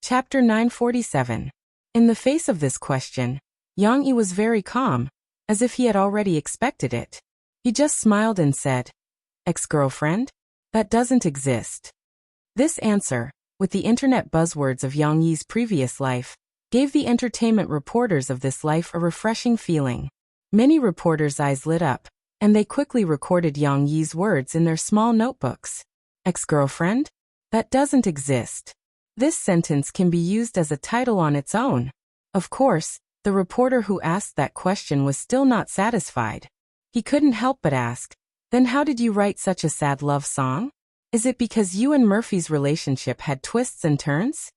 Chapter 947. In the face of this question, Yang Yi was very calm, as if he had already expected it. He just smiled and said, "Ex-girlfriend? That doesn't exist." This answer, with the internet buzzwords of Yang Yi's previous life, gave the entertainment reporters of this life a refreshing feeling. Many reporters' eyes lit up, and they quickly recorded Yang Yi's words in their small notebooks. Ex-girlfriend? That doesn't exist. This sentence can be used as a title on its own. Of course, the reporter who asked that question was still not satisfied. He couldn't help but ask, "Then how did you write such a sad love song? Is it because you and Murphy's relationship had twists and turns?"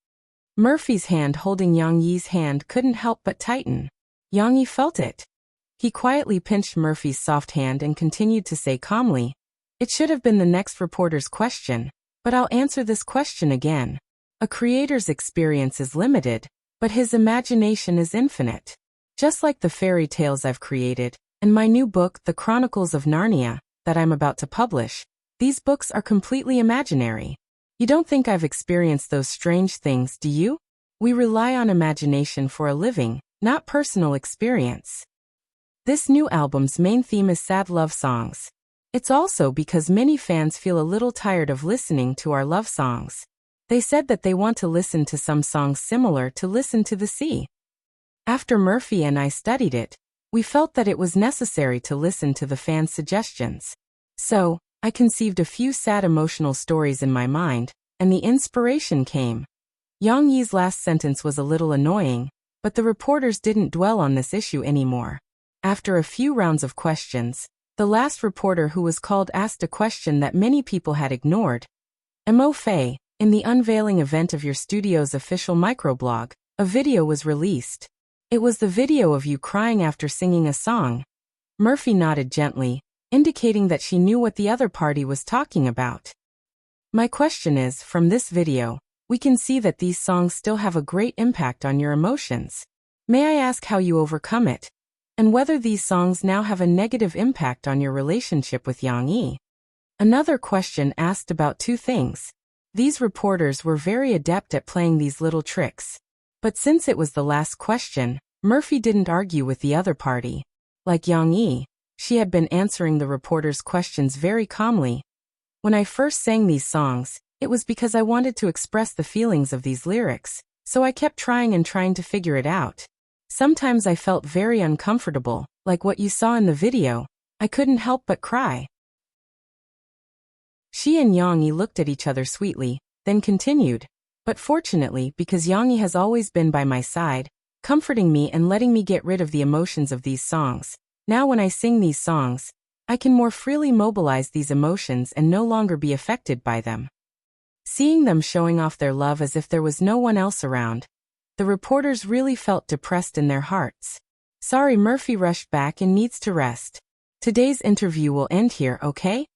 Murphy's hand holding Yang Yi's hand couldn't help but tighten. Yang Yi felt it. He quietly pinched Murphy's soft hand and continued to say calmly, "It should have been the next reporter's question, but I'll answer this question again. A creator's experience is limited, but his imagination is infinite. Just like the fairy tales I've created, and my new book, The Chronicles of Narnia, that I'm about to publish, these books are completely imaginary. You don't think I've experienced those strange things, do you? We rely on imagination for a living, not personal experience." This new album's main theme is sad love songs. It's also because many fans feel a little tired of listening to our love songs. They said that they want to listen to some songs similar to Listen to the Sea. After Murphy and I studied it, we felt that it was necessary to listen to the fans' suggestions. So, I conceived a few sad emotional stories in my mind, and the inspiration came. Yang Yi's last sentence was a little annoying, but the reporters didn't dwell on this issue anymore. After a few rounds of questions, the last reporter who was called asked a question that many people had ignored. "Mo Fei, in the unveiling event of your studio's official microblog, a video was released. It was the video of you crying after singing a song." Murphy nodded gently, indicating that she knew what the other party was talking about. "My question is, from this video, we can see that these songs still have a great impact on your emotions. May I ask how you overcome it? And whether these songs now have a negative impact on your relationship with Yang Yi?" Another question asked about two things. These reporters were very adept at playing these little tricks. But since it was the last question, Murphy didn't argue with the other party. Like Yang Yi, she had been answering the reporters' questions very calmly. "When I first sang these songs, it was because I wanted to express the feelings of these lyrics, so I kept trying and trying to figure it out. Sometimes I felt very uncomfortable, like what you saw in the video. I couldn't help but cry." She and Yang Yi looked at each other sweetly, then continued, "But fortunately, because Yang Yi has always been by my side, comforting me and letting me get rid of the emotions of these songs, now when I sing these songs, I can more freely mobilize these emotions and no longer be affected by them." Seeing them showing off their love as if there was no one else around, the reporters really felt depressed in their hearts. "Sorry, Murphy rushed back and needs to rest. Today's interview will end here, okay?"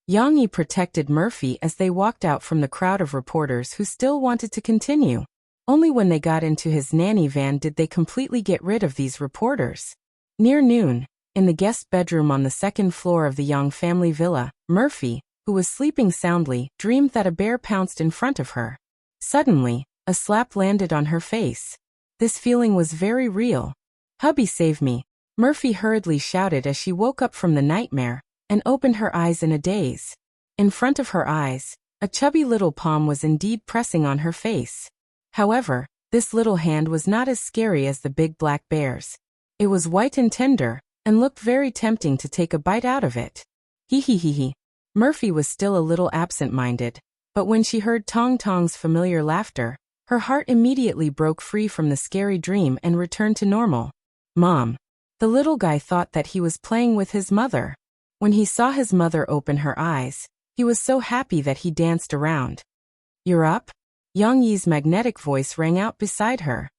Yang Yi protected Murphy as they walked out from the crowd of reporters who still wanted to continue. Only when they got into his nanny van did they completely get rid of these reporters. Near noon, in the guest bedroom on the second floor of the Yang family villa, Murphy, who was sleeping soundly, dreamed that a bear pounced in front of her. Suddenly, a slap landed on her face. This feeling was very real. "Hubby, save me," Murphy hurriedly shouted as she woke up from the nightmare and opened her eyes in a daze. In front of her eyes, a chubby little palm was indeed pressing on her face. However, this little hand was not as scary as the big black bear's. It was white and tender, and looked very tempting to take a bite out of it. Hee hee hee hee. Murphy was still a little absent-minded, but when she heard Tong Tong's familiar laughter, her heart immediately broke free from the scary dream and returned to normal. "Mom." The little guy thought that he was playing with his mother. When he saw his mother open her eyes, he was so happy that he danced around. "You're up?" Yang Yi's magnetic voice rang out beside her.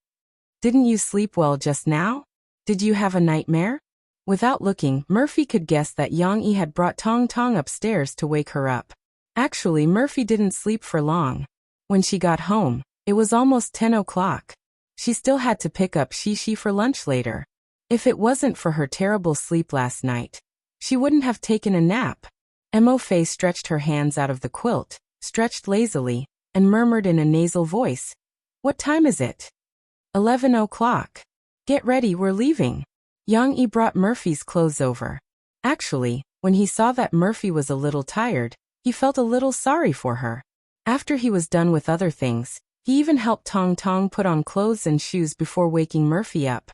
"Didn't you sleep well just now? Did you have a nightmare?" Without looking, Murphy could guess that Yang Yi had brought Tong Tong upstairs to wake her up. Actually, Murphy didn't sleep for long. When she got home, it was almost 10 o'clock. She still had to pick up Shishi for lunch later. If it wasn't for her terrible sleep last night, she wouldn't have taken a nap. Mo Fei stretched her hands out of the quilt, stretched lazily, and murmured in a nasal voice, What time is it? 11 o'clock. Get ready, we're leaving. Yang Yi brought Murphy's clothes over. Actually, when he saw that Murphy was a little tired, he felt a little sorry for her. After he was done with other things, he even helped Tong Tong put on clothes and shoes before waking Murphy up.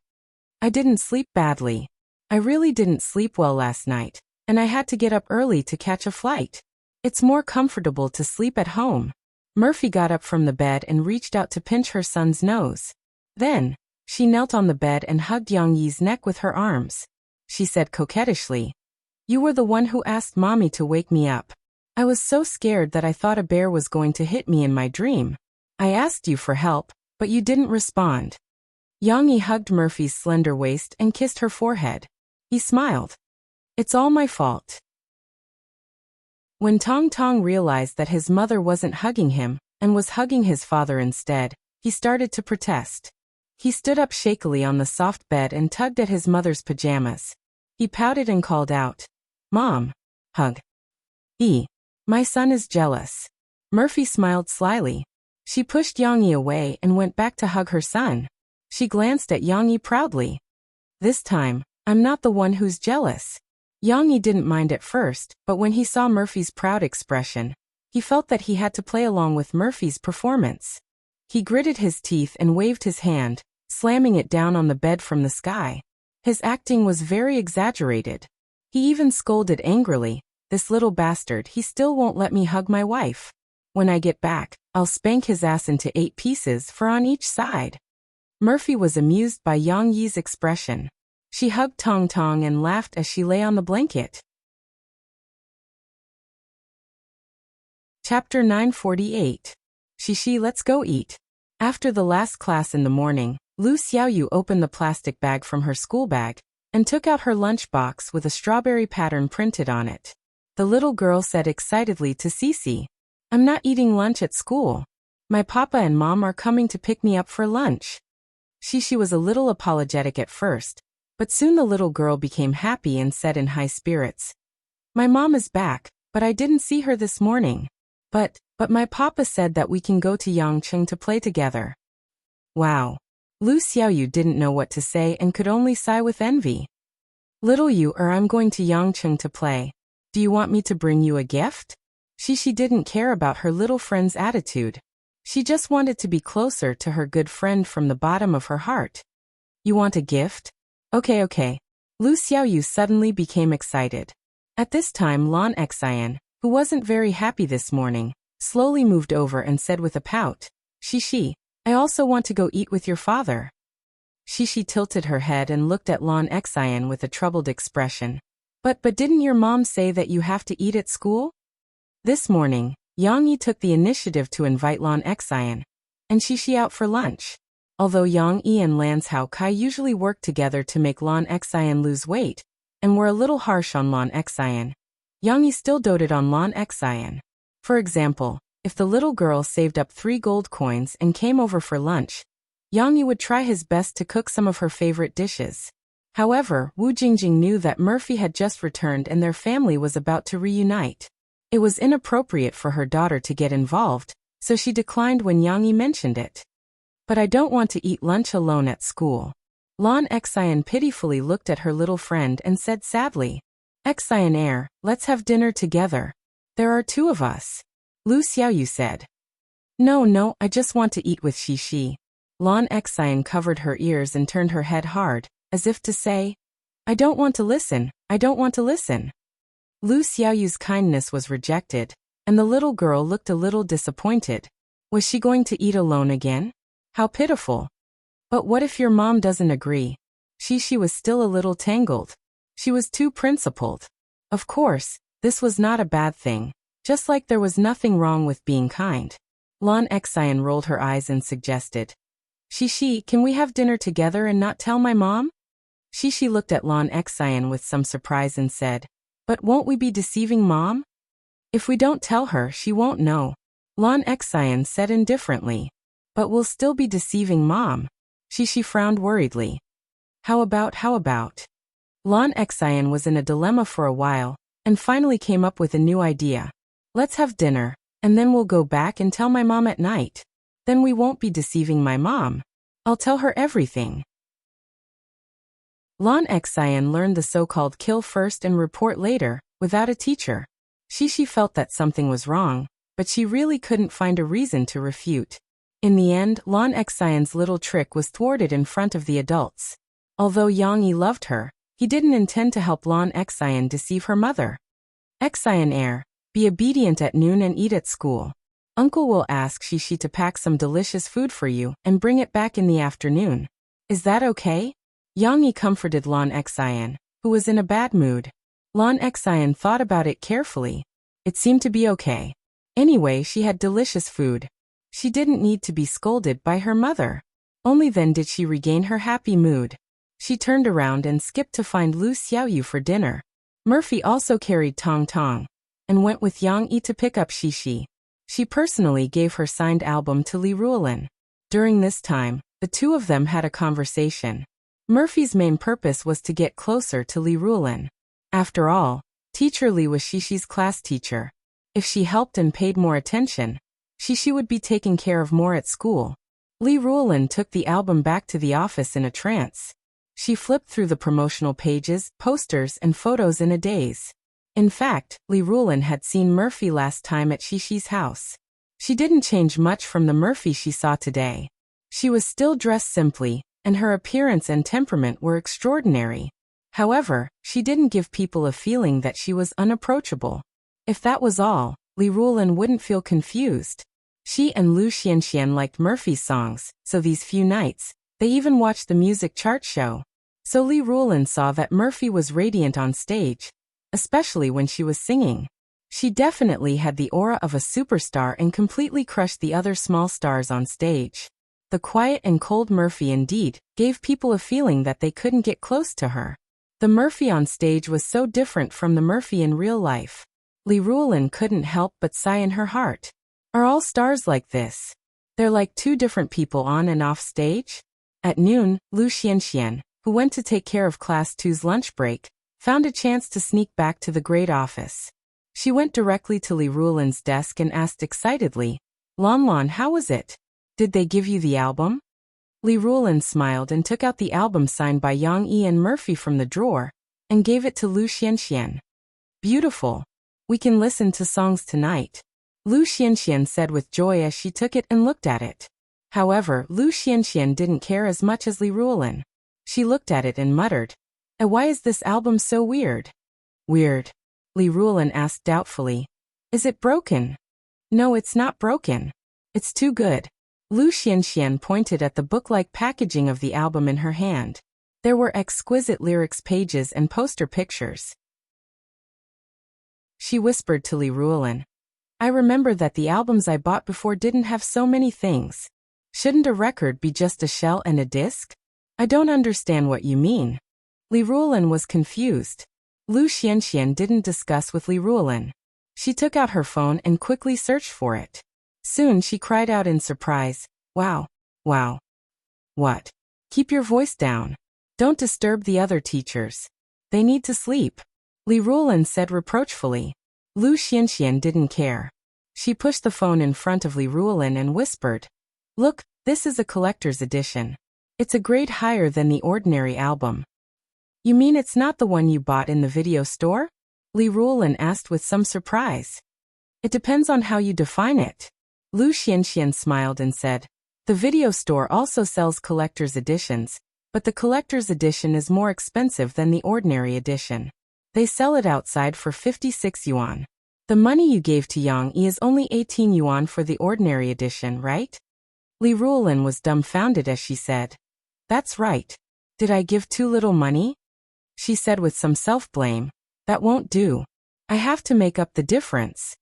I didn't sleep badly. I really didn't sleep well last night, and I had to get up early to catch a flight. It's more comfortable to sleep at home. Murphy got up from the bed and reached out to pinch her son's nose. Then, she knelt on the bed and hugged Yang Yi's neck with her arms. She said coquettishly, "You were the one who asked Mommy to wake me up. I was so scared that I thought a bear was going to hit me in my dream. I asked you for help, but you didn't respond." Yang Yi hugged Murphy's slender waist and kissed her forehead. He smiled. "It's all my fault." When Tong Tong realized that his mother wasn't hugging him, and was hugging his father instead, he started to protest. He stood up shakily on the soft bed and tugged at his mother's pajamas. He pouted and called out, "Mom, hug." My son is jealous." Murphy smiled slyly. She pushed Yang Yi away and went back to hug her son. She glanced at Yang Yi proudly. "This time, I'm not the one who's jealous." Yang Yi didn't mind at first, but when he saw Murphy's proud expression, he felt that he had to play along with Murphy's performance. He gritted his teeth and waved his hand, slamming it down on the bed from the sky. His acting was very exaggerated. He even scolded angrily, "This little bastard, he still won't let me hug my wife. When I get back, I'll spank his ass into 8 pieces, 4 on each side." Murphy was amused by Yang Yi's expression. She hugged Tong Tong and laughed as she lay on the blanket. Chapter 948. Shishi, let's go eat. After the last class in the morning, Lu Xiaoyu opened the plastic bag from her school bag and took out her lunchbox with a strawberry pattern printed on it. The little girl said excitedly to Cici, "I'm not eating lunch at school. My papa and mom are coming to pick me up for lunch." Shishi was a little apologetic at first, but soon the little girl became happy and said in high spirits, "My mom is back, but I didn't see her this morning. But my papa said that we can go to Yangcheng to play together." Wow. Lu Xiaoyu didn't know what to say and could only sigh with envy. "Little you, I'm going to Yangcheng to play. Do you want me to bring you a gift?" Shishi didn't care about her little friend's attitude. She just wanted to be closer to her good friend from the bottom of her heart. "You want a gift? Okay. Lu Xiaoyu suddenly became excited. At this time Lan Xian, who wasn't very happy this morning, slowly moved over and said with a pout, "Shishi, I also want to go eat with your father." Shishi tilted her head and looked at Lan Xian with a troubled expression. But didn't your mom say that you have to eat at school?" This morning, Yang Yi took the initiative to invite Lan Xian and Shishi out for lunch. Although Yang Yi and Lan Hao Kai usually worked together to make Lan Xian lose weight, and were a little harsh on Lan Xian, Yang Yi still doted on Lan Xian. For example, if the little girl saved up 3 gold coins and came over for lunch, Yang Yi would try his best to cook some of her favorite dishes. However, Wu Jingjing knew that Murphy had just returned and their family was about to reunite. It was inappropriate for her daughter to get involved, so she declined when Yang Yi mentioned it. "But I don't want to eat lunch alone at school." Lan Xian pitifully looked at her little friend and said sadly, "Xian, let's have dinner together. There are 2 of us." Lu Xiaoyu said. No, I just want to eat with Shishi." Lan Xian covered her ears and turned her head hard, as if to say, I don't want to listen. Lu Xiaoyu's kindness was rejected, and the little girl looked a little disappointed. Was she going to eat alone again? How pitiful. But what if your mom doesn't agree? Shishi was still a little tangled. She was too principled. Of course, this was not a bad thing, just like there was nothing wrong with being kind. Lan Xian rolled her eyes and suggested, "Shishi, can we have dinner together and not tell my mom?" Shishi looked at Lan Xian with some surprise and said, "But won't we be deceiving mom?" "If we don't tell her, she won't know," Lan Xian said indifferently. "But we'll still be deceiving mom." Shishi frowned worriedly. How about? Lan Xian was in a dilemma for a while, and finally came up with a new idea. "Let's have dinner, and then we'll go back and tell my mom at night. Then we won't be deceiving my mom. I'll tell her everything. Lon Xian learned the so-called kill first and report later, without a teacher. She felt that something was wrong, but she really couldn't find a reason to refute. In the end, Lon Xian's little trick was thwarted in front of the adults. Although Yang Yi loved her, he didn't intend to help Lon Xian deceive her mother. Xian heir, be obedient at noon and eat at school. Uncle will ask Shishi to pack some delicious food for you and bring it back in the afternoon. Is that okay? Yang Yi comforted Lon Xian, who was in a bad mood. Lon Xian thought about it carefully. It seemed to be okay. Anyway, she had delicious food. She didn't need to be scolded by her mother. Only then did she regain her happy mood. She turned around and skipped to find Lu Xiaoyu for dinner. Murphy also carried Tong Tong and went with Yang Yi to pick up Shishi. She personally gave her signed album to Li Ruolin. During this time, the two of them had a conversation. Murphy's main purpose was to get closer to Li Ruolin. After all, Teacher Li was Shishi's class teacher. If she helped and paid more attention, Shishi would be taken care of more at school. Li Ruolin took the album back to the office in a trance. She flipped through the promotional pages, posters, and photos in a daze. In fact, Li Ruolin had seen Murphy last time at Shishi's house. She didn't change much from the Murphy she saw today. She was still dressed simply, and her appearance and temperament were extraordinary. However, she didn't give people a feeling that she was unapproachable. If that was all, Li Ruolin wouldn't feel confused. She and Lu Xianxian liked Murphy's songs, so these few nights, they even watched the music chart show. So Li Ruolin saw that Murphy was radiant on stage, especially when she was singing. She definitely had the aura of a superstar and completely crushed the other small stars on stage. The quiet and cold Murphy indeed gave people a feeling that they couldn't get close to her. The Murphy on stage was so different from the Murphy in real life. Li Ruolin couldn't help but sigh in her heart. Are all stars like this? They're like two different people on and off stage? At noon, Lu Xianxian, who went to take care of Class 2's lunch break, found a chance to sneak back to the grade office. She went directly to Li Ruolin's desk and asked excitedly, Lon, how was it? Did they give you the album? Li Ruolin smiled and took out the album signed by Yang Yi and Murphy from the drawer, and gave it to Lu Xianxian. Beautiful. We can listen to songs tonight. Lu Xianxian said with joy as she took it and looked at it. However, Lu Xianxian didn't care as much as Li Ruolin. She looked at it and muttered, why is this album so weird? Weird? Li Ruolin asked doubtfully. Is it broken? No, it's not broken. It's too good. Lu Xianxian pointed at the book-like packaging of the album in her hand. There were exquisite lyrics pages and poster pictures. She whispered to Li Ruolin, I remember that the albums I bought before didn't have so many things. Shouldn't a record be just a shell and a disc? I don't understand what you mean. Li Ruolin was confused. Lu Xianxian didn't discuss with Li Ruolin. She took out her phone and quickly searched for it. Soon she cried out in surprise, Wow. What? Keep your voice down. Don't disturb the other teachers. They need to sleep. Li Ruolin said reproachfully. Lu Xianxian didn't care. She pushed the phone in front of Li Ruolin and whispered, Look, this is a collector's edition. It's a grade higher than the ordinary album. You mean it's not the one you bought in the video store? Li Ruolin asked with some surprise. It depends on how you define it. Lu Xianxian smiled and said, The video store also sells collector's editions, but the collector's edition is more expensive than the ordinary edition. They sell it outside for 56 yuan. The money you gave to Yang Yi is only 18 yuan for the ordinary edition, right? Li Ruolin was dumbfounded as she said, That's right. Did I give too little money? She said with some self-blame, That won't do. I have to make up the difference.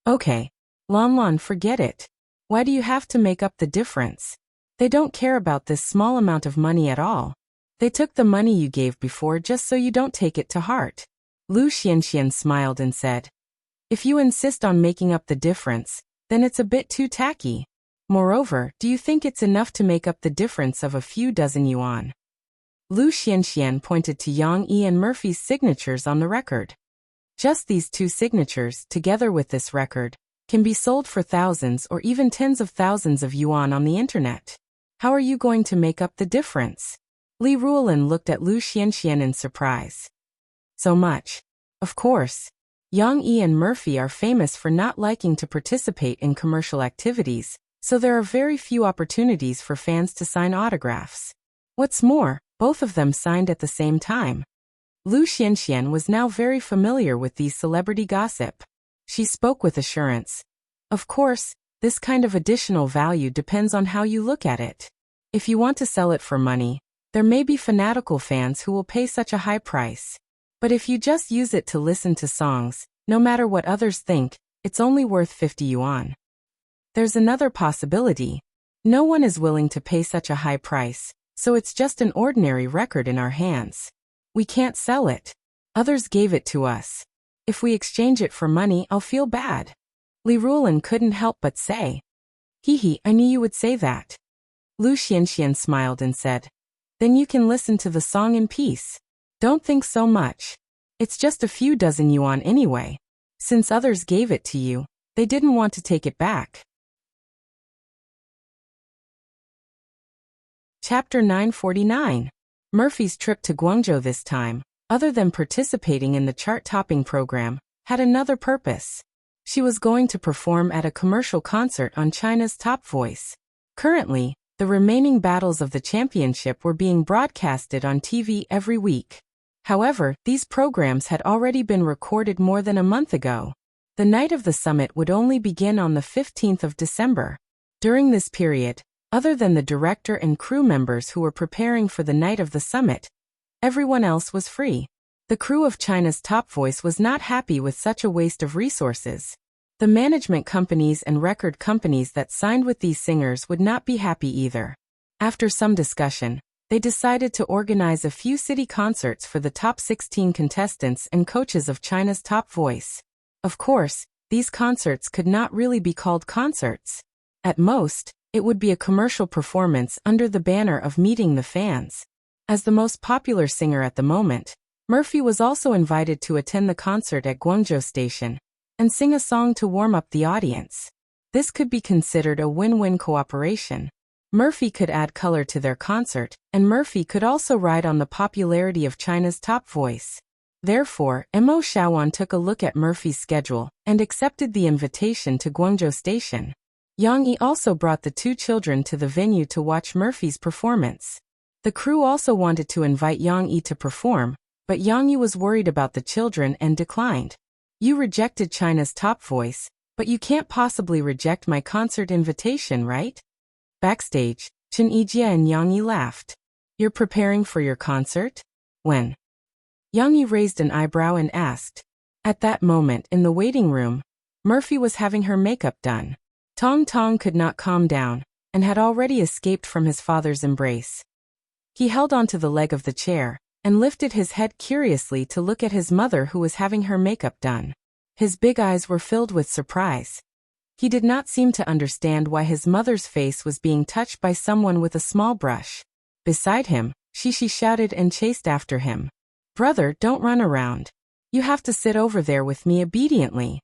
Okay. Lon, forget it. Why do you have to make up the difference? They don't care about this small amount of money at all. They took the money you gave before just so you don't take it to heart. Lu Xianxian smiled and said, If you insist on making up the difference, then it's a bit too tacky. Moreover, do you think it's enough to make up the difference of a few dozen yuan? Lu Xianxian pointed to Yang Yi and Murphy's signatures on the record. Just these two signatures, together with this record, can be sold for thousands or even tens of thousands of yuan on the internet. How are you going to make up the difference? Li Ruolin looked at Lu Xianxian in surprise. So much. Of course. Yang Yi and Murphy are famous for not liking to participate in commercial activities, so there are very few opportunities for fans to sign autographs. What's more, both of them signed at the same time. Lu Xianxian was now very familiar with these celebrity gossip. She spoke with assurance. Of course, this kind of additional value depends on how you look at it. If you want to sell it for money, there may be fanatical fans who will pay such a high price. But if you just use it to listen to songs, no matter what others think, it's only worth 50 yuan. There's another possibility. No one is willing to pay such a high price, so it's just an ordinary record in our hands. We can't sell it. Others gave it to us. If we exchange it for money, I'll feel bad. Li Ruolin couldn't help but say. Hee, I knew you would say that. Lu Xianxian smiled and said, then you can listen to the song in peace. Don't think so much. It's just a few dozen yuan anyway. Since others gave it to you, they didn't want to take it back. Chapter 949. Murphy's trip to Guangzhou this time, other than participating in the chart-topping program, had another purpose. She was going to perform at a commercial concert on China's Top Voice. Currently, the remaining battles of the championship were being broadcasted on TV every week. However, these programs had already been recorded more than a month ago. The night of the summit would only begin on the 15th of December. During this period, other than the director and crew members who were preparing for the night of the summit, everyone else was free. The crew of China's Top Voice was not happy with such a waste of resources. The management companies and record companies that signed with these singers would not be happy either. After some discussion, they decided to organize a few city concerts for the top 16 contestants and coaches of China's Top Voice. Of course, these concerts could not really be called concerts. At most, it would be a commercial performance under the banner of meeting the fans. As the most popular singer at the moment, Murphy was also invited to attend the concert at Guangzhou Station and sing a song to warm up the audience. This could be considered a win-win cooperation. Murphy could add color to their concert, and Murphy could also ride on the popularity of China's Top Voice. Therefore, Mo Shaowan took a look at Murphy's schedule and accepted the invitation to Guangzhou Station. Yang Yi also brought the two children to the venue to watch Murphy's performance. The crew also wanted to invite Yang Yi to perform, but Yang Yi was worried about the children and declined. You rejected China's Top Voice, but you can't possibly reject my concert invitation, right? Backstage, Chen Yijie and Yang Yi laughed. You're preparing for your concert? When? Yang Yi raised an eyebrow and asked. At that moment in the waiting room, Murphy was having her makeup done. Tong Tong could not calm down, and had already escaped from his father's embrace. He held onto the leg of the chair, and lifted his head curiously to look at his mother who was having her makeup done. His big eyes were filled with surprise. He did not seem to understand why his mother's face was being touched by someone with a small brush. Beside him, Shishi shouted and chased after him. Brother, don't run around. You have to sit over there with me obediently.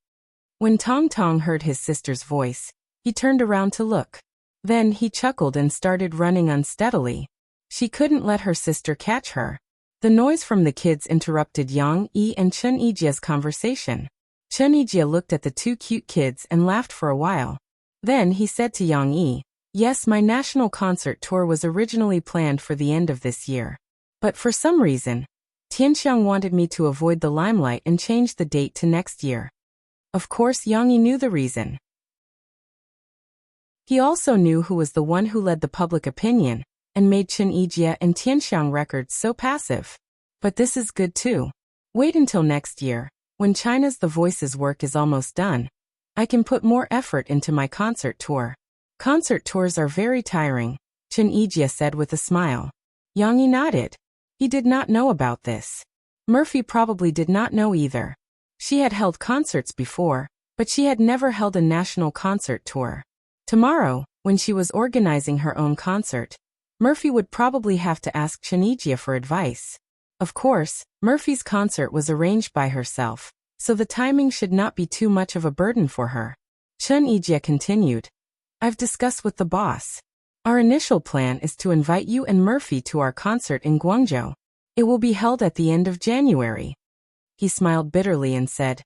When Tong Tong heard his sister's voice, he turned around to look. Then he chuckled and started running unsteadily. She couldn't let her sister catch her. The noise from the kids interrupted Yang Yi and Chen Yijie's conversation. Chen Yijie looked at the two cute kids and laughed for a while. Then he said to Yang Yi, yes, my national concert tour was originally planned for the end of this year. But for some reason, Tianxiang wanted me to avoid the limelight and change the date to next year. Of course, Yang Yi knew the reason. He also knew who was the one who led the public opinion and made Chen Yijie and Tianxiang records so passive. But this is good too. Wait until next year. When China's The Voice's work is almost done, I can put more effort into my concert tour. Concert tours are very tiring, Chen Yijie said with a smile. Yang Yi nodded. He did not know about this. Murphy probably did not know either. She had held concerts before, but she had never held a national concert tour. Tomorrow, when she was organizing her own concert, Murphy would probably have to ask Chen Yijie for advice. Of course, Murphy's concert was arranged by herself, so the timing should not be too much of a burden for her. Chun Yijie continued. I've discussed with the boss. Our initial plan is to invite you and Murphy to our concert in Guangzhou. It will be held at the end of January. He smiled bitterly and said,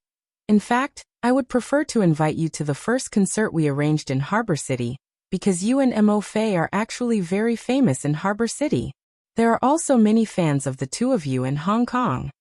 in fact, I would prefer to invite you to the first concert we arranged in Harbor City, because you and Mo Fei are actually very famous in Harbor City. There are also many fans of the two of you in Hong Kong.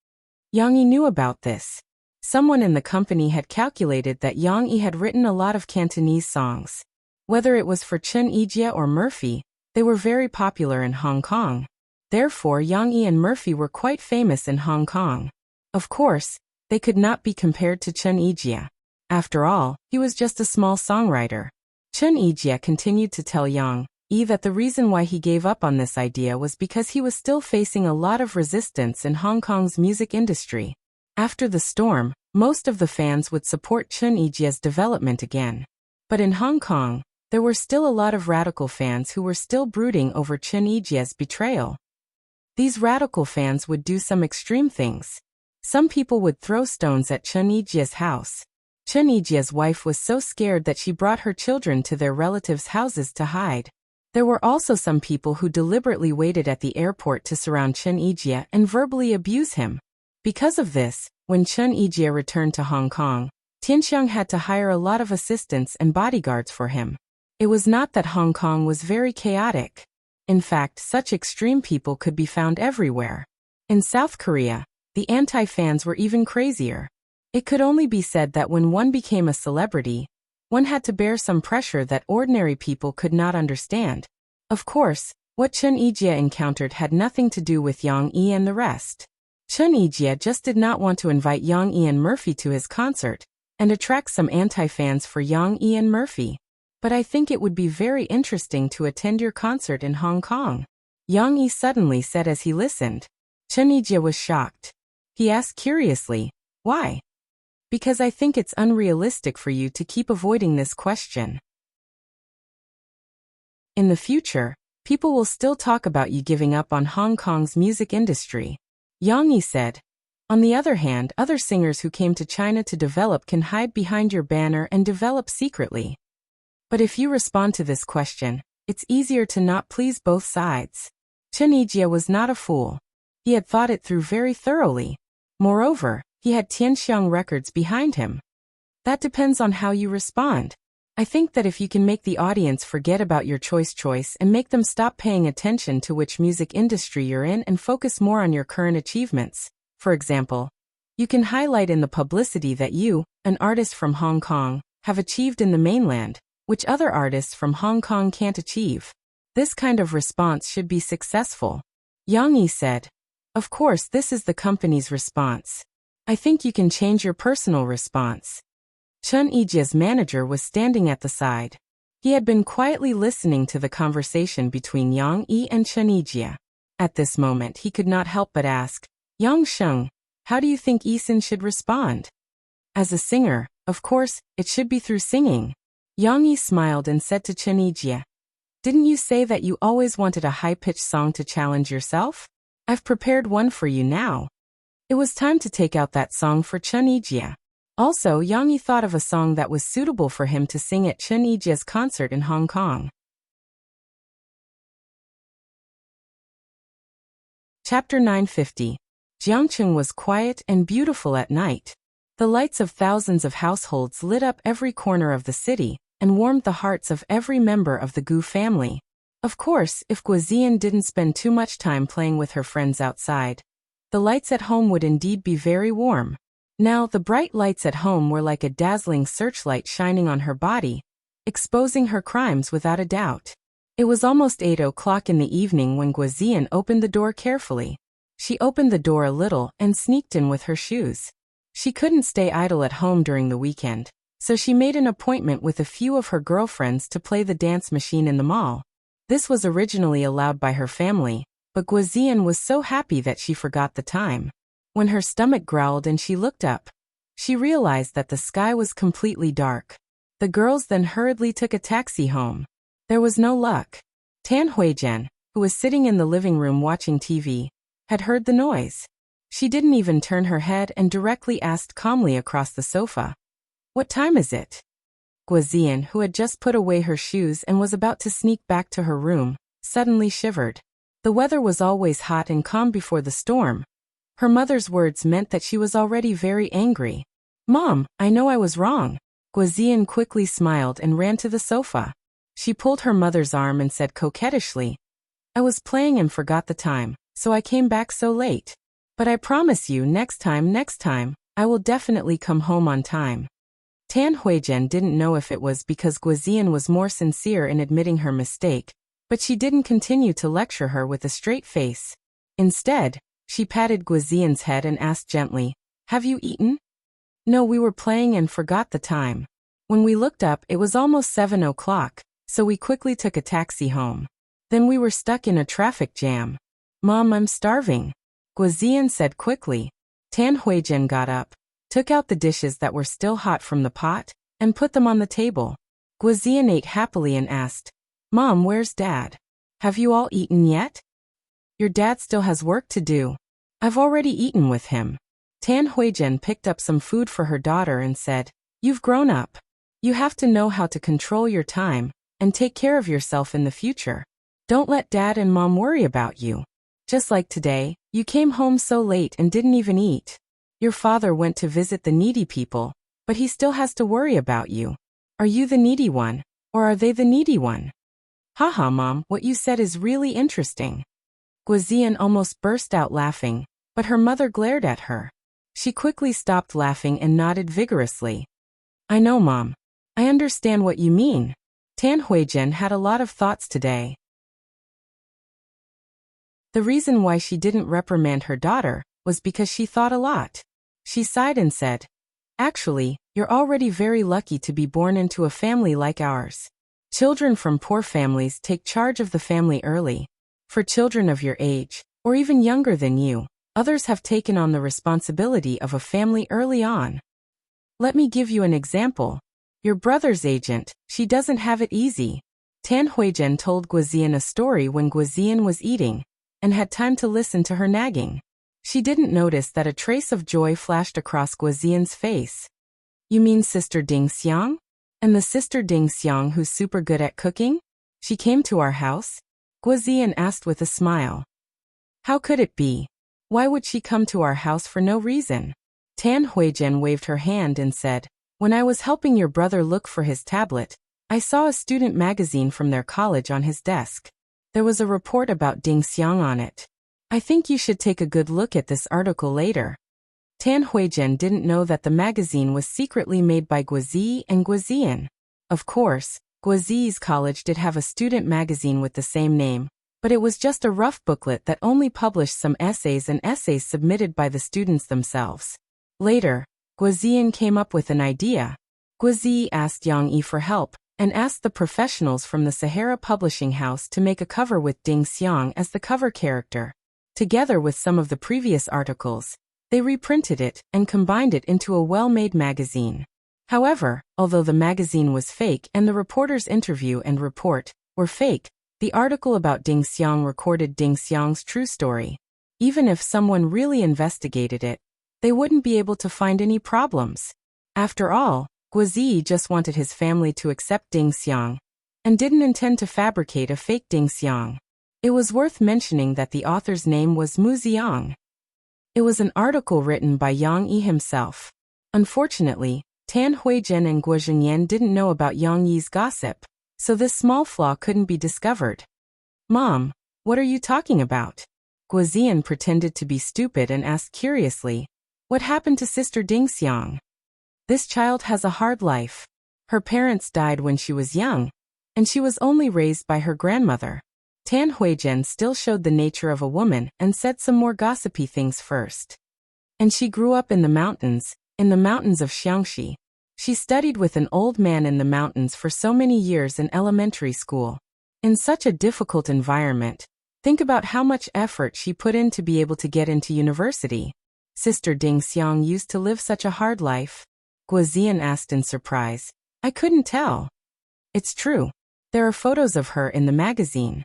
Yang Yi knew about this. Someone in the company had calculated that Yang Yi had written a lot of Cantonese songs. Whether it was for Chun Yijie or Murphy, they were very popular in Hong Kong. Therefore, Yang Yi and Murphy were quite famous in Hong Kong. Of course, they could not be compared to Chun Yijie. After all, he was just a small songwriter. Chun Yijie continued to tell Yang Yi that the reason why he gave up on this idea was because he was still facing a lot of resistance in Hong Kong's music industry. After the storm, most of the fans would support Chun Yijie's development again. But in Hong Kong, there were still a lot of radical fans who were still brooding over Chun Yijie's betrayal. These radical fans would do some extreme things. Some people would throw stones at Chun Yijie's house. Chun Yijie's wife was so scared that she brought her children to their relatives' houses to hide. There were also some people who deliberately waited at the airport to surround Chun Yijie and verbally abuse him. Because of this, when Chun Yijie returned to Hong Kong, Tianxiang had to hire a lot of assistants and bodyguards for him. It was not that Hong Kong was very chaotic. In fact, such extreme people could be found everywhere. In South Korea, the anti-fans were even crazier. It could only be said that when one became a celebrity, one had to bear some pressure that ordinary people could not understand. Of course, what Chun Yijie encountered had nothing to do with Yang Yi and the rest. Chun Yijie just did not want to invite Yang Yi and Murphy to his concert and attract some anti-fans for Yang Yi and Murphy. But I think it would be very interesting to attend your concert in Hong Kong. Yang Yi suddenly said as he listened. Chun Yijie was shocked. He asked curiously, why? Because I think it's unrealistic for you to keep avoiding this question. In the future, people will still talk about you giving up on Hong Kong's music industry. Yang Yi said. On the other hand, other singers who came to China to develop can hide behind your banner and develop secretly. But if you respond to this question, it's easier to not please both sides. Chun Yijie was not a fool. He had thought it through very thoroughly. Moreover, he had Tianxiang records behind him. That depends on how you respond. I think that if you can make the audience forget about your choice and make them stop paying attention to which music industry you're in and focus more on your current achievements. For example, you can highlight in the publicity that you, an artist from Hong Kong, have achieved in the mainland, which other artists from Hong Kong can't achieve. This kind of response should be successful. Yang Yi said. Of course, this is the company's response. I think you can change your personal response. Chun Yijie's manager was standing at the side. He had been quietly listening to the conversation between Yang Yi and Chun Yijie. At this moment, he could not help but ask, Yang Sheng, how do you think Yisin should respond? As a singer, of course, it should be through singing. Yang Yi smiled and said to Chun Yijie, didn't you say that you always wanted a high-pitched song to challenge yourself? I've prepared one for you now. It was time to take out that song for Chun Yijie. Also, Yang Yi thought of a song that was suitable for him to sing at Chun Yijie's concert in Hong Kong. Chapter 950. Jiangcheng was quiet and beautiful at night. The lights of thousands of households lit up every corner of the city and warmed the hearts of every member of the Gu family. Of course, if Guoziyan didn't spend too much time playing with her friends outside, the lights at home would indeed be very warm. Now, the bright lights at home were like a dazzling searchlight shining on her body, exposing her crimes without a doubt. It was almost 8 o'clock in the evening when Guoziyan opened the door carefully. She opened the door a little and sneaked in with her shoes. She couldn't stay idle at home during the weekend, so she made an appointment with a few of her girlfriends to play the dance machine in the mall. This was originally allowed by her family, but Guoziyan was so happy that she forgot the time. When her stomach growled and she looked up, she realized that the sky was completely dark. The girls then hurriedly took a taxi home. There was no luck. Tan Huijian, who was sitting in the living room watching TV, had heard the noise. She didn't even turn her head and directly asked calmly across the sofa, "What time is it?" Guazian, who had just put away her shoes and was about to sneak back to her room, suddenly shivered. The weather was always hot and calm before the storm. Her mother's words meant that she was already very angry. "Mom, I know I was wrong." Guazian quickly smiled and ran to the sofa. She pulled her mother's arm and said coquettishly, "I was playing and forgot the time, so I came back so late. But I promise you next time, I will definitely come home on time." Tan Huijian didn't know if it was because Guazian was more sincere in admitting her mistake, but she didn't continue to lecture her with a straight face. Instead, she patted Guazian's head and asked gently, "Have you eaten?" "No, we were playing and forgot the time. When we looked up, it was almost 7 o'clock, so we quickly took a taxi home. Then we were stuck in a traffic jam." "Mom, I'm starving," Guazian said quickly. Tan Huijian got up, took out the dishes that were still hot from the pot, and put them on the table. Guazian ate happily and asked, "Mom, where's Dad? Have you all eaten yet?" "Your dad still has work to do. I've already eaten with him." Tan Huijian picked up some food for her daughter and said, "You've grown up. You have to know how to control your time and take care of yourself in the future. Don't let Dad and Mom worry about you. Just like today, you came home so late and didn't even eat. Your father went to visit the needy people, but he still has to worry about you. Are you the needy one, or are they the needy one?" "Haha, Mom, what you said is really interesting." Guazian almost burst out laughing, but her mother glared at her. She quickly stopped laughing and nodded vigorously. "I know, Mom. I understand what you mean." Tan Huijian had a lot of thoughts today. The reason why she didn't reprimand her daughter was because she thought a lot. She sighed and said, "Actually, you're already very lucky to be born into a family like ours. Children from poor families take charge of the family early. For children of your age, or even younger than you, others have taken on the responsibility of a family early on. Let me give you an example. Your brother's agent, she doesn't have it easy." Tan Huijian told Guazian a story when Guazian was eating, and had time to listen to her nagging. She didn't notice that a trace of joy flashed across Guazian's face. "You mean Sister Ding Xiang? And the Sister Ding Xiang who's super good at cooking? She came to our house?" Guazian asked with a smile. "How could it be? Why would she come to our house for no reason?" Tan Huijian waved her hand and said, "When I was helping your brother look for his tablet, I saw a student magazine from their college on his desk. There was a report about Ding Xiang on it. I think you should take a good look at this article later." Tan Huijian didn't know that the magazine was secretly made by Guazi and Guazian. Of course, Guazi's college did have a student magazine with the same name, but it was just a rough booklet that only published some essays and essays submitted by the students themselves. Later, Guazian came up with an idea. Guazi asked Yang Yi for help, and asked the professionals from the Sahara Publishing House to make a cover with Ding Xiang as the cover character. Together with some of the previous articles, they reprinted it and combined it into a well-made magazine. However, although the magazine was fake and the reporter's interview and report were fake, the article about Ding Xiang recorded Ding Xiang's true story. Even if someone really investigated it, they wouldn't be able to find any problems. After all, Guazi just wanted his family to accept Ding Xiang, and didn't intend to fabricate a fake Ding Xiang. It was worth mentioning that the author's name was Mu Ziang. It was an article written by Yang Yi himself. Unfortunately, Tan Huijian and Guozhenyan didn't know about Yang Yi's gossip, so this small flaw couldn't be discovered. "Mom, what are you talking about?" Guozian pretended to be stupid and asked curiously, "What happened to Sister Ding Xiang? This child has a hard life. Her parents died when she was young, and she was only raised by her grandmother." Tan Huijian still showed the nature of a woman and said some more gossipy things first. "And she grew up in the mountains of Xiangxi. She studied with an old man in the mountains for so many years in elementary school. In such a difficult environment, think about how much effort she put in to be able to get into university. Sister Ding Xiang used to live such a hard life?" Guozian asked in surprise. "I couldn't tell." "It's true. There are photos of her in the magazine.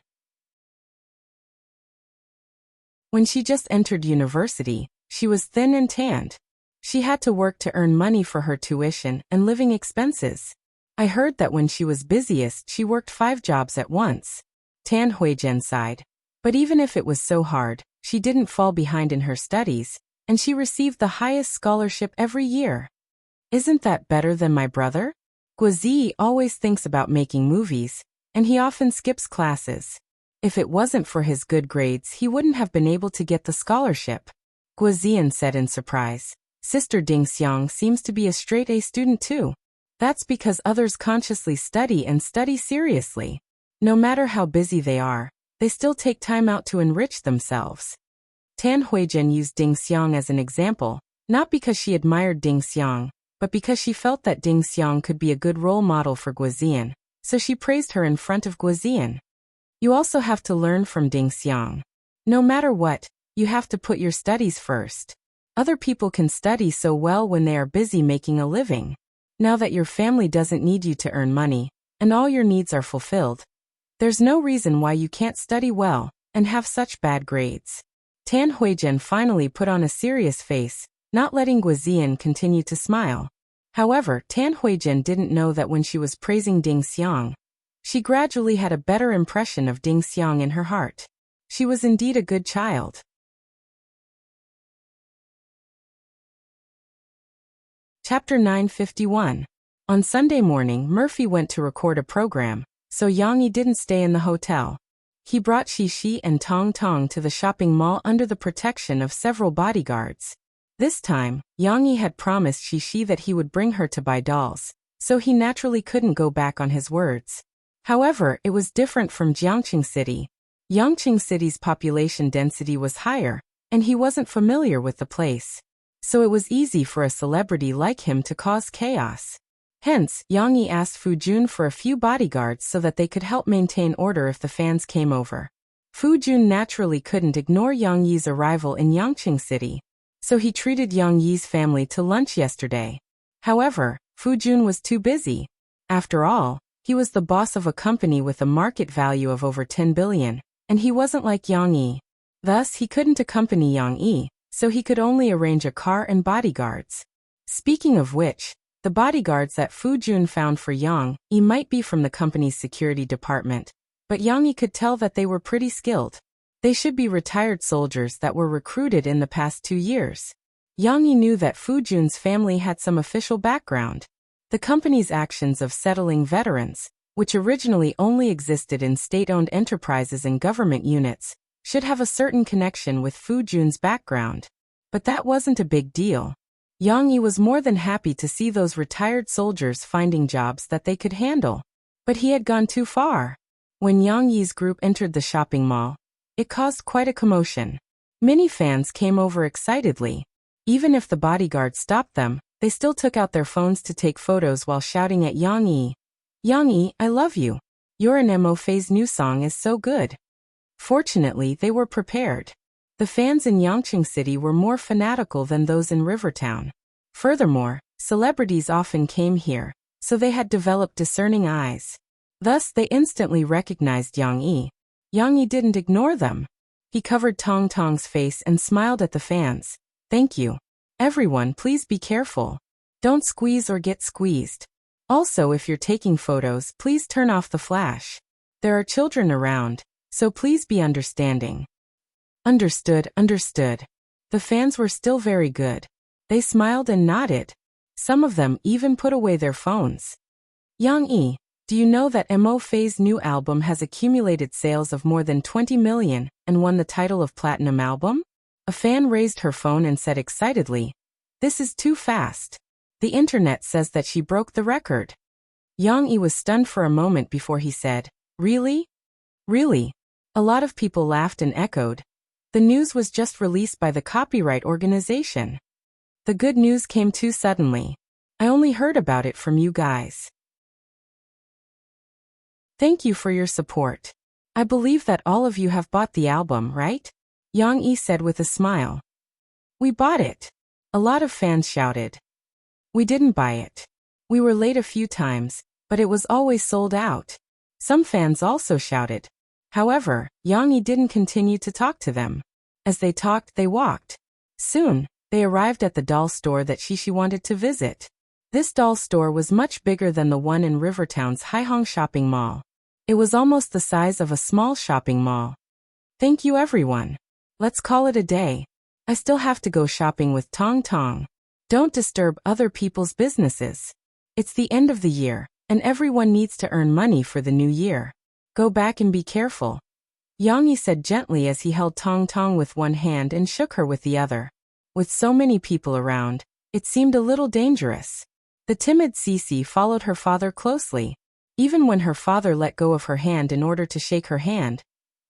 When she just entered university, she was thin and tanned. She had to work to earn money for her tuition and living expenses. I heard that when she was busiest she worked 5 jobs at once. Tan Huijian sighed. But even if it was so hard, she didn't fall behind in her studies, and she received the highest scholarship every year. Isn't that better than my brother? Guozi always thinks about making movies, and he often skips classes. If it wasn't for his good grades he wouldn't have been able to get the scholarship. Guozian said in surprise. Sister Ding Xiang seems to be a straight-A student too. That's because others consciously study and study seriously. No matter how busy they are, they still take time out to enrich themselves. Tan Huijian used Ding Xiang as an example, not because she admired Ding Xiang, but because she felt that Ding Xiang could be a good role model for Guozian, so she praised her in front of Guozian. You also have to learn from Ding Xiang. No matter what, you have to put your studies first. Other people can study so well when they are busy making a living. Now that your family doesn't need you to earn money, and all your needs are fulfilled, there's no reason why you can't study well and have such bad grades. Tan Huijian finally put on a serious face, not letting Guozian continue to smile. However, Tan Huijian didn't know that when she was praising Ding Xiang, she gradually had a better impression of Ding Xiang in her heart. She was indeed a good child. Chapter 951. On Sunday morning, Murphy went to record a program, so Yang Yi didn't stay in the hotel. He brought Xi and Tong Tong to the shopping mall under the protection of several bodyguards. This time, Yang Yi had promised Xi that he would bring her to buy dolls, so he naturally couldn't go back on his words. However, it was different from Jiangqing City. Yangqing City's population density was higher, and he wasn't familiar with the place. So it was easy for a celebrity like him to cause chaos. Hence, Yang Yi asked Fu Jun for a few bodyguards so that they could help maintain order if the fans came over. Fu Jun naturally couldn't ignore Yang Yi's arrival in Yangqing City, so he treated Yang Yi's family to lunch yesterday. However, Fu Jun was too busy. After all, he was the boss of a company with a market value of over 10 billion, and he wasn't like Yang Yi. Thus, he couldn't accompany Yang Yi, so he could only arrange a car and bodyguards. Speaking of which, the bodyguards that Fu Jun found for Yang Yi might be from the company's security department, but Yang Yi could tell that they were pretty skilled. They should be retired soldiers that were recruited in the past 2 years. Yang Yi knew that Fu Jun's family had some official background. The company's actions of settling veterans, which originally only existed in state-owned enterprises and government units, should have a certain connection with Fu Jun's background. But that wasn't a big deal. Yang Yi was more than happy to see those retired soldiers finding jobs that they could handle. But he had gone too far. When Yang Yi's group entered the shopping mall, it caused quite a commotion. Many fans came over excitedly. Even if the bodyguard stopped them, they still took out their phones to take photos while shouting at Yang Yi. Yang Yi, I love you. Your and Mo Fei's new song is so good. Fortunately, they were prepared. The fans in Yangqing City were more fanatical than those in Rivertown. Furthermore, celebrities often came here, so they had developed discerning eyes. Thus, they instantly recognized Yang Yi. Yang Yi didn't ignore them. He covered Tong Tong's face and smiled at the fans. Thank you. Everyone, please be careful. Don't squeeze or get squeezed. Also, if you're taking photos, please turn off the flash. There are children around, so please be understanding. Understood, understood. The fans were still very good. They smiled and nodded. Some of them even put away their phones. Yang Yi, do you know that Mo Fei's new album has accumulated sales of more than 20 million and won the title of Platinum Album? A fan raised her phone and said excitedly, "This is too fast. The internet says that she broke the record." Yang Yi was stunned for a moment before he said, "Really? Really?" A lot of people laughed and echoed. The news was just released by the copyright organization. The good news came too suddenly. I only heard about it from you guys. Thank you for your support. I believe that all of you have bought the album, right? Yang Yi said with a smile. We bought it. A lot of fans shouted. We didn't buy it. We were late a few times, but it was always sold out. Some fans also shouted. However, Yang Yi didn't continue to talk to them. As they talked, they walked. Soon, they arrived at the doll store that Xi wanted to visit. This doll store was much bigger than the one in Rivertown's Haihong shopping mall. It was almost the size of a small shopping mall. Thank you everyone. Let's call it a day. I still have to go shopping with Tong Tong. Don't disturb other people's businesses. It's the end of the year, and everyone needs to earn money for the new year. Go back and be careful. Yang Yi said gently as he held Tong Tong with one hand and shook her with the other. With so many people around, it seemed a little dangerous. The timid Cece followed her father closely. Even when her father let go of her hand in order to shake her hand,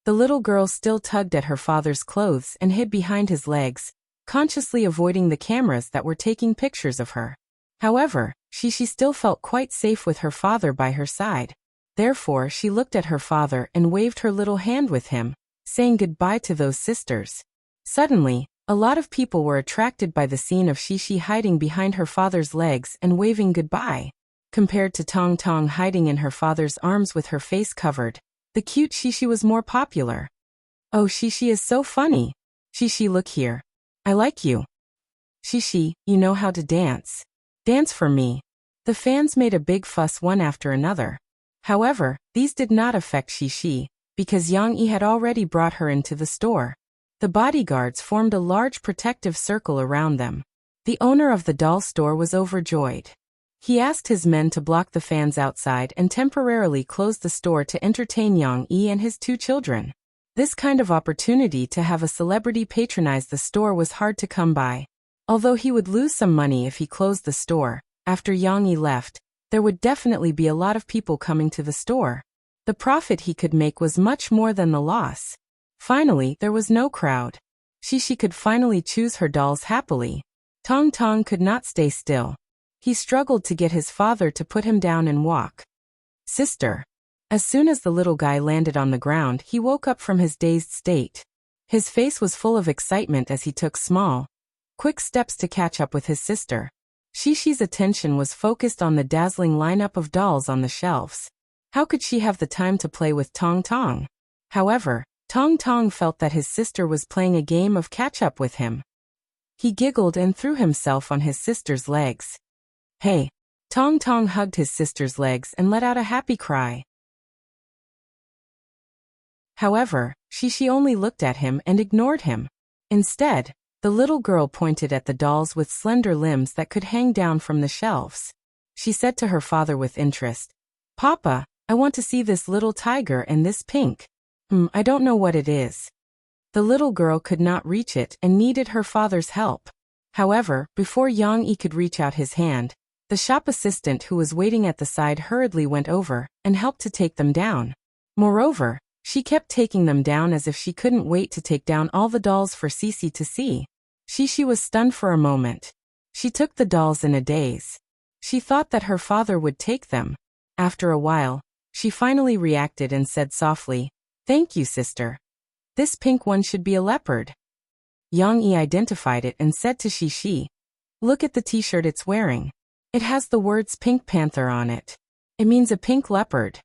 the little girl still tugged at her father's clothes and hid behind his legs, consciously avoiding the cameras that were taking pictures of her. However, she still felt quite safe with her father by her side. Therefore, she looked at her father and waved her little hand with him, saying goodbye to those sisters. Suddenly, a lot of people were attracted by the scene of Shishi hiding behind her father's legs and waving goodbye. Compared to Tong Tong hiding in her father's arms with her face covered, the cute Shishi was more popular. Oh, Shishi is so funny. Shishi, look here. I like you. Shishi, you know how to dance. Dance for me. The fans made a big fuss one after another. However, these did not affect Shishi, because Yang Yi had already brought her into the store. The bodyguards formed a large protective circle around them. The owner of the doll store was overjoyed. He asked his men to block the fans outside and temporarily close the store to entertain Yang Yi and his two children. This kind of opportunity to have a celebrity patronize the store was hard to come by. Although he would lose some money if he closed the store, after Yang Yi left, there would definitely be a lot of people coming to the store. The profit he could make was much more than the loss. Finally, there was no crowd. Shishi could finally choose her dolls happily. Tong Tong could not stay still. He struggled to get his father to put him down and walk. Sister. As soon as the little guy landed on the ground, he woke up from his dazed state. His face was full of excitement as he took small, quick steps to catch up with his sister. Shishi's attention was focused on the dazzling lineup of dolls on the shelves. How could she have the time to play with Tong Tong? However, Tong Tong felt that his sister was playing a game of catch-up with him. He giggled and threw himself on his sister's legs. Hey! Tong Tong hugged his sister's legs and let out a happy cry. However, Shishi only looked at him and ignored him. Instead, the little girl pointed at the dolls with slender limbs that could hang down from the shelves. She said to her father with interest, "Papa, I want to see this little tiger and this pink. I don't know what it is." The little girl could not reach it and needed her father's help. However, before Yang Yi could reach out his hand, the shop assistant who was waiting at the side hurriedly went over and helped to take them down. Moreover, she kept taking them down as if she couldn't wait to take down all the dolls for Cece to see. Shishi was stunned for a moment. She took the dolls in a daze. She thought that her father would take them. After a while, she finally reacted and said softly, "Thank you, sister. This pink one should be a leopard." Yang Yi identified it and said to Shishi, "Look at the t-shirt it's wearing. It has the words Pink Panther on it. It means a pink leopard."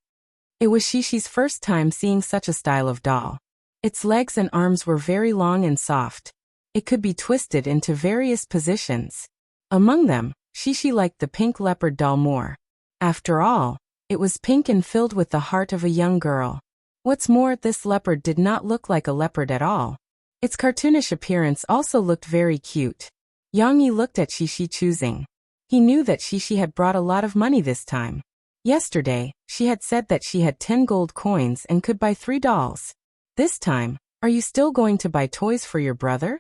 It was Shishi's first time seeing such a style of doll. Its legs and arms were very long and soft. It could be twisted into various positions. Among them, Shishi liked the pink leopard doll more. After all, it was pink and filled with the heart of a young girl. What's more, this leopard did not look like a leopard at all. Its cartoonish appearance also looked very cute. Yang Yi looked at Shishi choosing. He knew that Shishi had brought a lot of money this time. Yesterday, she had said that she had 10 gold coins and could buy 3 dolls. This time, are you still going to buy toys for your brother?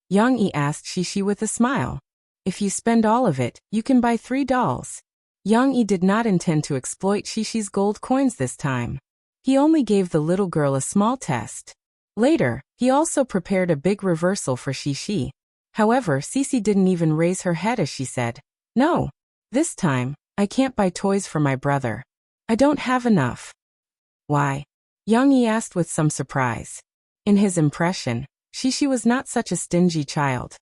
Yang Yi asked Shishi with a smile. If you spend all of it, you can buy 3 dolls. Yang Yi did not intend to exploit Shishi's gold coins this time. He only gave the little girl a small test. Later, he also prepared a big reversal for Shishi. However, Cece didn't even raise her head as she said, "No. This time, I can't buy toys for my brother. I don't have enough." "Why?" Yang Yi asked with some surprise. In his impression, Shishi was not such a stingy child.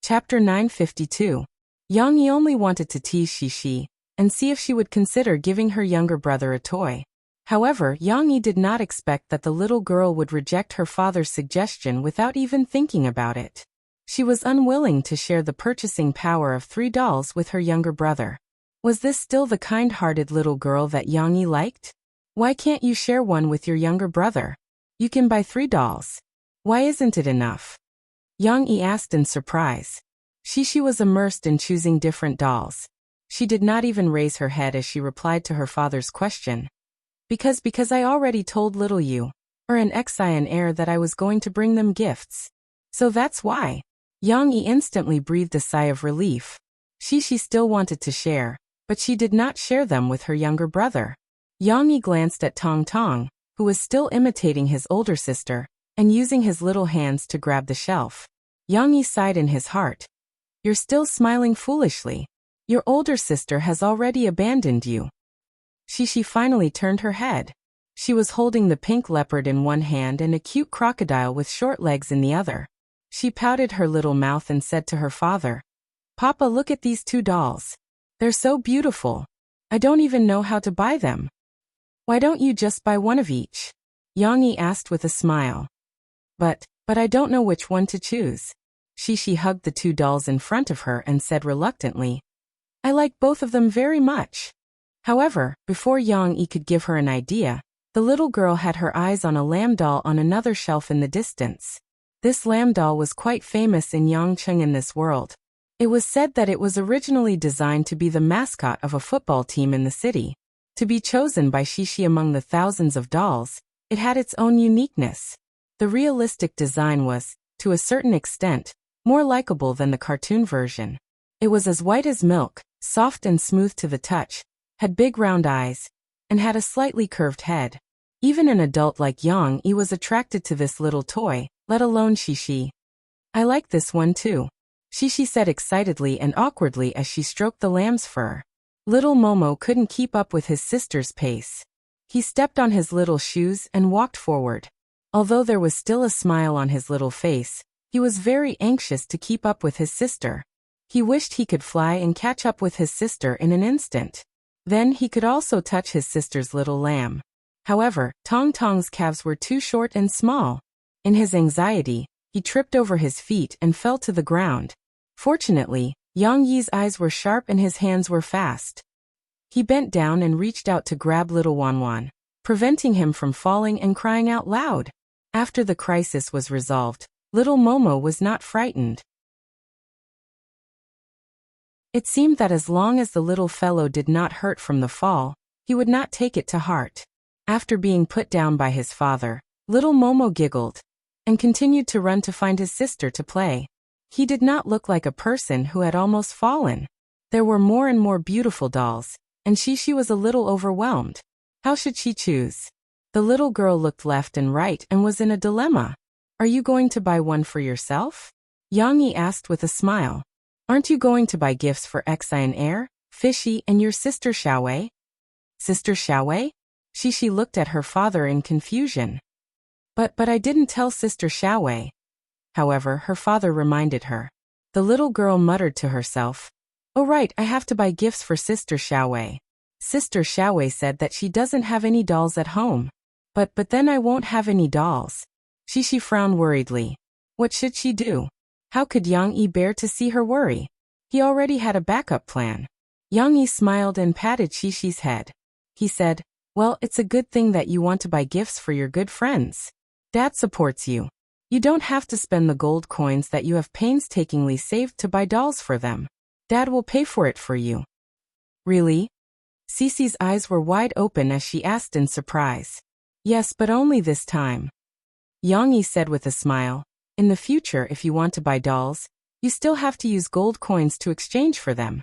Chapter 952. Yang Yi only wanted to tease Shishi and see if she would consider giving her younger brother a toy. However, Yang Yi did not expect that the little girl would reject her father's suggestion without even thinking about it. She was unwilling to share the purchasing power of 3 dolls with her younger brother. Was this still the kind-hearted little girl that Yang Yi liked? Why can't you share one with your younger brother? You can buy 3 dolls. Why isn't it enough? Yang Yi asked in surprise. She was immersed in choosing different dolls. She did not even raise her head as she replied to her father's question. Because I already told little you, or an Xian heir, that I was going to bring them gifts. So that's why. Yang Yi instantly breathed a sigh of relief. She still wanted to share, but she did not share them with her younger brother. Yang Yi glanced at Tong Tong, who was still imitating his older sister, and using his little hands to grab the shelf. Yang Yi sighed in his heart. You're still smiling foolishly. Your older sister has already abandoned you. She finally turned her head. She was holding the pink leopard in one hand and a cute crocodile with short legs in the other. She pouted her little mouth and said to her father, Papa, look at these 2 dolls. They're so beautiful. I don't even know how to buy them. Why don't you just buy one of each? Yang Yi asked with a smile. But I don't know which one to choose. She hugged the 2 dolls in front of her and said reluctantly, I like both of them very much. However, before Yang Yi could give her an idea, the little girl had her eyes on a lamb doll on another shelf in the distance. This lamb doll was quite famous in Yangcheng in this world. It was said that it was originally designed to be the mascot of a football team in the city. To be chosen by Shishi among the thousands of dolls, it had its own uniqueness. The realistic design was, to a certain extent, more likable than the cartoon version. It was as white as milk, soft and smooth to the touch, had big round eyes, and had a slightly curved head. Even an adult like Yang Yi was attracted to this little toy, let alone Shishi. I like this one too, Shishi said excitedly and awkwardly as she stroked the lamb's fur. Little Momo couldn't keep up with his sister's pace. He stepped on his little shoes and walked forward. Although there was still a smile on his little face, he was very anxious to keep up with his sister. He wished he could fly and catch up with his sister in an instant. Then he could also touch his sister's little lamb. However, Tong Tong's calves were too short and small. In his anxiety, he tripped over his feet and fell to the ground. Fortunately, Yang Yi's eyes were sharp and his hands were fast. He bent down and reached out to grab little Wanwan, preventing him from falling and crying out loud. After the crisis was resolved, little Momo was not frightened. It seemed that as long as the little fellow did not hurt from the fall, he would not take it to heart. After being put down by his father, little Momo giggled and continued to run to find his sister to play. He did not look like a person who had almost fallen. There were more and more beautiful dolls, and she was a little overwhelmed. How should she choose? The little girl looked left and right and was in a dilemma. Are you going to buy one for yourself? Yang Yi asked with a smile. Aren't you going to buy gifts for Xian Air, Fishy, and your sister Xiaowei? Sister Xiaowei? She looked at her father in confusion. But I didn't tell Sister Xiaowei. However, her father reminded her. The little girl muttered to herself, Oh right, I have to buy gifts for Sister Xiaowei. Sister Xiaowei said that she doesn't have any dolls at home. But then I won't have any dolls. She frowned worriedly. What should she do? How could Yang Yi bear to see her worry? He already had a backup plan. Yang Yi smiled and patted Shishi's head. He said, Well, it's a good thing that you want to buy gifts for your good friends. Dad supports you. You don't have to spend the gold coins that you have painstakingly saved to buy dolls for them. Dad will pay for it for you. Really? Cece's eyes were wide open as she asked in surprise. Yes, but only this time. Yang Yi said with a smile. In the future, if you want to buy dolls, you still have to use gold coins to exchange for them.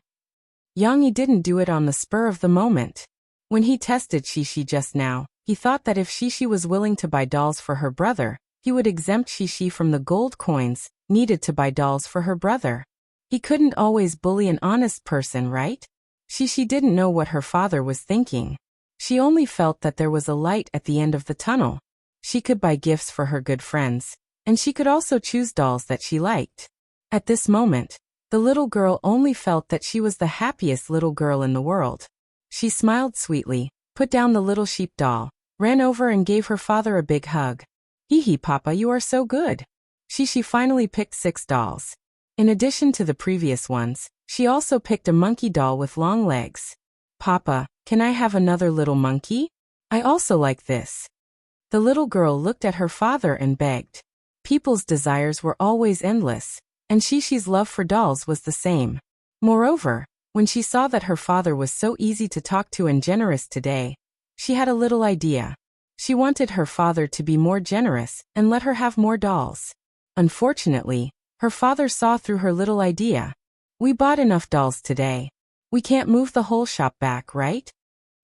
Yang Yi didn't do it on the spur of the moment. When he tested Shishi just now, he thought that if Shishi was willing to buy dolls for her brother, he would exempt Shishi from the gold coins needed to buy dolls for her brother. He couldn't always bully an honest person, right? Shishi didn't know what her father was thinking. She only felt that there was a light at the end of the tunnel. She could buy gifts for her good friends, and she could also choose dolls that she liked. At this moment, the little girl only felt that she was the happiest little girl in the world. She smiled sweetly, put down the little sheep doll, ran over and gave her father a big hug. Hee hee, Papa, you are so good. She finally picked 6 dolls. In addition to the previous ones, she also picked a monkey doll with long legs. Papa, can I have another little monkey? I also like this. The little girl looked at her father and begged. People's desires were always endless, and Shishi's love for dolls was the same. Moreover, when she saw that her father was so easy to talk to and generous today, she had a little idea. She wanted her father to be more generous and let her have more dolls. Unfortunately, her father saw through her little idea. We bought enough dolls today. We can't move the whole shop back, right?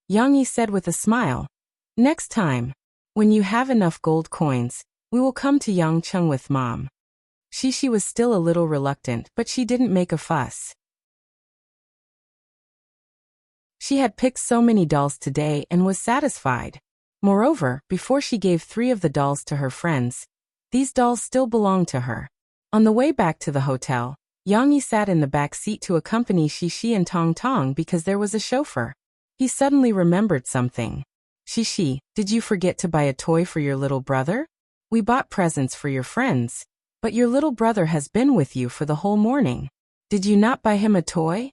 Yang Yi said with a smile. Next time, when you have enough gold coins, we will come to Yangcheng with Mom. Shishi was still a little reluctant, but she didn't make a fuss. She had picked so many dolls today and was satisfied. Moreover, before she gave 3 of the dolls to her friends, these dolls still belonged to her. On the way back to the hotel, Yang Yi sat in the back seat to accompany Shishi and Tong Tong because there was a chauffeur. He suddenly remembered something. Shishi, did you forget to buy a toy for your little brother? We bought presents for your friends, but your little brother has been with you for the whole morning. Did you not buy him a toy?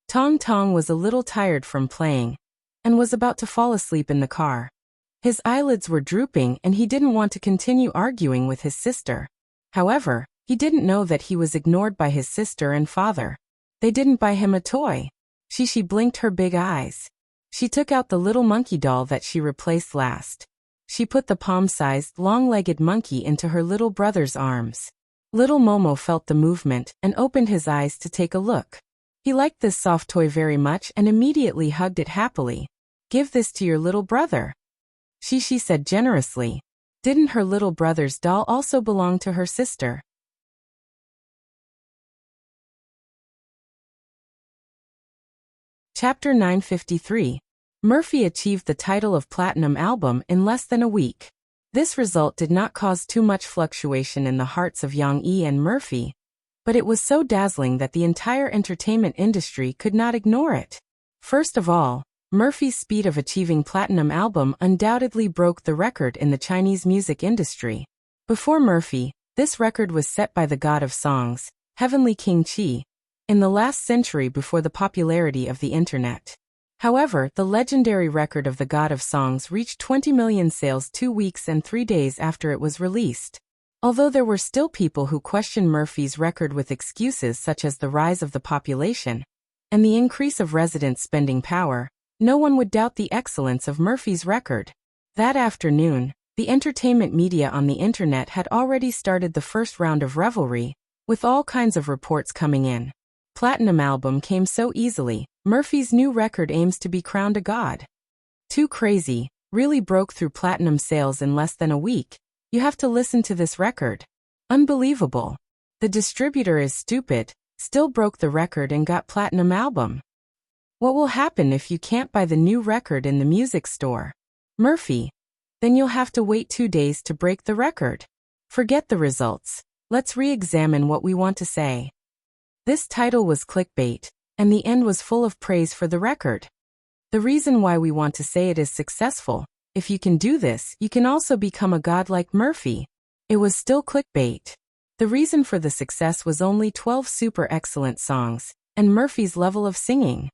Tong Tong was a little tired from playing and was about to fall asleep in the car. His eyelids were drooping and he didn't want to continue arguing with his sister. However, he didn't know that he was ignored by his sister and father. They didn't buy him a toy. Shishi blinked her big eyes. She took out the little monkey doll that she replaced last. She put the palm-sized, long-legged monkey into her little brother's arms. Little Momo felt the movement and opened his eyes to take a look. He liked this soft toy very much and immediately hugged it happily. Give this to your little brother. Shishi said generously. Didn't her little brother's doll also belong to her sister? Chapter 953. Murphy achieved the title of Platinum Album in less than a week. This result did not cause too much fluctuation in the hearts of Yang Yi and Murphy, but it was so dazzling that the entire entertainment industry could not ignore it. First of all, Murphy's speed of achieving Platinum Album undoubtedly broke the record in the Chinese music industry. Before Murphy, this record was set by the god of songs, Heavenly King Qi, in the last century before the popularity of the internet. However, the legendary record of the god of songs reached 20 million sales 2 weeks and 3 days after it was released. Although there were still people who questioned Murphy's record with excuses such as the rise of the population and the increase of residents' spending power, no one would doubt the excellence of Murphy's record. That afternoon, the entertainment media on the internet had already started the first round of revelry, with all kinds of reports coming in. Platinum Album came so easily. Murphy's new record aims to be crowned a god. Too crazy, really broke through platinum sales in less than a week. You have to listen to this record. Unbelievable. The distributor is stupid, still broke the record and got Platinum Album. What will happen if you can't buy the new record in the music store? Murphy. Then you'll have to wait 2 days to break the record. Forget the results. Let's re-examine what we want to say. This title was clickbait, and the end was full of praise for the record. The reason why we want to say it is successful. If you can do this, you can also become a god like Murphy. It was still clickbait. The reason for the success was only 12 super excellent songs, and Murphy's level of singing.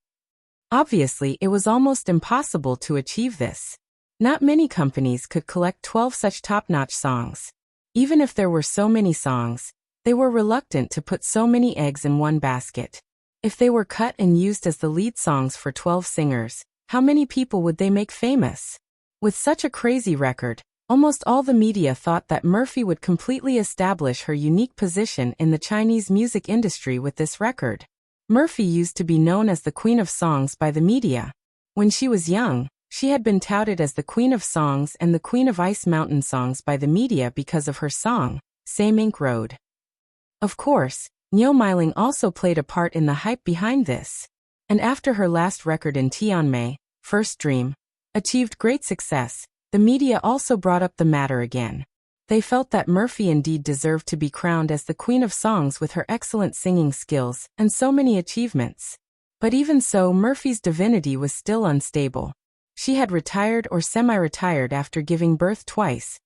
Obviously, it was almost impossible to achieve this. Not many companies could collect 12 such top-notch songs. Even if there were so many songs, they were reluctant to put so many eggs in one basket. If they were cut and used as the lead songs for 12 singers, how many people would they make famous? With such a crazy record, almost all the media thought that Murphy would completely establish her unique position in the Chinese music industry with this record. Murphy used to be known as the Queen of Songs by the media. When she was young, she had been touted as the Queen of Songs and the Queen of Ice Mountain songs by the media because of her song, Same Ink Road. Of course, Niu Meiling also played a part in the hype behind this. And after her last record in Tianmei, First Dream, achieved great success, the media also brought up the matter again. They felt that Murphy indeed deserved to be crowned as the Queen of Songs with her excellent singing skills and so many achievements. But even so, Murphy's divinity was still unstable. She had retired or semi-retired after giving birth twice,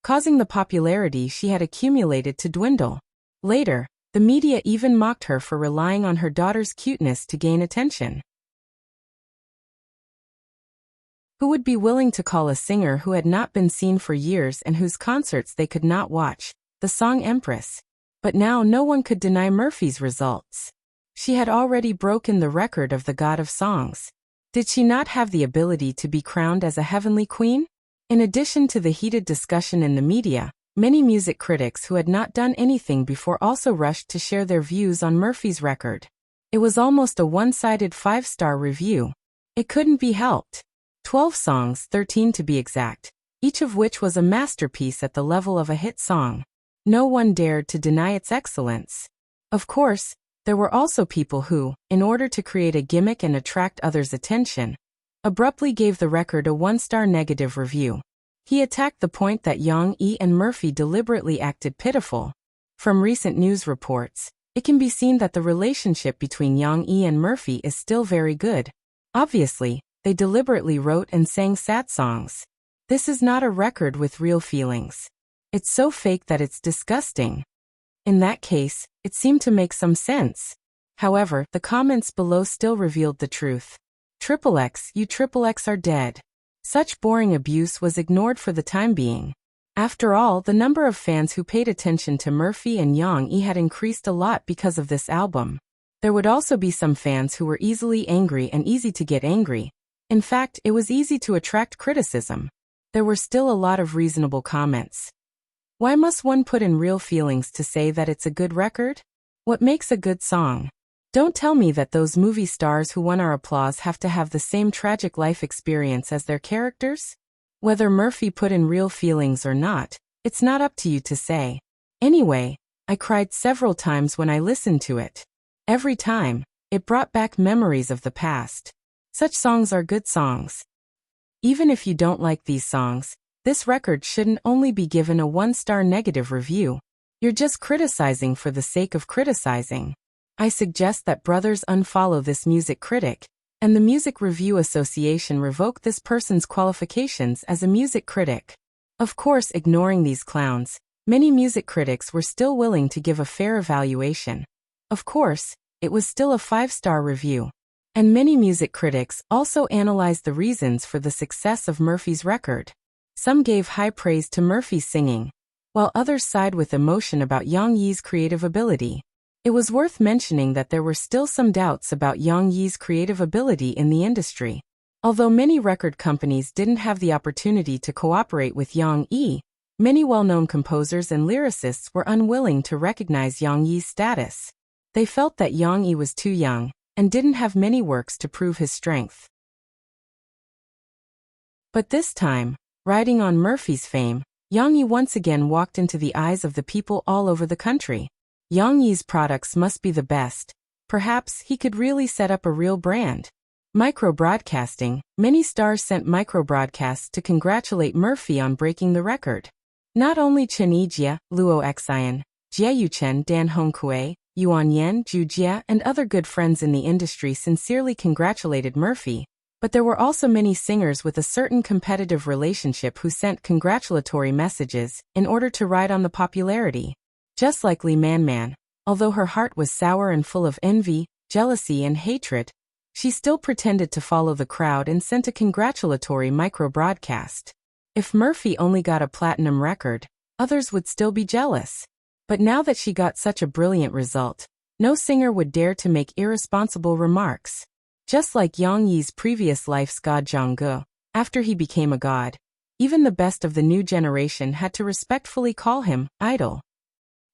causing the popularity she had accumulated to dwindle. Later, the media even mocked her for relying on her daughter's cuteness to gain attention. Who would be willing to call a singer who had not been seen for years and whose concerts they could not watch, the song Empress? But now no one could deny Murphy's results. She had already broken the record of the god of songs. Did she not have the ability to be crowned as a heavenly queen? In addition to the heated discussion in the media, many music critics who had not done anything before also rushed to share their views on Murphy's record. It was almost a one-sided 5-star review. It couldn't be helped. 12 songs, 13 to be exact, each of which was a masterpiece at the level of a hit song. No one dared to deny its excellence. Of course, there were also people who, in order to create a gimmick and attract others' attention, abruptly gave the record a 1-star negative review. He attacked the point that Yang E and Murphy deliberately acted pitiful. From recent news reports, it can be seen that the relationship between Yang E and Murphy is still very good. Obviously, they deliberately wrote and sang sad songs. This is not a record with real feelings. It's so fake that it's disgusting. In that case, it seemed to make some sense. However, the comments below still revealed the truth. XXX, you XXX are dead. Such boring abuse was ignored for the time being. After all, the number of fans who paid attention to Murphy and Yang E had increased a lot because of this album. There would also be some fans who were easily angry and easy to get angry. In fact, it was easy to attract criticism. There were still a lot of reasonable comments. Why must one put in real feelings to say that it's a good record? What makes a good song? Don't tell me that those movie stars who won our applause have to have the same tragic life experience as their characters? Whether Murphy put in real feelings or not, it's not up to you to say. Anyway, I cried several times when I listened to it. Every time, it brought back memories of the past. Such songs are good songs. Even if you don't like these songs, this record shouldn't only be given a 1-star negative review. You're just criticizing for the sake of criticizing. I suggest that brothers unfollow this music critic, and the Music Review Association revoke this person's qualifications as a music critic. Of course, ignoring these clowns, many music critics were still willing to give a fair evaluation. Of course, it was still a 5-star review. And many music critics also analyzed the reasons for the success of Murphy's record. Some gave high praise to Murphy's singing, while others sighed with emotion about Yang Yi's creative ability. It was worth mentioning that there were still some doubts about Yang Yi's creative ability in the industry. Although many record companies didn't have the opportunity to cooperate with Yang Yi, many well-known composers and lyricists were unwilling to recognize Yang Yi's status. They felt that Yang Yi was too young and didn't have many works to prove his strength. But this time, riding on Murphy's fame, Yang Yi once again walked into the eyes of the people all over the country. Yang Yi's products must be the best. Perhaps he could really set up a real brand. Micro-broadcasting. Many stars sent micro-broadcasts to congratulate Murphy on breaking the record. Not only Chen Yijie, Luo Xian, Jie Yuchen, Dan Hongkui, Yuan Yan, Zhu Jie, and other good friends in the industry sincerely congratulated Murphy, but there were also many singers with a certain competitive relationship who sent congratulatory messages in order to ride on the popularity. Just like Li Man, although her heart was sour and full of envy, jealousy, and hatred, she still pretended to follow the crowd and sent a congratulatory micro-broadcast. If Murphy only got a platinum record, others would still be jealous. But now that she got such a brilliant result, no singer would dare to make irresponsible remarks. Just like Yang Yi's previous life's god Zhangge, after he became a god, even the best of the new generation had to respectfully call him idol.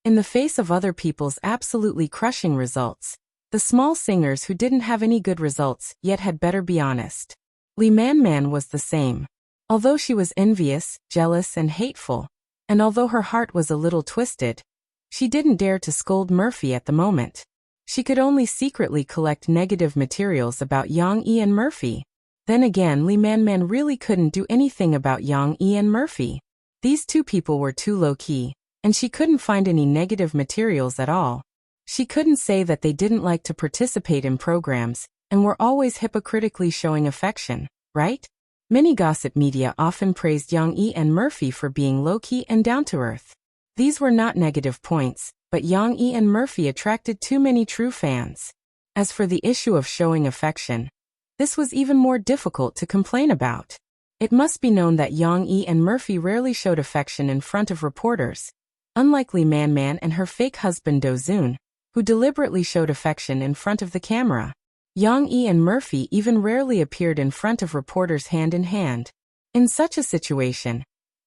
In the face of other people's absolutely crushing results, the small singers who didn't have any good results yet had better be honest. Li Man was the same. Although she was envious, jealous, and hateful, and although her heart was a little twisted, she didn't dare to scold Murphy at the moment. She could only secretly collect negative materials about Yang E and Murphy. Then again, Li Man really couldn't do anything about Yang E and Murphy. These two people were too low-key, and she couldn't find any negative materials at all. She couldn't say that they didn't like to participate in programs, and were always hypocritically showing affection, right? Many gossip media often praised Yang Yi and Murphy for being low-key and down-to-earth. These were not negative points, but Yang Yi and Murphy attracted too many true fans. As for the issue of showing affection, this was even more difficult to complain about. It must be known that Yang Yi and Murphy rarely showed affection in front of reporters, unlike Lee Man Man and her fake husband Do Zoon, who deliberately showed affection in front of the camera. Yang Yi and Murphy even rarely appeared in front of reporters hand in hand. In such a situation,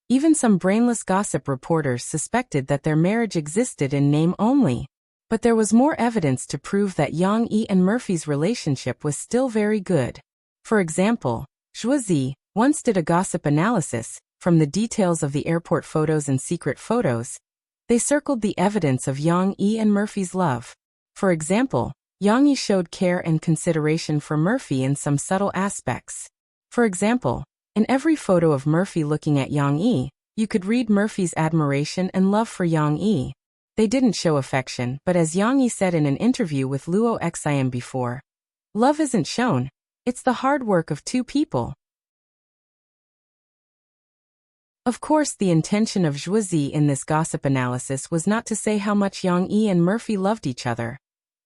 even some brainless gossip reporters suspected that their marriage existed in name only. But there was more evidence to prove that Yang Yi and Murphy's relationship was still very good. For example, Zhuozi once did a gossip analysis. From the details of the airport photos and secret photos, they circled the evidence of Yang Yi and Murphy's love. For example, Yang Yi showed care and consideration for Murphy in some subtle aspects. For example, in every photo of Murphy looking at Yang Yi, you could read Murphy's admiration and love for Yang Yi. They didn't show affection, but as Yang Yi said in an interview with Luo Xim before, love isn't shown, it's the hard work of two people. Of course, the intention of Zhuozi in this gossip analysis was not to say how much Yang Yi and Murphy loved each other,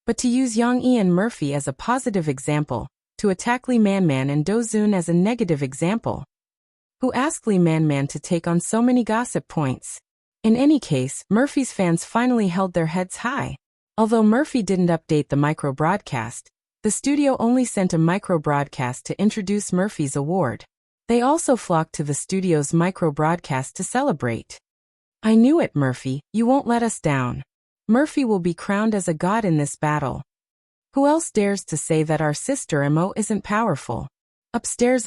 but to use Yang Yi and Murphy as a positive example, to attack Lee Man Man and Do Zoon as a negative example. Who asked Lee Man Man to take on so many gossip points? In any case, Murphy's fans finally held their heads high. Although Murphy didn't update the micro-broadcast, the studio only sent a micro-broadcast to introduce Murphy's award. They also flocked to the studio's micro-broadcast to celebrate. I knew it, Murphy, you won't let us down. Murphy will be crowned as a god in this battle. Who else dares to say that our sister Mo isn't powerful? Upstairs,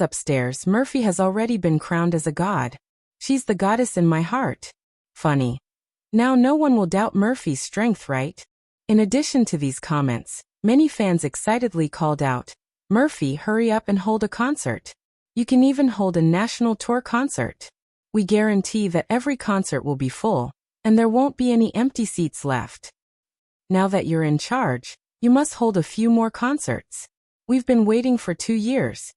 Murphy has already been crowned as a god. She's the goddess in my heart. Funny. Now no one will doubt Murphy's strength, right? In addition to these comments, many fans excitedly called out, Murphy, hurry up and hold a concert. You can even hold a national tour concert. We guarantee that every concert will be full, and there won't be any empty seats left. Now that you're in charge, you must hold a few more concerts. We've been waiting for 2 years.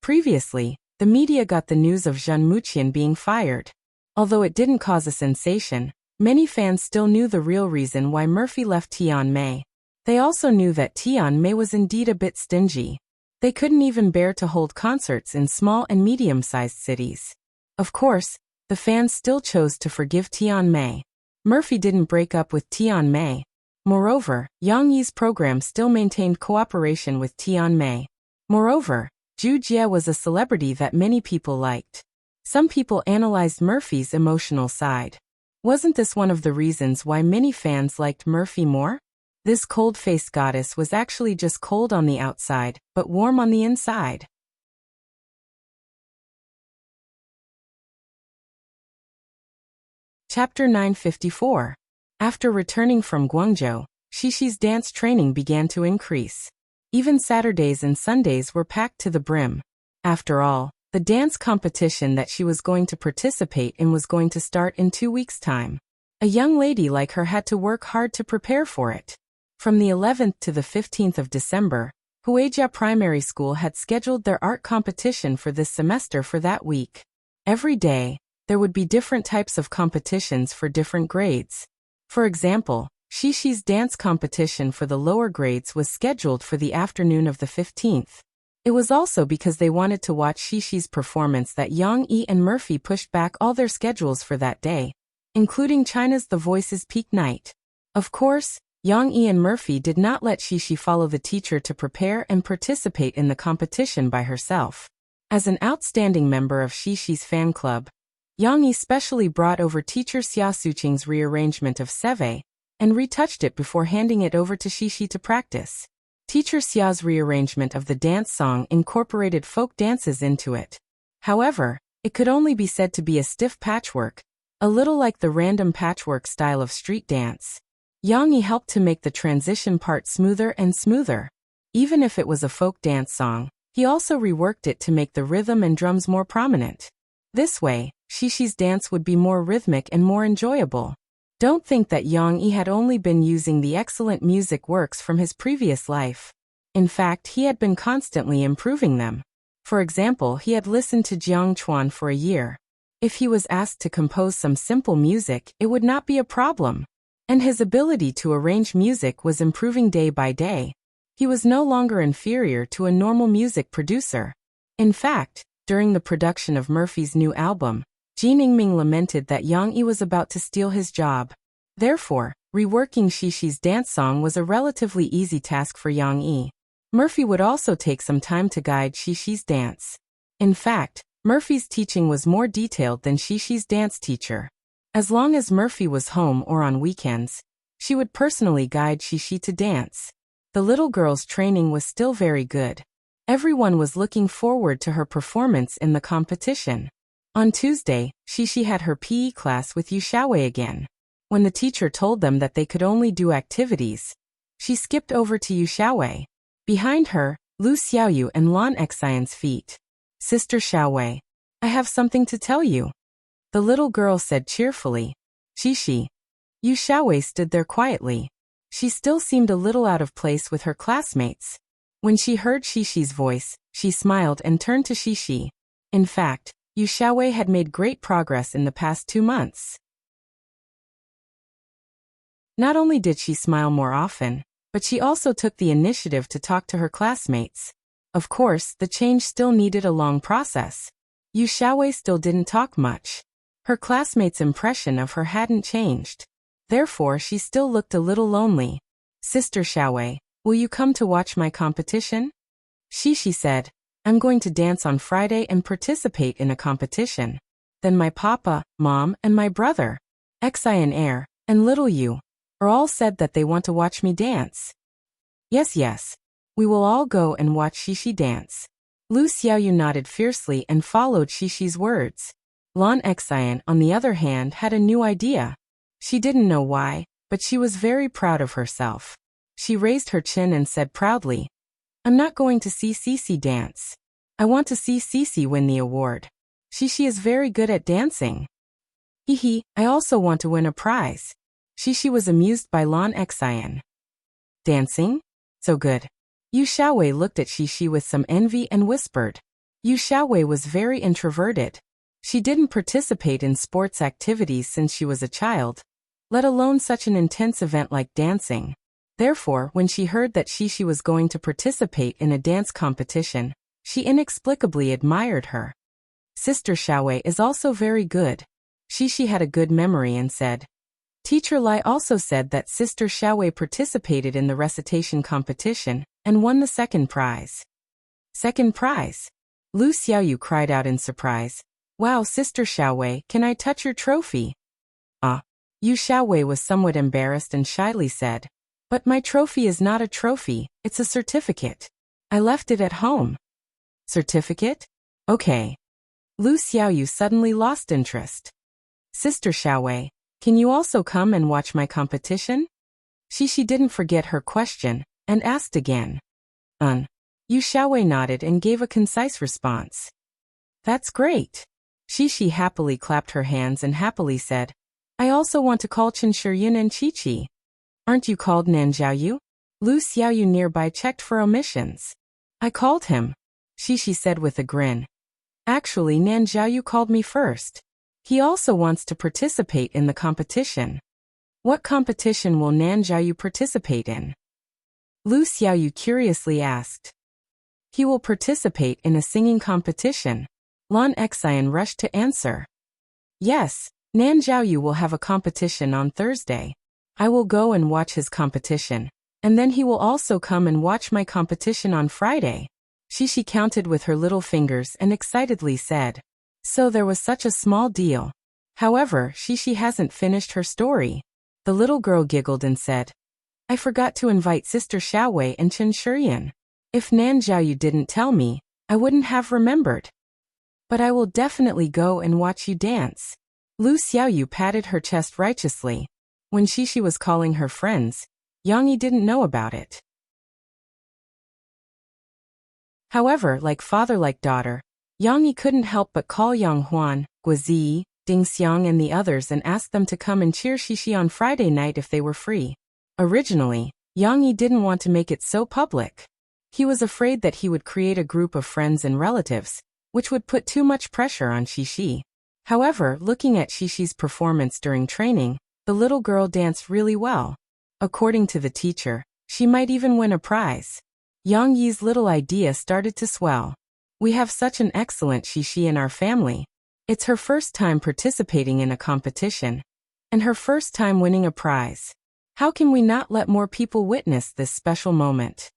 Previously, the media got the news of Zheng Muqian being fired. Although it didn't cause a sensation, many fans still knew the real reason why Murphy left Tian Mei. They also knew that Tian Mei was indeed a bit stingy. They couldn't even bear to hold concerts in small and medium-sized cities. Of course, the fans still chose to forgive Tian Mei. Murphy didn't break up with Tian Mei. Moreover, Yang Yi's program still maintained cooperation with Tian Mei. Moreover, Zhu Jie was a celebrity that many people liked. Some people analyzed Murphy's emotional side. Wasn't this one of the reasons why many fans liked Murphy more? This cold-faced goddess was actually just cold on the outside, but warm on the inside. Chapter 954. After returning from Guangzhou, Xixi dance training began to increase. Even Saturdays and Sundays were packed to the brim. After all, the dance competition that she was going to participate in was going to start in 2 weeks' time. A young lady like her had to work hard to prepare for it. From the 11th to the 15th of December, Huijia Primary School had scheduled their art competition for this semester for that week. Every day, there would be different types of competitions for different grades. For example, Xixi's dance competition for the lower grades was scheduled for the afternoon of the 15th. It was also because they wanted to watch Xixi's performance that Yang Yi and Murphy pushed back all their schedules for that day, including China's The Voice's peak night. Of course, Yang Yi and Murphy did not let Xixi follow the teacher to prepare and participate in the competition by herself. As an outstanding member of Xixi's fan club, Yang Yi specially brought over teacher Xia Suqing's rearrangement of Seve and retouched it before handing it over to Xixi to practice. Teacher Xia's rearrangement of the dance song incorporated folk dances into it. However, it could only be said to be a stiff patchwork, a little like the random patchwork style of street dance. Yang Yi helped to make the transition part smoother and smoother. Even if it was a folk dance song, he also reworked it to make the rhythm and drums more prominent. This way, Xixi's dance would be more rhythmic and more enjoyable. Don't think that Yang Yi had only been using the excellent music works from his previous life. In fact, he had been constantly improving them. For example, he had listened to Jiang Chuan for a year. If he was asked to compose some simple music, it would not be a problem. And his ability to arrange music was improving day by day. He was no longer inferior to a normal music producer. In fact, during the production of Murphy's new album, Jin Yingming lamented that Yang Yi was about to steal his job. Therefore, reworking Xixi dance song was a relatively easy task for Yang Yi. Murphy would also take some time to guide Xixi's dance. In fact, Murphy's teaching was more detailed than Xixi's dance teacher. As long as Murphy was home or on weekends, she would personally guide Xixi to dance. The little girl's training was still very good. Everyone was looking forward to her performance in the competition. On Tuesday, Xixi had her PE class with Yu Xiaowei again. When the teacher told them that they could only do activities, she skipped over to Yu Xiaowei. Behind her, Lu Xiaoyu and Lan Xian's feet. Sister Xiaowei, I have something to tell you. The little girl said cheerfully. Xixi. Yu Xiaowei stood there quietly. She still seemed a little out of place with her classmates. When she heard Xixi's voice, she smiled and turned to Xixi. In fact, Yu Xiaowei had made great progress in the past 2 months. Not only did she smile more often, but she also took the initiative to talk to her classmates. Of course, the change still needed a long process. Yu Xiaowei still didn't talk much. Her classmates' impression of her hadn't changed. Therefore, she still looked a little lonely. Sister Xiaowei, will you come to watch my competition? Xixi said, I'm going to dance on Friday and participate in a competition. Then my papa, mom, and my brother, Xian Air, and little Yu, are all said that they want to watch me dance. Yes. We will all go and watch Xixi dance. Lu Xiaoyu nodded fiercely and followed Xixi's words. Lan Xian, on the other hand, had a new idea. She didn't know why, but she was very proud of herself. She raised her chin and said proudly, I'm not going to see Xixi dance. I want to see Xixi win the award. Xixi is very good at dancing. I also want to win a prize. Xixi was amused by Lan Xian. Dancing? So good. Yu Xiaowei looked at Xixi with some envy and whispered. Yu Xiaowei was very introverted. She didn't participate in sports activities since she was a child, let alone such an intense event like dancing. Therefore, when she heard that Xixi was going to participate in a dance competition, she inexplicably admired her. Sister Xiaowei is also very good. Xixi had a good memory and said. Teacher Lai also said that Sister Xiaowei participated in the recitation competition and won the second prize. Second prize? Lu Xiaoyu cried out in surprise. Wow, Sister Xiaowei, can I touch your trophy? Yu Xiaowei was somewhat embarrassed and shyly said, but my trophy is not a trophy, it's a certificate. I left it at home. Certificate? Okay. Lu Xiaoyu suddenly lost interest. Sister Xiaowei, can you also come and watch my competition? Xixi didn't forget her question and asked again. Yu Xiaowei nodded and gave a concise response. That's great. Xixi happily clapped her hands and happily said, I also want to call Chen Shiyun and Qiqi. Aren't you called Nan Jiaoyu? Lu Xiaoyu nearby checked for omissions. I called him, Xixi said with a grin. Actually, Nan Jiaoyu called me first. He also wants to participate in the competition. What competition will Nan Jiaoyu participate in? Lu Xiaoyu curiously asked. He will participate in a singing competition. Lan Xian rushed to answer. Yes, Nan Jiaoyu will have a competition on Thursday. I will go and watch his competition, and then he will also come and watch my competition on Friday. Xixi counted with her little fingers and excitedly said. So there was such a small deal. However, Xixi hasn't finished her story. The little girl giggled and said, I forgot to invite Sister Xiaowei and Chen Shiyun. If Nan Jiaoyu didn't tell me, I wouldn't have remembered. But I will definitely go and watch you dance. Lu Xiaoyu patted her chest righteously. When Xixi was calling her friends, Yang Yi didn't know about it. However, like father like daughter, Yang Yi couldn't help but call Yang Huan, Guazi, Ding Xiang and the others and ask them to come and cheer Xixi on Friday night if they were free. Originally, Yang Yi didn't want to make it so public. He was afraid that he would create a group of friends and relatives, which would put too much pressure on Shishi. However, looking at Shishi's performance during training, the little girl danced really well. According to the teacher, she might even win a prize. Yang Yi's little idea started to swell. We have such an excellent Shishi in our family. It's her first time participating in a competition, and her first time winning a prize. How can we not let more people witness this special moment?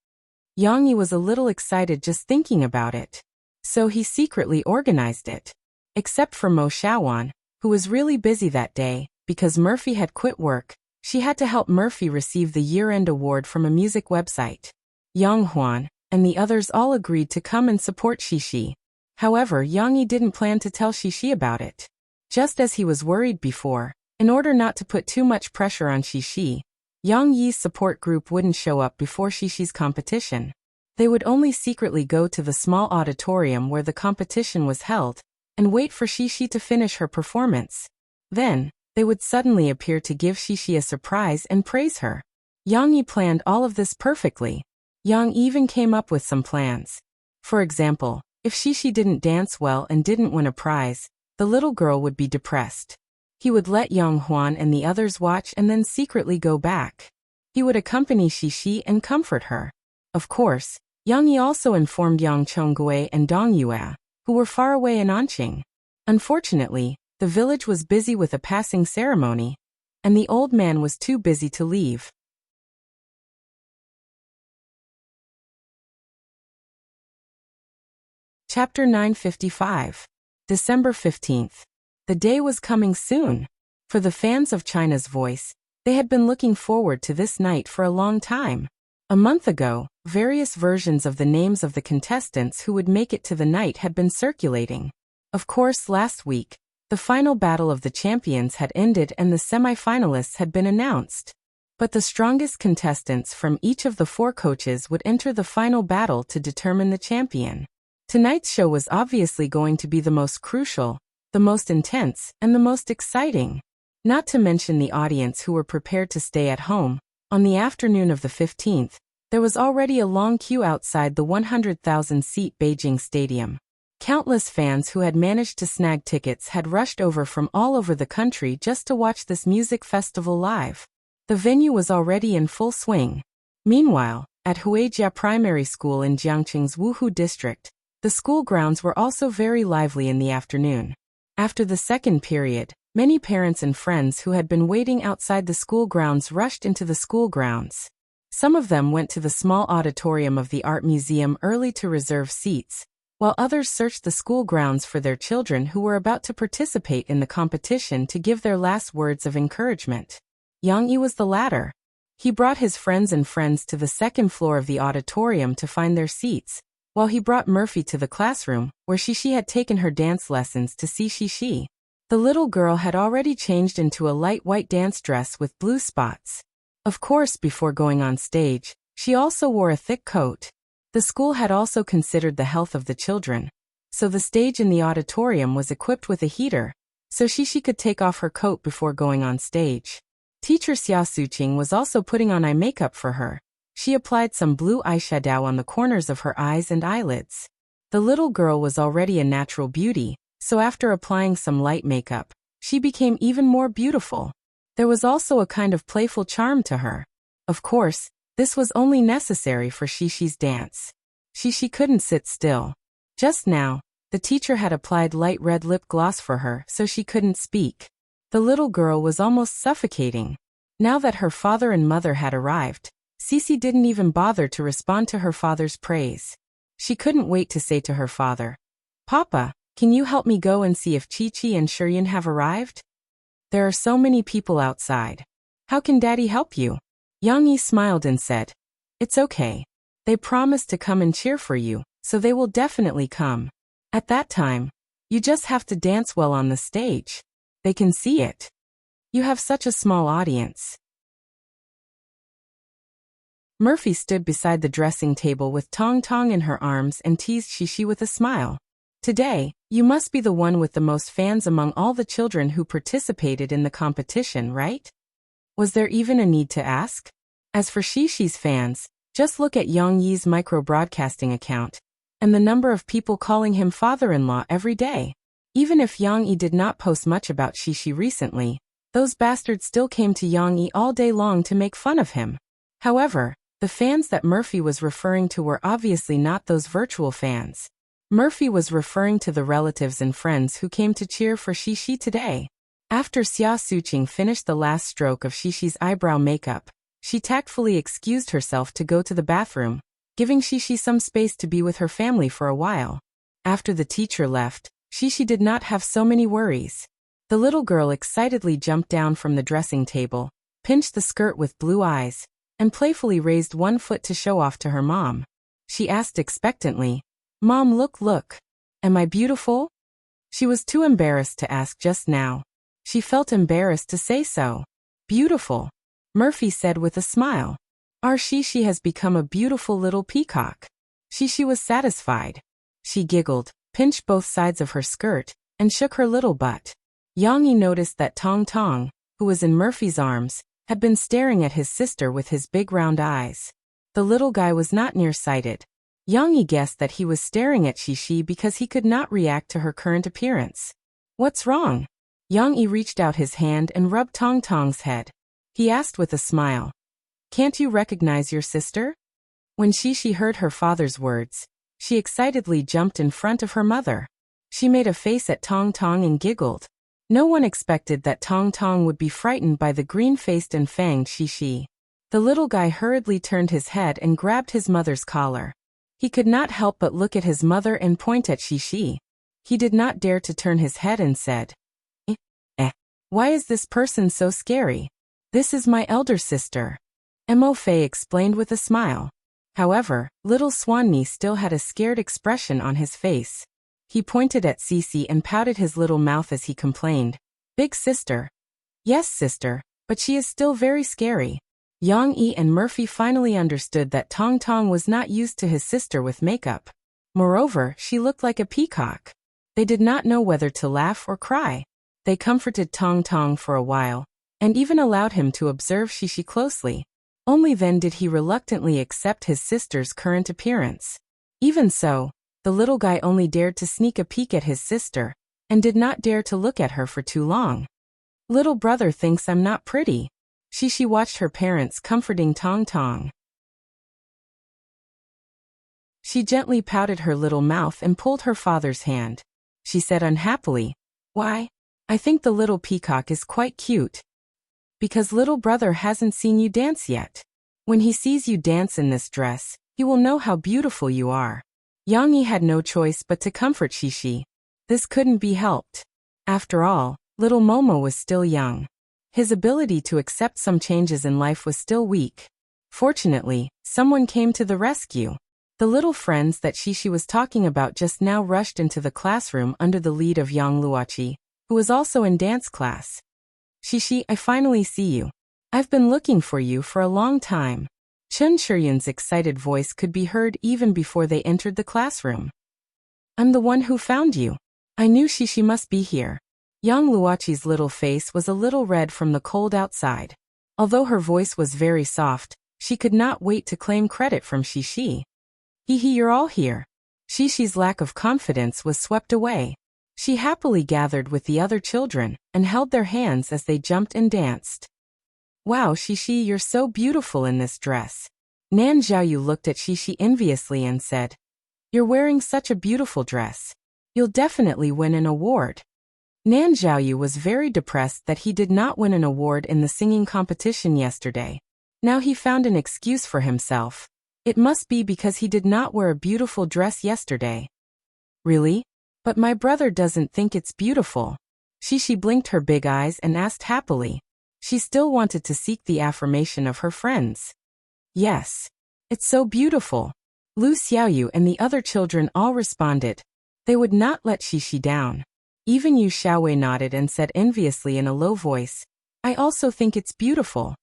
Yang Yi was a little excited just thinking about it. So he secretly organized it. Except for Mo Shawan, who was really busy that day, because Murphy had quit work, she had to help Murphy receive the year-end award from a music website. Yang Huan and the others all agreed to come and support Shishi. However, Yang Yi didn't plan to tell Shishi about it. Just as he was worried before, in order not to put too much pressure on Shishi, Yang Yi's support group wouldn't show up before Shishi's competition. They would only secretly go to the small auditorium where the competition was held, and wait for Shishi to finish her performance. Then, they would suddenly appear to give Shishi a surprise and praise her. Yang Yi planned all of this perfectly. Yang even came up with some plans. For example, if Shishi didn't dance well and didn't win a prize, the little girl would be depressed. He would let Yang Huan and the others watch and then secretly go back. He would accompany Shishi and comfort her. Of course, Yang Yi also informed Yang Chonggui and Dong Yue, who were far away in Anqing. Unfortunately, the village was busy with a passing ceremony, and the old man was too busy to leave. Chapter 955. December 15th. The day was coming soon. For the fans of China's Voice, they had been looking forward to this night for a long time. A month ago, various versions of the names of the contestants who would make it to the night had been circulating. Of course, last week, the final battle of the champions had ended and the semi-finalists had been announced. But the strongest contestants from each of the 4 coaches would enter the final battle to determine the champion. Tonight's show was obviously going to be the most crucial, the most intense, and the most exciting. Not to mention the audience who were prepared to stay at home. On the afternoon of the 15th, there was already a long queue outside the 100,000-seat Beijing Stadium. Countless fans who had managed to snag tickets had rushed over from all over the country just to watch this music festival live. The venue was already in full swing. Meanwhile, at Huijia Primary School in Jiangqing's Wuhu district, the school grounds were also very lively in the afternoon. After the second period, many parents and friends who had been waiting outside the school grounds rushed into the school grounds. Some of them went to the small auditorium of the art museum early to reserve seats, while others searched the school grounds for their children who were about to participate in the competition to give their last words of encouragement. Yang Yi was the latter. He brought his friends to the second floor of the auditorium to find their seats, while he brought Murphy to the classroom, where Shishi had taken her dance lessons to see Shishi. The little girl had already changed into a light white dance dress with blue spots. Of course, before going on stage, she also wore a thick coat. The school had also considered the health of the children, so the stage in the auditorium was equipped with a heater, so Shishi could take off her coat before going on stage. Teacher Xia Suqing was also putting on eye makeup for her. She applied some blue eyeshadow on the corners of her eyes and eyelids. The little girl was already a natural beauty, so after applying some light makeup, she became even more beautiful. There was also a kind of playful charm to her. Of course, this was only necessary for Shishi's dance. Shishi couldn't sit still. Just now, the teacher had applied light red lip gloss for her so she couldn't speak. The little girl was almost suffocating. Now that her father and mother had arrived, Sisi didn't even bother to respond to her father's praise. She couldn't wait to say to her father, "Papa, can you help me go and see if Chi-Chi and Shiryun have arrived? There are so many people outside. How can Daddy help you?" Yang Yi smiled and said, "It's okay. They promised to come and cheer for you, so they will definitely come. At that time, you just have to dance well on the stage. They can see it. You have such a small audience." Murphy stood beside the dressing table with Tong Tong in her arms and teased Shishi with a smile. "Today, you must be the one with the most fans among all the children who participated in the competition, right?" Was there even a need to ask? As for Shishi's fans, Just look at Yang Yi's micro-broadcasting account, and the number of people calling him father-in-law every day. Even if Yang Yi did not post much about Shishi recently, those bastards still came to Yang Yi all day long to make fun of him. However, the fans that Murphy was referring to were obviously not those virtual fans. Murphy was referring to the relatives and friends who came to cheer for Shishi today. After Xia Suqing finished the last stroke of Shishi's eyebrow makeup, she tactfully excused herself to go to the bathroom, giving Shishi some space to be with her family for a while. After the teacher left, Shishi did not have so many worries. The little girl excitedly jumped down from the dressing table, pinched the skirt with blue eyes, and playfully raised one foot to show off to her mom. She asked expectantly, "Mom, look. Am I beautiful?" She was too embarrassed to ask just now. She felt embarrassed to say so. "Beautiful," Murphy said with a smile. Our Shishi has become a beautiful little peacock. Shishi was satisfied. She giggled, pinched both sides of her skirt, and shook her little butt. Yang Yi noticed that Tong Tong, who was in Murphy's arms, had been staring at his sister with his big round eyes. The little guy was not nearsighted. Yang Yi guessed that he was staring at Shishi because he could not react to her current appearance. "What's wrong?" Yang Yi reached out his hand and rubbed Tong Tong's head. He asked with a smile, "Can't you recognize your sister?" When Shishi heard her father's words, she excitedly jumped in front of her mother. She made a face at Tong Tong and giggled. No one expected that Tong Tong would be frightened by the green-faced and fanged Shishi. The little guy hurriedly turned his head and grabbed his mother's collar. He could not help but look at his mother and point at Shishi. He did not dare to turn his head and said, Why is this person so scary? This is my elder sister." Mo Fei explained with a smile. However, little Swanny still had a scared expression on his face. He pointed at Cece and pouted his little mouth as he complained, "Big sister." "Yes, sister, but she is still very scary." Yang Yi and Murphy finally understood that Tong Tong was not used to his sister with makeup. Moreover, she looked like a peacock. They did not know whether to laugh or cry. They comforted Tong Tong for a while, and even allowed him to observe Shishi closely. Only then did he reluctantly accept his sister's current appearance. Even so, the little guy only dared to sneak a peek at his sister, and did not dare to look at her for too long. "Little brother thinks I'm not pretty." Shishi watched her parents comforting Tong Tong. She gently pouted her little mouth and pulled her father's hand. She said unhappily, "Why? I think the little peacock is quite cute." "Because little brother hasn't seen you dance yet. When he sees you dance in this dress, he will know how beautiful you are." Yang Yi had no choice but to comfort Shishi. This couldn't be helped. After all, little Momo was still young. His ability to accept some changes in life was still weak. Fortunately, someone came to the rescue. The little friends that Shishi was talking about just now rushed into the classroom under the lead of Yang Luoqi, who was also in dance class. "Shishi, I finally see you. I've been looking for you for a long time." Chun Shiyun's excited voice could be heard even before they entered the classroom. "I'm the one who found you. I knew Shishi must be here." Yang Luoqi's little face was a little red from the cold outside. Although her voice was very soft, she could not wait to claim credit from Shishi. You're all here." Shishi's lack of confidence was swept away. She happily gathered with the other children, and held their hands as they jumped and danced. "Wow, Shishi, you're so beautiful in this dress." Nan Xiaoyu looked at Shishi enviously and said, "You're wearing such a beautiful dress. You'll definitely win an award." Nan Xiaoyu was very depressed that he did not win an award in the singing competition yesterday. Now he found an excuse for himself. It must be because he did not wear a beautiful dress yesterday. "Really? But my brother doesn't think it's beautiful." Shishi blinked her big eyes and asked happily. She still wanted to seek the affirmation of her friends. "Yes. It's so beautiful." Lu Xiaoyu and the other children all responded. They would not let Shishi down. Even Yu Xiaowei nodded and said enviously in a low voice, "I also think it's beautiful."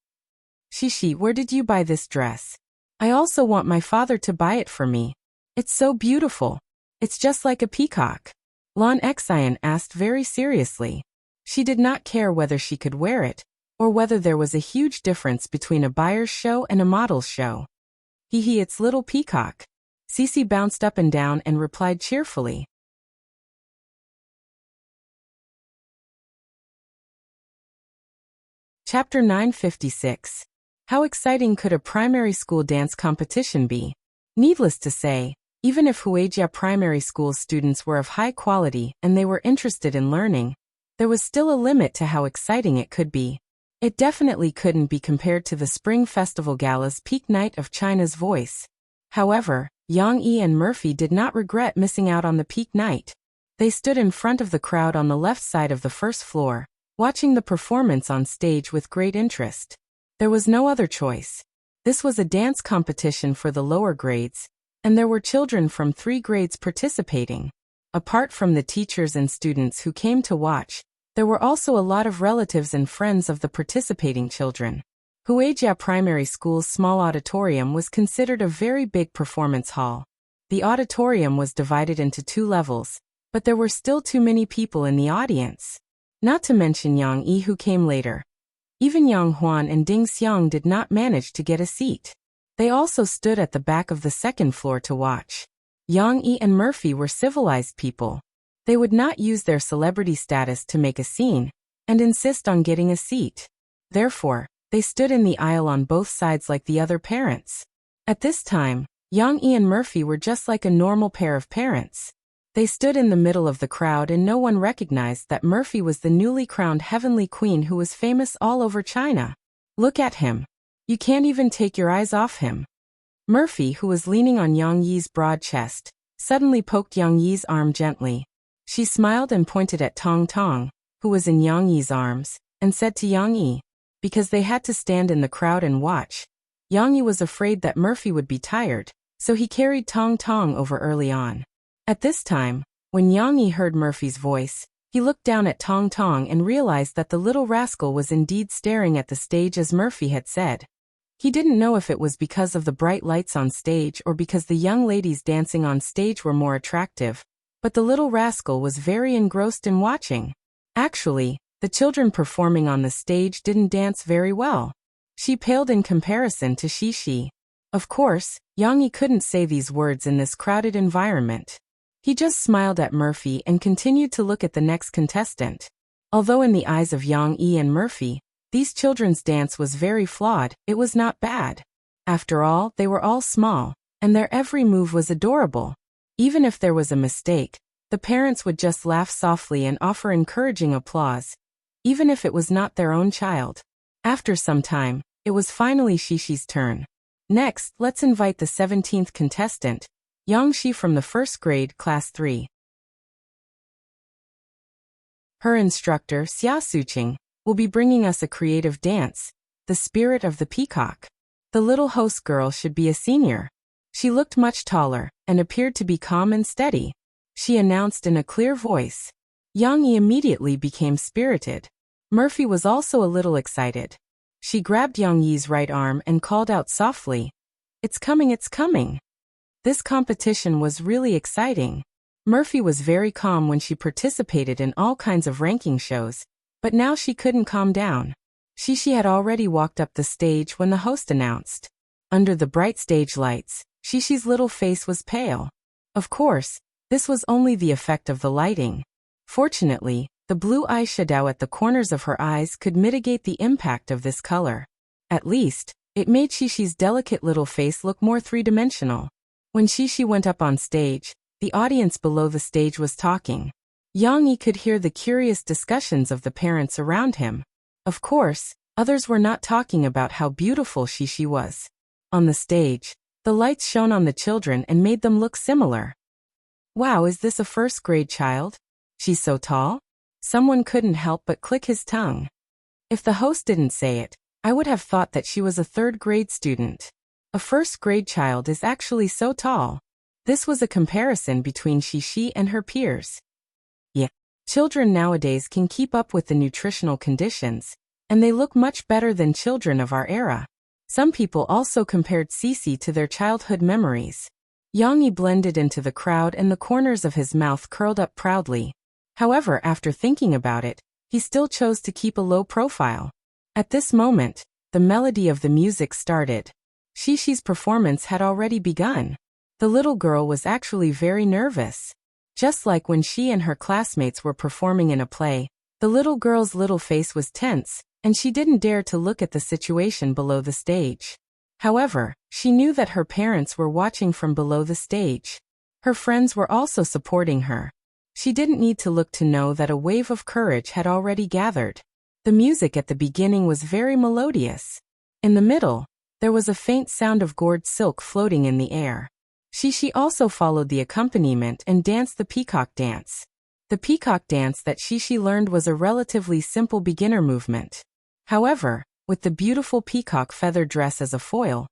"Shishi, where did you buy this dress? I also want my father to buy it for me. It's so beautiful. It's just like a peacock." Lan Xian asked very seriously. She did not care whether she could wear it, or whether there was a huge difference between a buyer's show and a model's show. Hee hee, it's little peacock. Cece bounced up and down and replied cheerfully. Chapter 956. How exciting could a primary school dance competition be? Needless to say, even if Huejia Primary School's students were of high quality and they were interested in learning, there was still a limit to how exciting it could be. It definitely couldn't be compared to the Spring Festival Gala's peak night of China's Voice. However, Yang Yi and Murphy did not regret missing out on the peak night. They stood in front of the crowd on the left side of the first floor, watching the performance on stage with great interest. There was no other choice. This was a dance competition for the lower grades, and there were children from 3 grades participating. Apart from the teachers and students who came to watch, there were also a lot of relatives and friends of the participating children. Huejia Primary School's small auditorium was considered a very big performance hall. The auditorium was divided into 2 levels, but there were still too many people in the audience. Not to mention Yang Yi, who came later. Even Yang Huan and Ding Xiang did not manage to get a seat. They also stood at the back of the second floor to watch. Yang Yi and Murphy were civilized people. They would not use their celebrity status to make a scene and insist on getting a seat. Therefore, they stood in the aisle on both sides like the other parents. At this time, Yang Yi and Murphy were just like a normal pair of parents. They stood in the middle of the crowd and no one recognized that Murphy was the newly crowned heavenly queen who was famous all over China. Look at him. You can't even take your eyes off him. Murphy, who was leaning on Yang Yi's broad chest, suddenly poked Yang Yi's arm gently. She smiled and pointed at Tong Tong, who was in Yang Yi's arms, and said to Yang Yi, because they had to stand in the crowd and watch, Yang Yi was afraid that Murphy would be tired, so he carried Tong Tong over early on. At this time, when Yang Yi heard Murphy's voice, he looked down at Tong Tong and realized that the little rascal was indeed staring at the stage as Murphy had said. He didn't know if it was because of the bright lights on stage or because the young ladies dancing on stage were more attractive, but the little rascal was very engrossed in watching. Actually, the children performing on the stage didn't dance very well. She paled in comparison to Shishi. Of course, Yang Yi couldn't say these words in this crowded environment. He just smiled at Murphy and continued to look at the next contestant. Although in the eyes of Yang Yi and Murphy, these children's dance was very flawed, it was not bad. After all, they were all small, and their every move was adorable. Even if there was a mistake, the parents would just laugh softly and offer encouraging applause, even if it was not their own child. After some time, it was finally Shishi's turn. Next, let's invite the 17th contestant, Yang Shi from the 1st grade, class 3. Her instructor, Xia Suqing, will be bringing us a creative dance, the spirit of the peacock. The little host girl should be a senior. She looked much taller and appeared to be calm and steady. She announced in a clear voice. Yang Yi immediately became spirited. Murphy was also a little excited. She grabbed Yang Yi's right arm and called out softly, "It's coming, it's coming." This competition was really exciting. Murphy was very calm when she participated in all kinds of ranking shows, but now she couldn't calm down. Shishi had already walked up the stage when the host announced. Under the bright stage lights, Shishi's little face was pale. Of course, this was only the effect of the lighting. Fortunately, the blue eyeshadow at the corners of her eyes could mitigate the impact of this color. At least, it made Shishi's delicate little face look more three-dimensional. When Shishi went up on stage, the audience below the stage was talking. Yang Yi could hear the curious discussions of the parents around him. Of course, others were not talking about how beautiful Shishi was. On the stage, the lights shone on the children and made them look similar. Wow, is this a 1st grade child? She's so tall? Someone couldn't help but click his tongue. If the host didn't say it, I would have thought that she was a 3rd grade student. A 1st grade child is actually so tall. This was a comparison between Shishi and her peers. Yeah, children nowadays can keep up with the nutritional conditions, and they look much better than children of our era. Some people also compared Cece to their childhood memories. Yang Yi blended into the crowd and the corners of his mouth curled up proudly. However, after thinking about it, he still chose to keep a low profile. At this moment, the melody of the music started. Xishi's performance had already begun. The little girl was actually very nervous. Just like when she and her classmates were performing in a play, the little girl's little face was tense, and she didn't dare to look at the situation below the stage. However, she knew that her parents were watching from below the stage. Her friends were also supporting her. She didn't need to look to know that a wave of courage had already gathered. The music at the beginning was very melodious. In the middle, there was a faint sound of gored silk floating in the air. Xishi also followed the accompaniment and danced the peacock dance. The peacock dance that Xishi learned was a relatively simple beginner movement. However, with the beautiful peacock feather dress as a foil,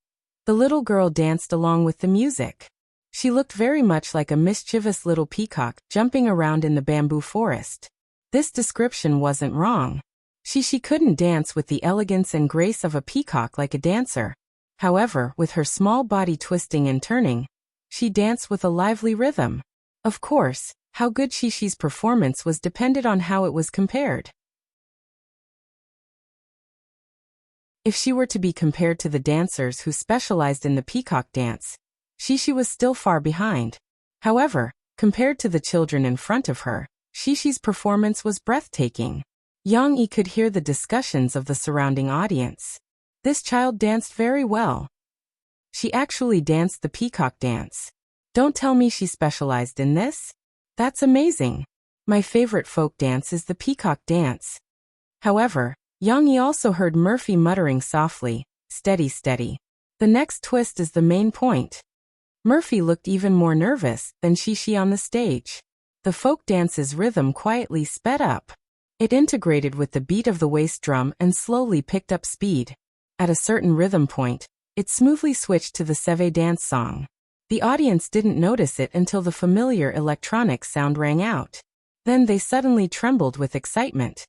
the little girl danced along with the music. She looked very much like a mischievous little peacock jumping around in the bamboo forest. This description wasn't wrong. Xishi couldn't dance with the elegance and grace of a peacock like a dancer. However, with her small body twisting and turning, she danced with a lively rhythm. Of course, how good Xishi's performance was depended on how it was compared. If she were to be compared to the dancers who specialized in the peacock dance, Xishi was still far behind. However, compared to the children in front of her, Xishi's performance was breathtaking. Yang Yi could hear the discussions of the surrounding audience. This child danced very well. She actually danced the peacock dance. Don't tell me she specialized in this? That's amazing. My favorite folk dance is the peacock dance. However, Yang Yi also heard Murphy muttering softly, "Steady, steady." The next twist is the main point. Murphy looked even more nervous than Xishi on the stage. The folk dance's rhythm quietly sped up. It integrated with the beat of the waist drum and slowly picked up speed. At a certain rhythm point, it smoothly switched to the Seve dance song. The audience didn't notice it until the familiar electronic sound rang out. Then they suddenly trembled with excitement.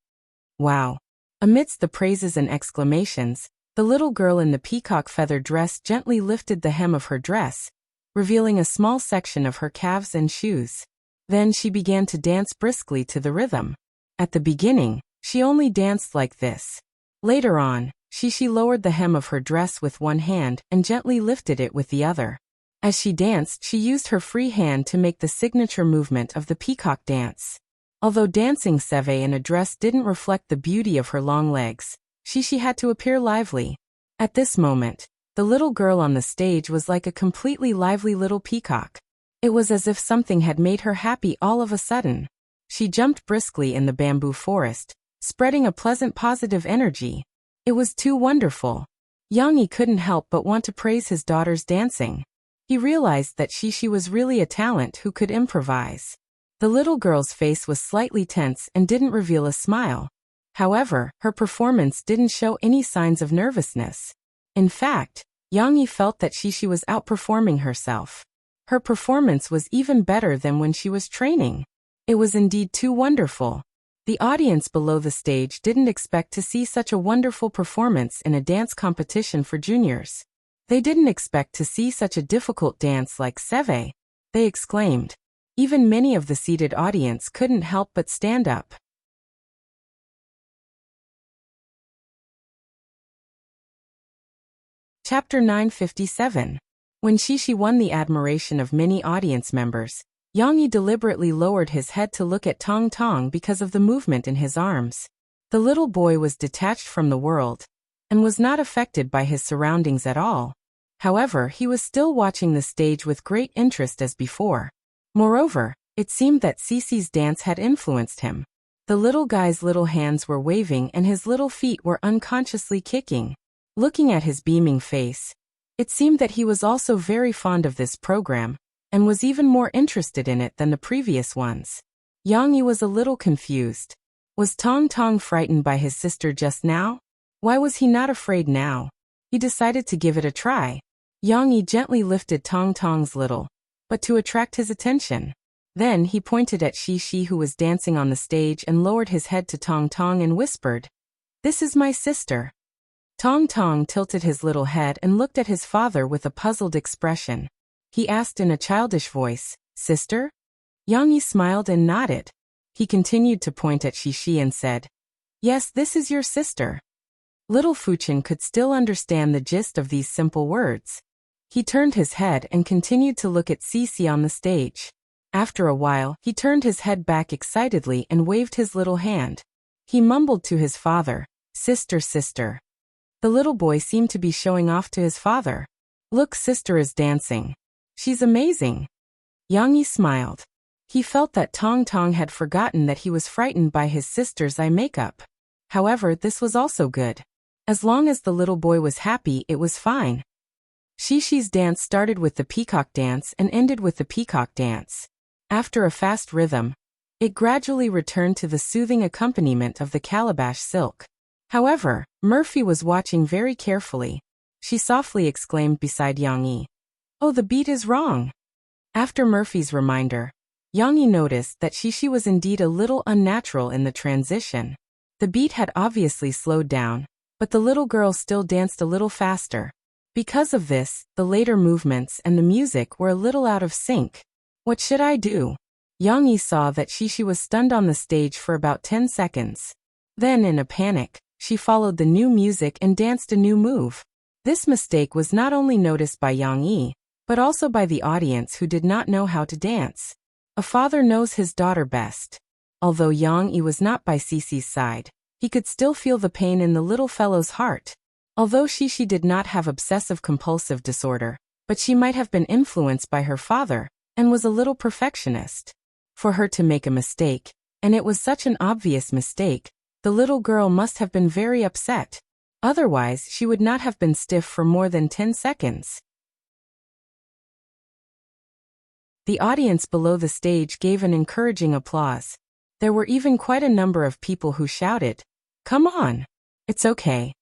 Wow! Amidst the praises and exclamations, the little girl in the peacock feather dress gently lifted the hem of her dress, revealing a small section of her calves and shoes. Then she began to dance briskly to the rhythm. At the beginning, she only danced like this. Later on, Xishi lowered the hem of her dress with one hand and gently lifted it with the other. As she danced, she used her free hand to make the signature movement of the peacock dance. Although dancing Seve in a dress didn't reflect the beauty of her long legs, Xishi had to appear lively. At this moment, the little girl on the stage was like a completely lively little peacock. It was as if something had made her happy all of a sudden. She jumped briskly in the bamboo forest, spreading a pleasant positive energy. It was too wonderful. Yang Yi couldn't help but want to praise his daughter's dancing. He realized that Xishi was really a talent who could improvise. The little girl's face was slightly tense and didn't reveal a smile. However, her performance didn't show any signs of nervousness. In fact, Yang Yi felt that Xishi was outperforming herself. Her performance was even better than when she was training. It was indeed too wonderful. The audience below the stage didn't expect to see such a wonderful performance in a dance competition for juniors. They didn't expect to see such a difficult dance like Seve. They exclaimed. Even many of the seated audience couldn't help but stand up. Chapter 957. When Xishi won the admiration of many audience members, Yang Yi deliberately lowered his head to look at Tong Tong because of the movement in his arms. The little boy was detached from the world and was not affected by his surroundings at all. However, he was still watching the stage with great interest as before. Moreover, it seemed that Cece's dance had influenced him. The little guy's little hands were waving and his little feet were unconsciously kicking. Looking at his beaming face, it seemed that he was also very fond of this program, and was even more interested in it than the previous ones. Yang Yi was a little confused. Was Tong Tong frightened by his sister just now? Why was he not afraid now? He decided to give it a try. Yang Yi gently lifted Tong Tong's little, but to attract his attention. Then he pointed at Xishi who was dancing on the stage and lowered his head to Tong Tong and whispered, "This is my sister." Tong Tong tilted his little head and looked at his father with a puzzled expression. He asked in a childish voice, "Sister?" Yang Yi smiled and nodded. He continued to point at Xishi and said, "Yes, this is your sister." Little Fuchin could still understand the gist of these simple words. He turned his head and continued to look at Cici on the stage. After a while, he turned his head back excitedly and waved his little hand. He mumbled to his father, "Sister, sister." The little boy seemed to be showing off to his father. "Look, sister is dancing. She's amazing." Yang Yi smiled. He felt that Tong Tong had forgotten that he was frightened by his sister's eye makeup. However, this was also good. As long as the little boy was happy, it was fine. Shishi's dance started with the peacock dance and ended with the peacock dance. After a fast rhythm, it gradually returned to the soothing accompaniment of the calabash silk. However, Murphy was watching very carefully. She softly exclaimed beside Yang Yi, "Oh, the beat is wrong." After Murphy's reminder, Yang Yi noticed that Shishi was indeed a little unnatural in the transition. The beat had obviously slowed down, but the little girl still danced a little faster. Because of this, the later movements and the music were a little out of sync. What should I do? Yang Yi saw that Shishi was stunned on the stage for about 10 seconds. Then, in a panic, she followed the new music and danced a new move. This mistake was not only noticed by Yang Yi, but also by the audience who did not know how to dance. A father knows his daughter best. Although Yang Yi was not by Cici's side, he could still feel the pain in the little fellow's heart. Although Shishi did not have obsessive-compulsive disorder, but she might have been influenced by her father, and was a little perfectionist. For her to make a mistake, and it was such an obvious mistake, the little girl must have been very upset. Otherwise, she would not have been stiff for more than 10 seconds. The audience below the stage gave an encouraging applause. There were even quite a number of people who shouted, "Come on! It's okay."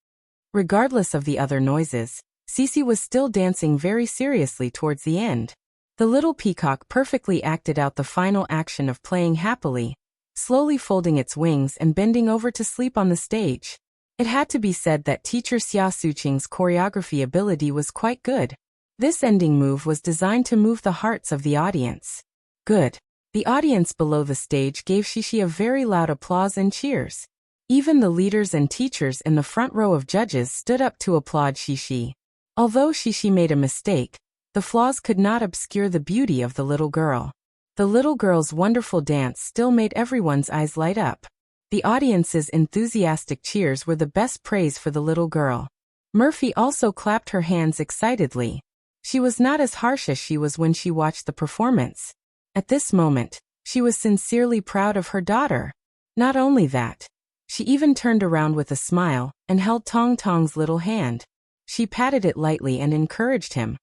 Regardless of the other noises, Cici was still dancing very seriously towards the end. The little peacock perfectly acted out the final action of playing happily, slowly folding its wings and bending over to sleep on the stage. It had to be said that teacher Xia Suqing's choreography ability was quite good. This ending move was designed to move the hearts of the audience. Good. The audience below the stage gave Shishi a very loud applause and cheers. Even the leaders and teachers in the front row of judges stood up to applaud Shishi. Although Shishi made a mistake, the flaws could not obscure the beauty of the little girl. The little girl's wonderful dance still made everyone's eyes light up. The audience's enthusiastic cheers were the best praise for the little girl. Murphy also clapped her hands excitedly. She was not as harsh as she was when she watched the performance. At this moment, she was sincerely proud of her daughter. Not only that, she even turned around with a smile and held Tong Tong's little hand. She patted it lightly and encouraged him.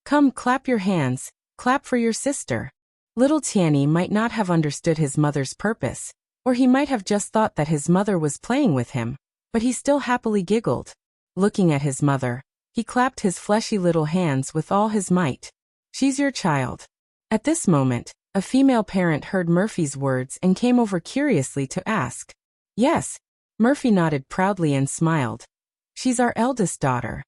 "Come, clap your hands, clap for your sister." Little Tianyi might not have understood his mother's purpose, or he might have just thought that his mother was playing with him, but he still happily giggled. Looking at his mother, he clapped his fleshy little hands with all his might. "She's your child." At this moment, a female parent heard Murphy's words and came over curiously to ask. "Yes." Murphy nodded proudly and smiled. "She's our eldest daughter."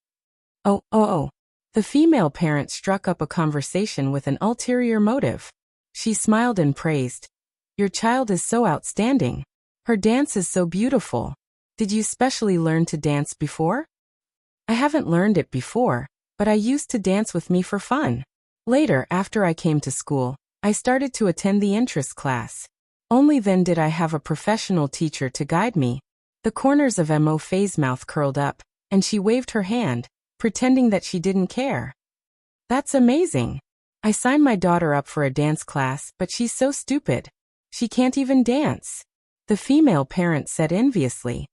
Oh. The female parent struck up a conversation with an ulterior motive. She smiled and praised. "Your child is so outstanding. Her dance is so beautiful. Did you specially learn to dance before?" "I haven't learned it before, but I used to dance with me for fun. Later, after I came to school, I started to attend the entrance class. Only then did I have a professional teacher to guide me." The corners of Mo Fei's mouth curled up, and she waved her hand, pretending that she didn't care. "That's amazing. I signed my daughter up for a dance class, but she's so stupid. She can't even dance." The female parent said enviously.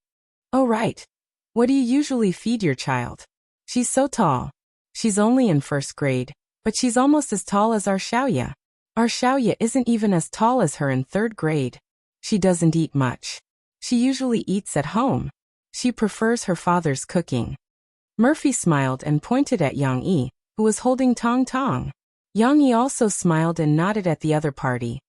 "Oh right. What do you usually feed your child?" "She's so tall. She's only in first grade, but she's almost as tall as our Xiaoya. Our Xiaoya isn't even as tall as her in third grade. She doesn't eat much. She usually eats at home. She prefers her father's cooking." Murphy smiled and pointed at Yang Yi, who was holding Tong Tong. Yang Yi also smiled and nodded at the other party.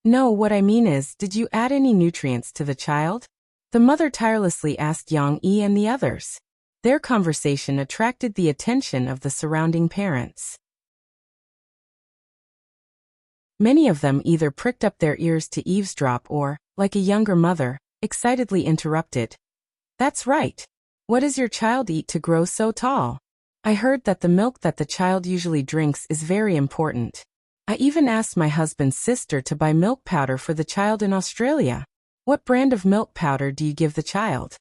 "No, what I mean is, did you add any nutrients to the child?" The mother tirelessly asked Yang Yi and the others. Their conversation attracted the attention of the surrounding parents. Many of them either pricked up their ears to eavesdrop or, like a younger mother, excitedly interrupted. "That's right. What does your child eat to grow so tall? I heard that the milk that the child usually drinks is very important. I even asked my husband's sister to buy milk powder for the child in Australia. What brand of milk powder do you give the child?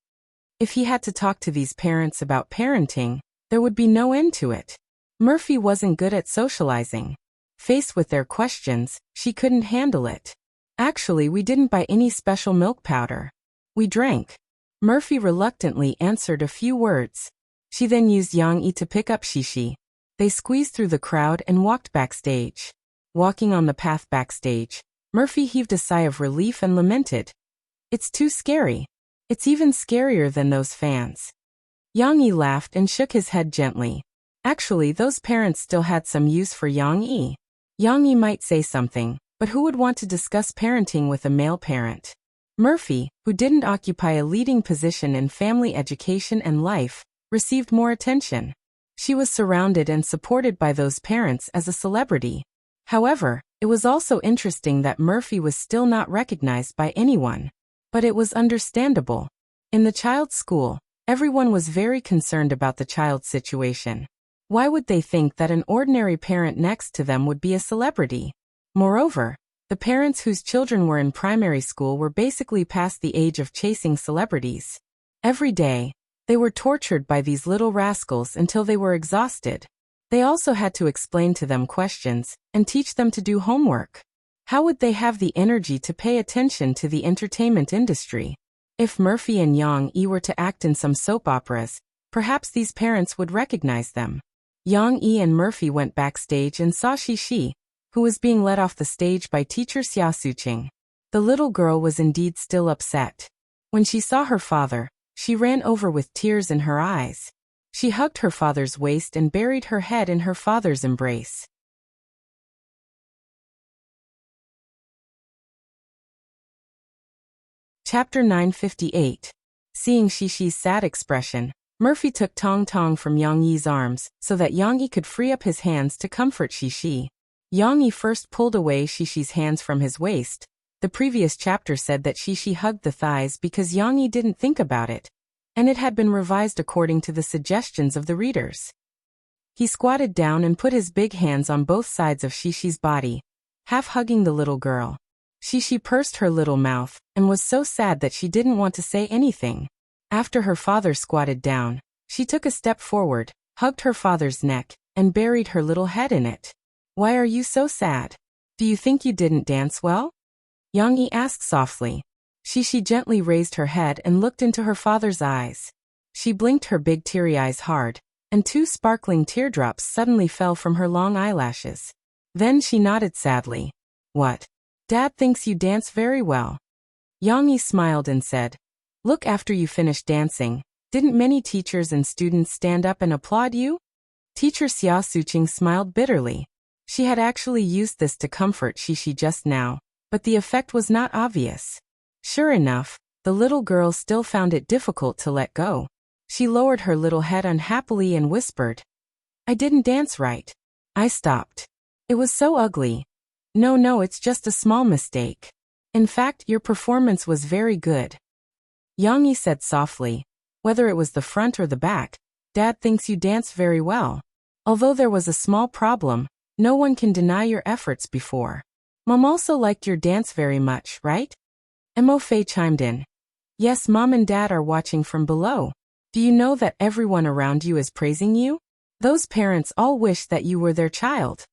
If he had to talk to these parents about parenting, there would be no end to it. Murphy wasn't good at socializing. Faced with their questions, she couldn't handle it. Actually, we didn't buy any special milk powder. We drank. Murphy reluctantly answered a few words. She then used Yang Yi to pick up Shishi. They squeezed through the crowd and walked backstage. Walking on the path backstage, Murphy heaved a sigh of relief and lamented. It's too scary. It's even scarier than those fans. Yang Yi laughed and shook his head gently. Actually, those parents still had some use for Yang Yi. Yang Yi might say something, but who would want to discuss parenting with a male parent? Murphy, who didn't occupy a leading position in family education and life, received more attention. She was surrounded and supported by those parents as a celebrity. However, it was also interesting that Murphy was still not recognized by anyone. But it was understandable. In the child's school, everyone was very concerned about the child's situation. Why would they think that an ordinary parent next to them would be a celebrity? Moreover, the parents whose children were in primary school were basically past the age of chasing celebrities. Every day, they were tortured by these little rascals until they were exhausted. They also had to explain to them questions and teach them to do homework. How would they have the energy to pay attention to the entertainment industry? If Murphy and Yang Yi were to act in some soap operas, perhaps these parents would recognize them. Yang Yi and Murphy went backstage and saw Shishi, who was being led off the stage by teacher Xia Suqing. The little girl was indeed still upset. When she saw her father, she ran over with tears in her eyes. She hugged her father's waist and buried her head in her father's embrace. Chapter 958. Seeing Shishi's sad expression, Murphy took Tong Tong from Yang Yi's arms so that Yang Yi could free up his hands to comfort Shishi. Yang Yi first pulled away Shishi's hands from his waist. The previous chapter said that Shishi hugged the thighs because Yang Yi didn't think about it, and it had been revised according to the suggestions of the readers. He squatted down and put his big hands on both sides of Shishi's body, half hugging the little girl. Shishi pursed her little mouth and was so sad that she didn't want to say anything. After her father squatted down, she took a step forward, hugged her father's neck, and buried her little head in it. Why are you so sad? Do you think you didn't dance well? Yang Yi asked softly. Shishi gently raised her head and looked into her father's eyes. She blinked her big teary eyes hard, and 2 sparkling teardrops suddenly fell from her long eyelashes. Then she nodded sadly. What? Dad thinks you dance very well. Yang Yi smiled and said, Look, after you finished dancing, didn't many teachers and students stand up and applaud you? Teacher Xia Suqing smiled bitterly. She had actually used this to comfort Shishi just now, but the effect was not obvious. Sure enough, the little girl still found it difficult to let go. She lowered her little head unhappily and whispered, I didn't dance right. I stopped. It was so ugly. No, it's just a small mistake. In fact, your performance was very good. Yang Yi said softly, Whether it was the front or the back, Dad thinks you dance very well. Although there was a small problem, no one can deny your efforts before. Mom also liked your dance very much, right? Mo Fei chimed in. Yes, Mom and Dad are watching from below. Do you know that everyone around you is praising you? Those parents all wish that you were their child.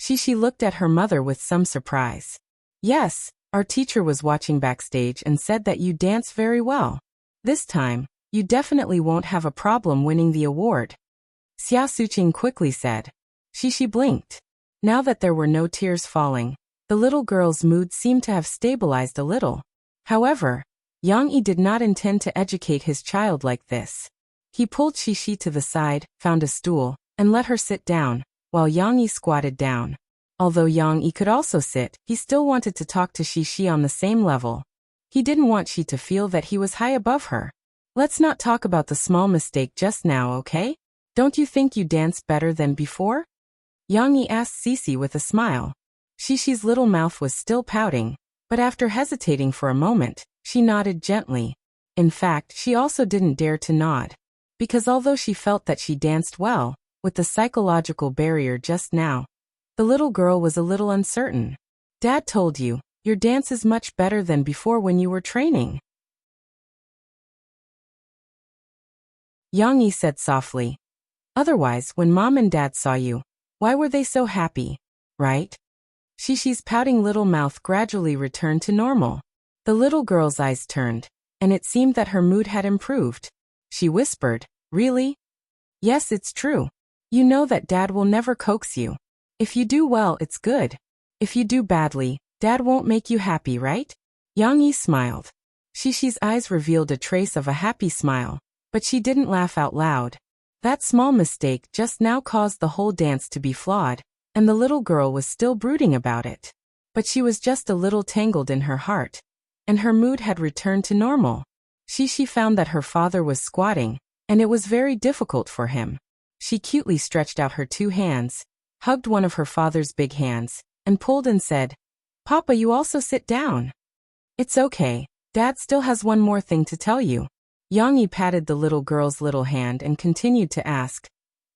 Shishi looked at her mother with some surprise. Yes, our teacher was watching backstage and said that you dance very well. This time, you definitely won't have a problem winning the award. Xia Suqing quickly said. Shishi blinked. Now that there were no tears falling, the little girl's mood seemed to have stabilized a little. However, Yang Yi did not intend to educate his child like this. He pulled Shishi to the side, found a stool, and let her sit down, while Yang Yi squatted down. Although Yang Yi could also sit, he still wanted to talk to Shishi on the same level. He didn't want she to feel that he was high above her. Let's not talk about the small mistake just now, okay? Don't you think you danced better than before? Yang Yi asked Sisi with a smile. Shishi's little mouth was still pouting, but after hesitating for a moment, she nodded gently. In fact, she also didn't dare to nod. Because although she felt that she danced well, with the psychological barrier just now, the little girl was a little uncertain. Dad told you, your dance is much better than before when you were training. Yang Yi said softly. Otherwise, when Mom and Dad saw you, why were they so happy, right? Shishi's pouting little mouth gradually returned to normal. The little girl's eyes turned, and it seemed that her mood had improved. She whispered, really? Yes, it's true. You know that Dad will never coax you. If you do well, it's good. If you do badly, Dad won't make you happy, right? Yang Yi smiled. Shishi's eyes revealed a trace of a happy smile, but she didn't laugh out loud. That small mistake just now caused the whole dance to be flawed, and the little girl was still brooding about it. But she was just a little tangled in her heart, and her mood had returned to normal. Shishi found that her father was squatting, and it was very difficult for him. She cutely stretched out her 2 hands, hugged one of her father's big hands, and pulled and said, Papa, you also sit down. It's okay, Dad still has one more thing to tell you. Yang Yi patted the little girl's little hand and continued to ask,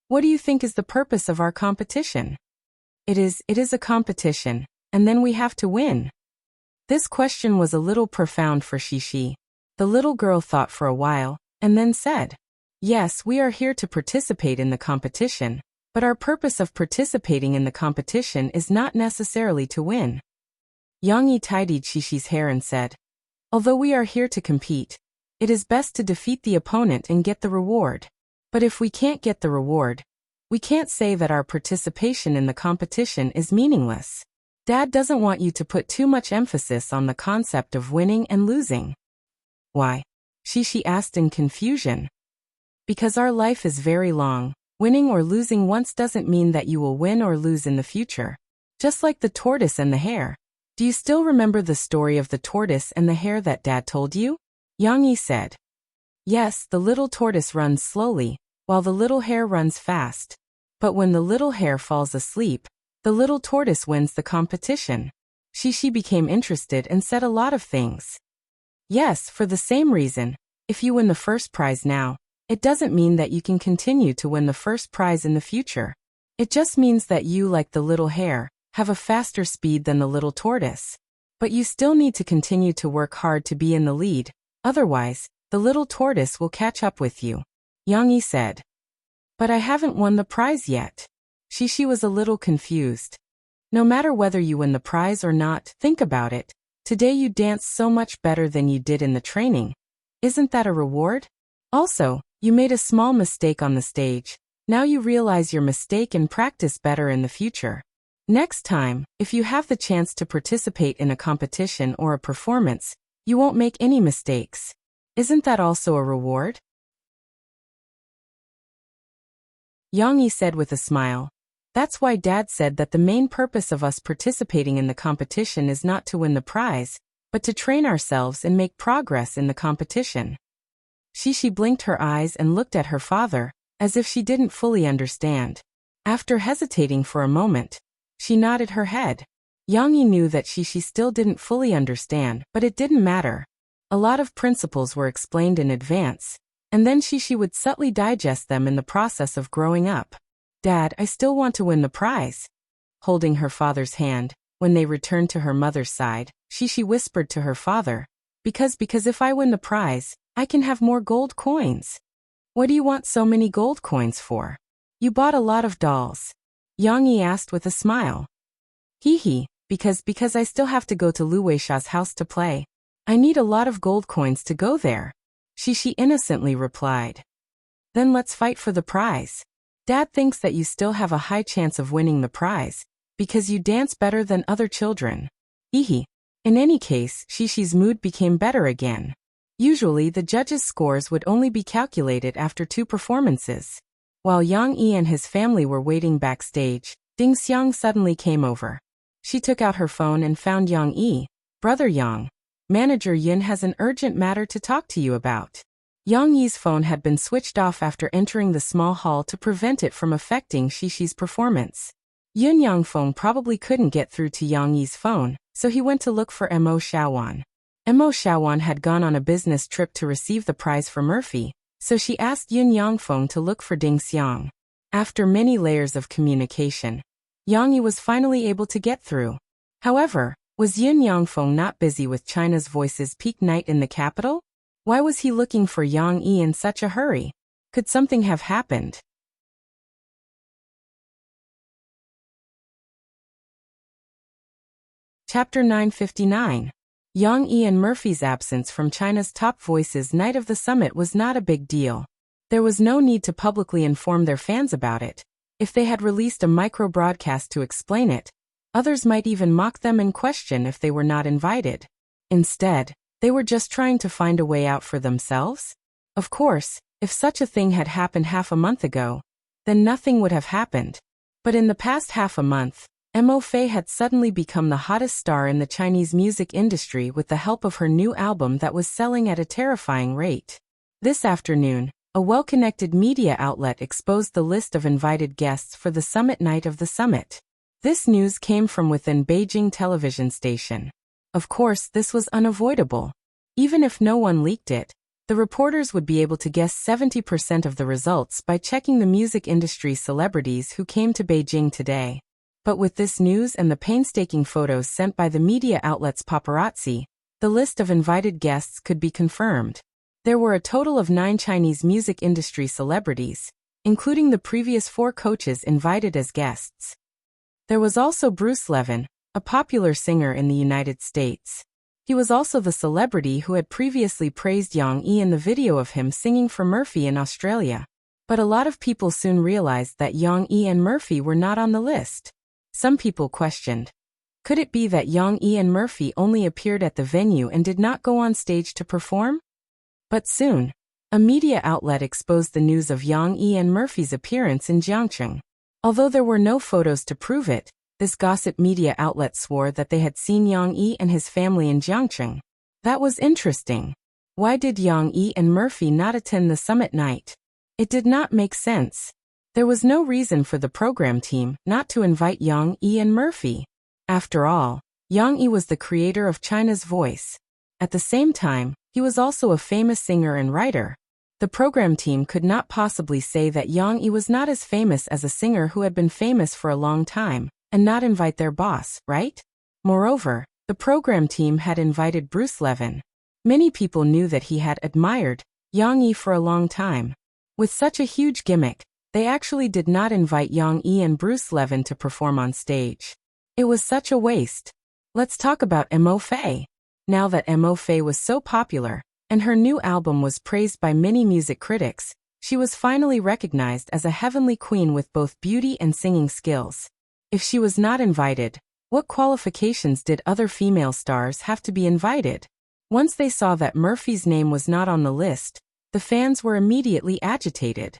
what do you think is the purpose of our competition? It is a competition, and then we have to win. This question was a little profound for Shishi. The little girl thought for a while, and then said, yes, we are here to participate in the competition, but our purpose of participating in the competition is not necessarily to win. Yang Yi tidied Shishi's hair and said, although we are here to compete, it is best to defeat the opponent and get the reward. But if we can't get the reward, we can't say that our participation in the competition is meaningless. Dad doesn't want you to put too much emphasis on the concept of winning and losing. Why? Shishi asked in confusion. Because our life is very long. Winning or losing once doesn't mean that you will win or lose in the future. Just like the tortoise and the hare. Do you still remember the story of the tortoise and the hare that Dad told you? Yang Yi said. Yes, the little tortoise runs slowly, while the little hare runs fast. But when the little hare falls asleep, the little tortoise wins the competition. Shishi became interested and said a lot of things. Yes, for the same reason, if you win the first prize now, it doesn't mean that you can continue to win the first prize in the future. It just means that you, like the little hare, have a faster speed than the little tortoise. But you still need to continue to work hard to be in the lead, otherwise, the little tortoise will catch up with you. Yang Yi said. But I haven't won the prize yet. Shishi was a little confused. No matter whether you win the prize or not, think about it. Today you danced so much better than you did in the training. Isn't that a reward? Also, you made a small mistake on the stage. Now you realize your mistake and practice better in the future. Next time, if you have the chance to participate in a competition or a performance, you won't make any mistakes. Isn't that also a reward? Yang Yi said with a smile. That's why Dad said that the main purpose of us participating in the competition is not to win the prize, but to train ourselves and make progress in the competition. Shishi blinked her eyes and looked at her father, as if she didn't fully understand. After hesitating for a moment, she nodded her head. Yang Yi knew that Shishi still didn't fully understand, but it didn't matter. A lot of principles were explained in advance, and then Shishi would subtly digest them in the process of growing up. Dad, I still want to win the prize. Holding her father's hand, when they returned to her mother's side, Shishi whispered to her father, because if I win the prize, I can have more gold coins. What do you want so many gold coins for? You bought a lot of dolls. Yang Yi asked with a smile. Hee, because I still have to go to Lu Weisha's house to play. I need a lot of gold coins to go there. Shishi innocently replied. Then let's fight for the prize. Dad thinks that you still have a high chance of winning the prize, because you dance better than other children. Hee. In any case, Shishi's mood became better again. Usually the judges' scores would only be calculated after 2 performances. While Yang Yi and his family were waiting backstage, Ding Xiang suddenly came over. She took out her phone and found Yang Yi. Brother Yang, Manager Yun has an urgent matter to talk to you about. Yang Yi's phone had been switched off after entering the small hall to prevent it from affecting Shishi's performance. Yun Yangfeng probably couldn't get through to Yang Yi's phone, so he went to look for Mo Xiaowan. Mo Xiaowan had gone on a business trip to receive the prize for Murphy, So she asked Yun Yangfeng to look for Ding Xiang. After many layers of communication, Yang Yi was finally able to get through. However, was Yun Yangfeng not busy with China's Voice's peak night in the capital? Why was he looking for Yang Yi in such a hurry? Could something have happened? Chapter 959. Yang Yi and Murphy's absence from China's Top Voices night of the summit was not a big deal. There was no need to publicly inform their fans about it. If they had released a micro-broadcast to explain it, others might even mock them and question if they were not invited. Instead, they were just trying to find a way out for themselves. Of course, if such a thing had happened half a month ago, then nothing would have happened. But in the past half a month, Mo Fei had suddenly become the hottest star in the Chinese music industry with the help of her new album that was selling at a terrifying rate. This afternoon, a well-connected media outlet exposed the list of invited guests for the summit night of the summit. This news came from within Beijing television station. Of course, this was unavoidable. Even if no one leaked it, the reporters would be able to guess 70% of the results by checking the music industry celebrities who came to Beijing today. But with this news and the painstaking photos sent by the media outlets paparazzi, the list of invited guests could be confirmed. There were a total of 9 Chinese music industry celebrities, including the previous 4 coaches invited as guests. There was also Bruce Levin, a popular singer in the United States. He was also the celebrity who had previously praised Yang Yi in the video of him singing for Murphy in Australia. But a lot of people soon realized that Yang Yi and Murphy were not on the list. Some people questioned, could it be that Yang Yi and Murphy only appeared at the venue and did not go on stage to perform? But soon, a media outlet exposed the news of Yang Yi and Murphy's appearance in Jiangcheng. Although there were no photos to prove it, this gossip media outlet swore that they had seen Yang Yi and his family in Jiangcheng. That was interesting. Why did Yang Yi and Murphy not attend the summit night? It did not make sense. There was no reason for the program team not to invite Yang Yi and Murphy. After all, Yang Yi was the creator of China's Voice. At the same time, he was also a famous singer and writer. The program team could not possibly say that Yang Yi was not as famous as a singer who had been famous for a long time, and not invite their boss, right? Moreover, the program team had invited Bruce Levin. Many people knew that he had admired Yang Yi for a long time. With such a huge gimmick, they actually did not invite Yang Yi and Bruce Levin to perform on stage. It was such a waste. Let's talk about Mo Fei. Now that Mo Fei was so popular, and her new album was praised by many music critics, she was finally recognized as a heavenly queen with both beauty and singing skills. If she was not invited, what qualifications did other female stars have to be invited? Once they saw that Murphy's name was not on the list, the fans were immediately agitated.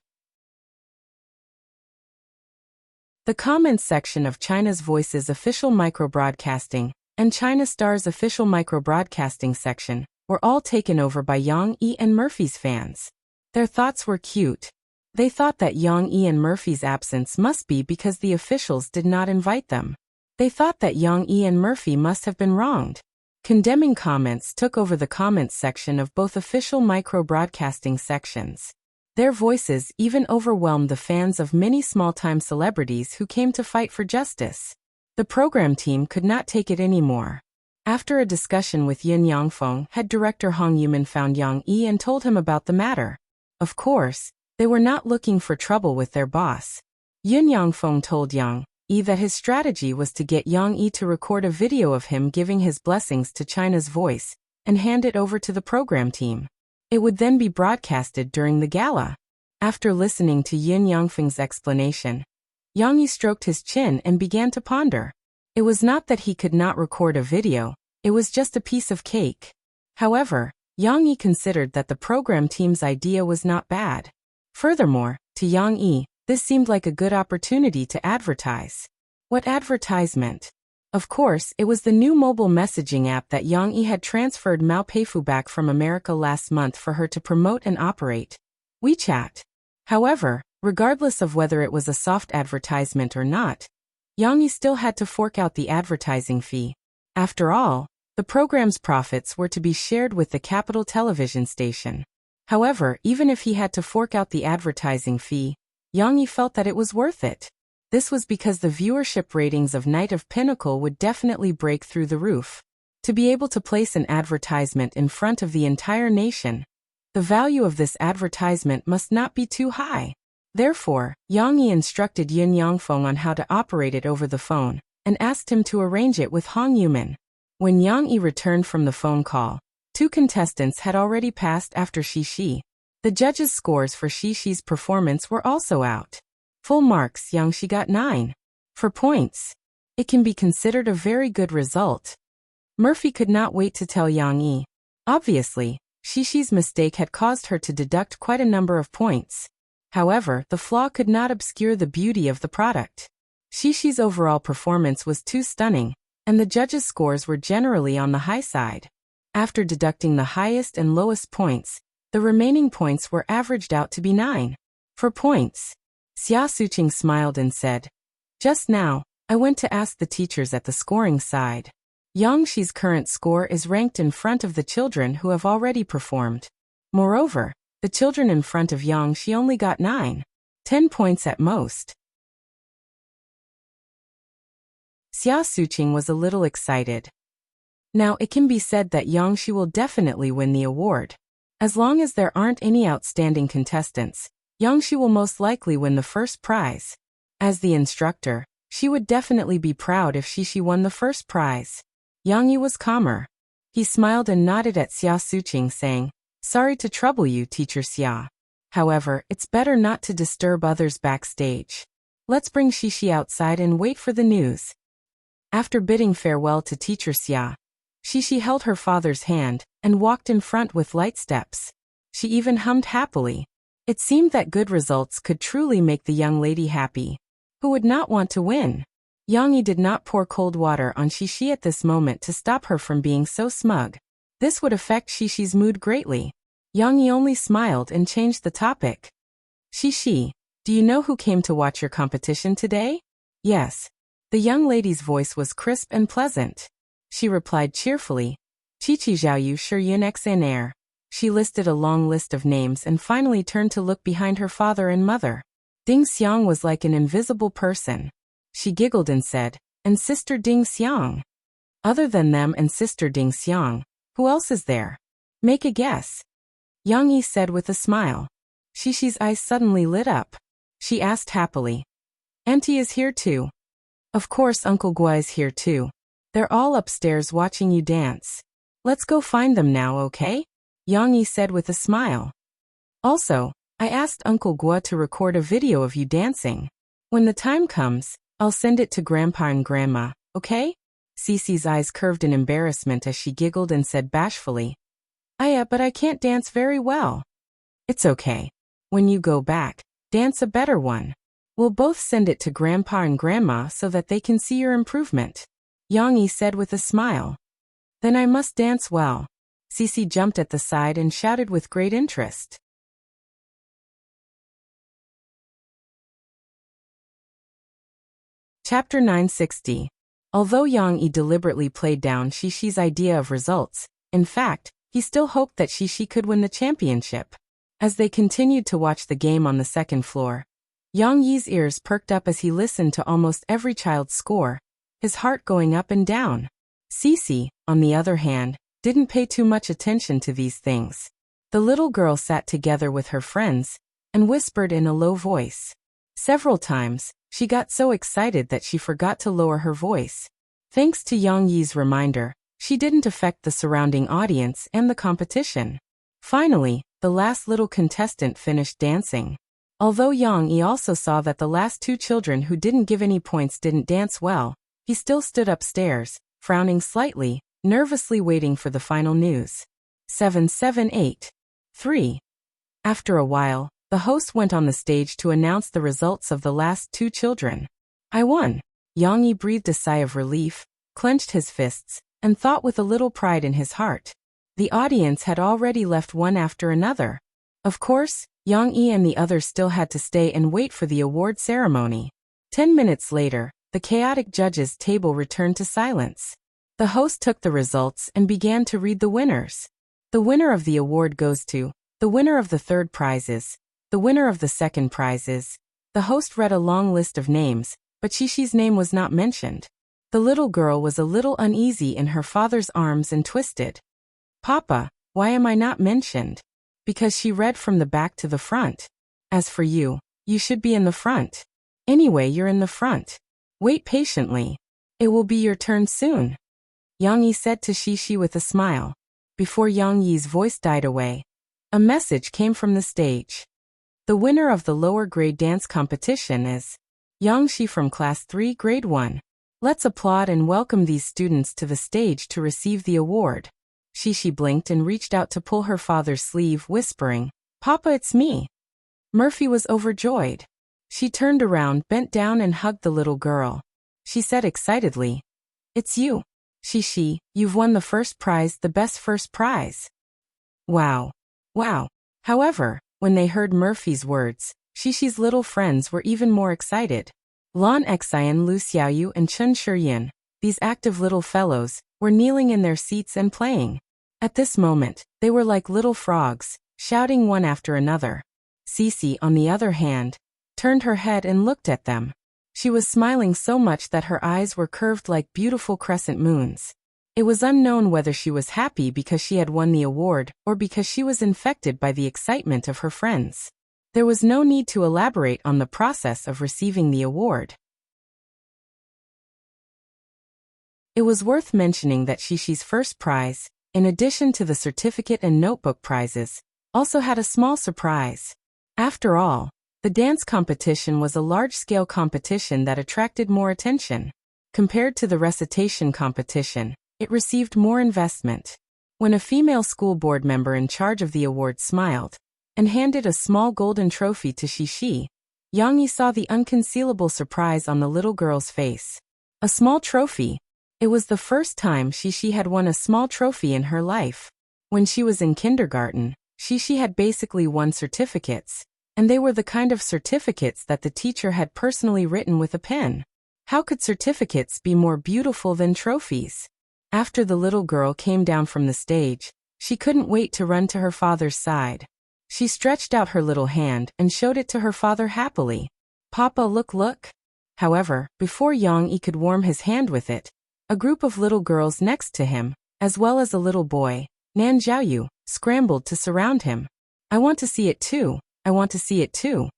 The comments section of China's Voice's official microbroadcasting and China Star's official microbroadcasting section were all taken over by Yang Yi and Murphy's fans. Their thoughts were cute. They thought that Yang Yi and Murphy's absence must be because the officials did not invite them. They thought that Yang Yi and Murphy must have been wronged. Condemning comments took over the comments section of both official micro-broadcasting sections. Their voices even overwhelmed the fans of many small-time celebrities who came to fight for justice. The program team could not take it anymore. After a discussion with Yin Yangfeng, head director Hong Yuman found Yang Yi and told him about the matter. Of course, they were not looking for trouble with their boss. Yin Yangfeng told Yang Yi that his strategy was to get Yang Yi to record a video of him giving his blessings to China's Voice and hand it over to the program team. It would then be broadcasted during the gala. After listening to Yin Yangfeng's explanation, Yang Yi stroked his chin and began to ponder. It was not that he could not record a video, it was just a piece of cake. However, Yang Yi considered that the program team's idea was not bad. Furthermore, to Yang Yi, this seemed like a good opportunity to advertise. What advertisement? Of course, it was the new mobile messaging app that Yang Yi had transferred Mao Peifu back from America last month for her to promote and operate. WeChat. However, regardless of whether it was a soft advertisement or not, Yang Yi still had to fork out the advertising fee. After all, the program's profits were to be shared with the capital television station. However, even if he had to fork out the advertising fee, Yang Yi felt that it was worth it. This was because the viewership ratings of Night of Pinnacle would definitely break through the roof. To be able to place an advertisement in front of the entire nation, the value of this advertisement must not be too high. Therefore, Yang Yi instructed Yin Yangfeng on how to operate it over the phone, and asked him to arrange it with Hong Yumin. When Yang Yi returned from the phone call, 2 contestants had already passed after Xi. The judges' scores for Xi's performance were also out. Full marks, Yang Xi got 9. For points, it can be considered a very good result. Murphy could not wait to tell Yang Yi. Obviously, Xi's mistake had caused her to deduct quite a number of points. However, the flaw could not obscure the beauty of the product. Xi's overall performance was too stunning, and the judges' scores were generally on the high side. After deducting the highest and lowest points, the remaining points were averaged out to be 9. For points, Xia Suqing smiled and said, "Just now, I went to ask the teachers at the scoring side. Yang Xi's current score is ranked in front of the children who have already performed. Moreover, the children in front of Yang Xi only got 9. 10 points at most." Xia Suqing was a little excited. Now it can be said that Yang Xi will definitely win the award. As long as there aren't any outstanding contestants, Yang Xi will most likely win the first prize. As the instructor, she would definitely be proud if Xi won the first prize. Yang Yi was calmer. He smiled and nodded at Xia Suqing, saying, "Sorry to trouble you, Teacher Xia. However, it's better not to disturb others backstage. Let's bring Xi outside and wait for the news." After bidding farewell to Teacher Xia, Xi held her father's hand and walked in front with light steps. She even hummed happily. It seemed that good results could truly make the young lady happy. Who would not want to win? Yang Yi did not pour cold water on Xi at this moment to stop her from being so smug. This would affect Xi's mood greatly. Yang Yi only smiled and changed the topic. "Xi, do you know who came to watch your competition today?" "Yes." The young lady's voice was crisp and pleasant. She replied cheerfully, "Chi Zhaoyu Shi Yun Xaner." She listed a long list of names and finally turned to look behind her father and mother. Ding Xiang was like an invisible person. She giggled and said, "And Sister Ding Xiang." "Other than them and Sister Ding Xiang, who else is there? Make a guess." Yang Yi said with a smile. Xi's eyes suddenly lit up. She asked happily, "Auntie is here too?" "Of course Uncle Gua is here too. They're all upstairs watching you dance. Let's go find them now, okay?" Yang Yi said with a smile. "Also, I asked Uncle Gua to record a video of you dancing. When the time comes, I'll send it to Grandpa and Grandma, okay?" Cece's eyes curved in embarrassment as she giggled and said bashfully, But I can't dance very well." "It's okay. When you go back, dance a better one. We'll both send it to Grandpa and Grandma so that they can see your improvement," Yang Yi said with a smile. "Then I must dance well." Cece jumped at the side and shouted with great interest. Chapter 960. Although Yang Yi deliberately played down Xi's idea of results, in fact, he still hoped that Xi could win the championship. As they continued to watch the game on the second floor, Yang Yi's ears perked up as he listened to almost every child's score, his heart going up and down. Cece, on the other hand, didn't pay too much attention to these things. The little girl sat together with her friends and whispered in a low voice. Several times, she got so excited that she forgot to lower her voice. Thanks to Yang Yi's reminder, she didn't affect the surrounding audience and the competition. Finally, the last little contestant finished dancing. Although Yang Yi also saw that the last 2 children who didn't give any points didn't dance well, he still stood upstairs, frowning slightly, nervously waiting for the final news. 778-3. After a while, the host went on the stage to announce the results of the last 2 children. "I won." Yang Yi breathed a sigh of relief, clenched his fists, and thought with a little pride in his heart. The audience had already left one after another. Of course, Yang Yi and the others still had to stay and wait for the award ceremony. 10 minutes later, the chaotic judges' table returned to silence. The host took the results and began to read the winners. The winner of the award goes to The winner of the third prizes, the winner of the second prizes. The host read a long list of names, but Xishi's name was not mentioned. The little girl was a little uneasy in her father's arms and twisted. Papa, why am I not mentioned? Because she read from the back to the front. As for you, you should be in the front. Anyway, you're in the front. Wait patiently. It will be your turn soon. Yang Yi said to Xishi with a smile. Before Yang Yi's voice died away, a message came from the stage. The winner of the lower grade dance competition is Yang Xi from Class 3 Grade 1. Let's applaud and welcome these students to the stage to receive the award. Xishi blinked and reached out to pull her father's sleeve, whispering, Papa, it's me. Murphy was overjoyed. She turned around, bent down and hugged the little girl. She said excitedly, It's you. Xishi, you've won the first prize, the best first prize. Wow. Wow. However, when they heard Murphy's words, Xishi's little friends were even more excited. Lan Xian, Lu Xiaoyu and Chen Shiyin, these active little fellows, were kneeling in their seats and playing. At this moment, they were like little frogs, shouting one after another. Cece, on the other hand, turned her head and looked at them. She was smiling so much that her eyes were curved like beautiful crescent moons. It was unknown whether she was happy because she had won the award or because she was infected by the excitement of her friends. There was no need to elaborate on the process of receiving the award. It was worth mentioning that Xishi's first prize, in addition to the certificate and notebook prizes, also had a small surprise. After all, the dance competition was a large-scale competition that attracted more attention. Compared to the recitation competition, it received more investment. When a female school board member in charge of the award smiled and handed a small golden trophy to Xishi, Yang Yi saw the unconcealable surprise on the little girl's face. A small trophy. It was the first time Xishi had won a small trophy in her life. When she was in kindergarten, Xishi had basically won certificates, and they were the kind of certificates that the teacher had personally written with a pen. How could certificates be more beautiful than trophies? After the little girl came down from the stage, she couldn't wait to run to her father's side. She stretched out her little hand and showed it to her father happily. Papa, look, look. However, before Yang Yi could warm his hand with it, a group of little girls next to him, as well as a little boy, Nan Zhaoyu, scrambled to surround him. I want to see it too. I want to see it too.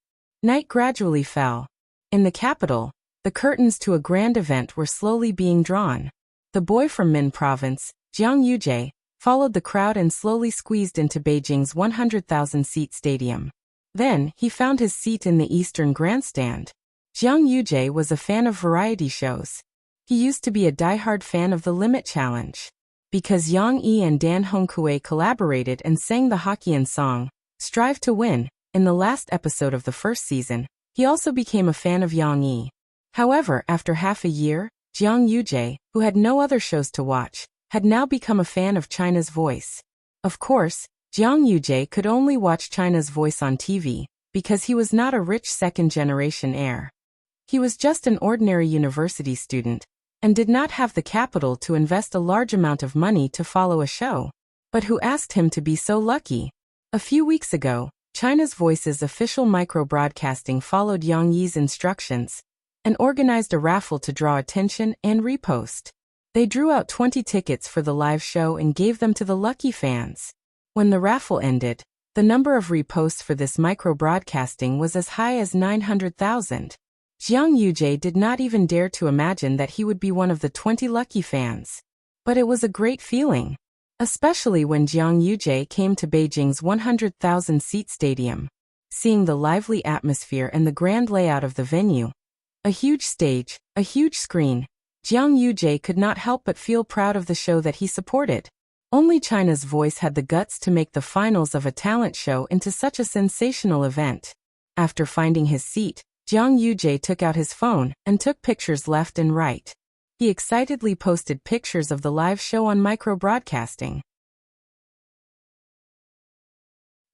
Night gradually fell. In the capital, the curtains to a grand event were slowly being drawn. The boy from Min Province, Jiang Yujie, followed the crowd and slowly squeezed into Beijing's 100,000-seat stadium. Then, he found his seat in the Eastern Grandstand. Jiang Yujie was a fan of variety shows. He used to be a diehard fan of the Limit Challenge. Because Yang Yi and Dan Hongkue collaborated and sang the Hokkien song, Strive to Win, in the last episode of the first season, he also became a fan of Yang Yi. However, after half a year, Jiang Yujie, who had no other shows to watch, had now become a fan of China's Voice. Of course, Jiang Yujie could only watch China's Voice on TV, because he was not a rich second-generation heir. He was just an ordinary university student, and did not have the capital to invest a large amount of money to follow a show. But who asked him to be so lucky? A few weeks ago, China's Voice's official micro-broadcasting followed Yang Yi's instructions, and organized a raffle to draw attention and repost. They drew out 20 tickets for the live show and gave them to the lucky fans. When the raffle ended, the number of reposts for this micro-broadcasting was as high as 900,000. Jiang Yujie did not even dare to imagine that he would be one of the 20 lucky fans. But it was a great feeling. Especially when Jiang Yujie came to Beijing's 100,000-seat stadium. Seeing the lively atmosphere and the grand layout of the venue. A huge stage, a huge screen. Jiang Yujie could not help but feel proud of the show that he supported. Only China's Voice had the guts to make the finals of a talent show into such a sensational event. After finding his seat, Jiang Yujie took out his phone and took pictures left and right. He excitedly posted pictures of the live show on micro-broadcasting.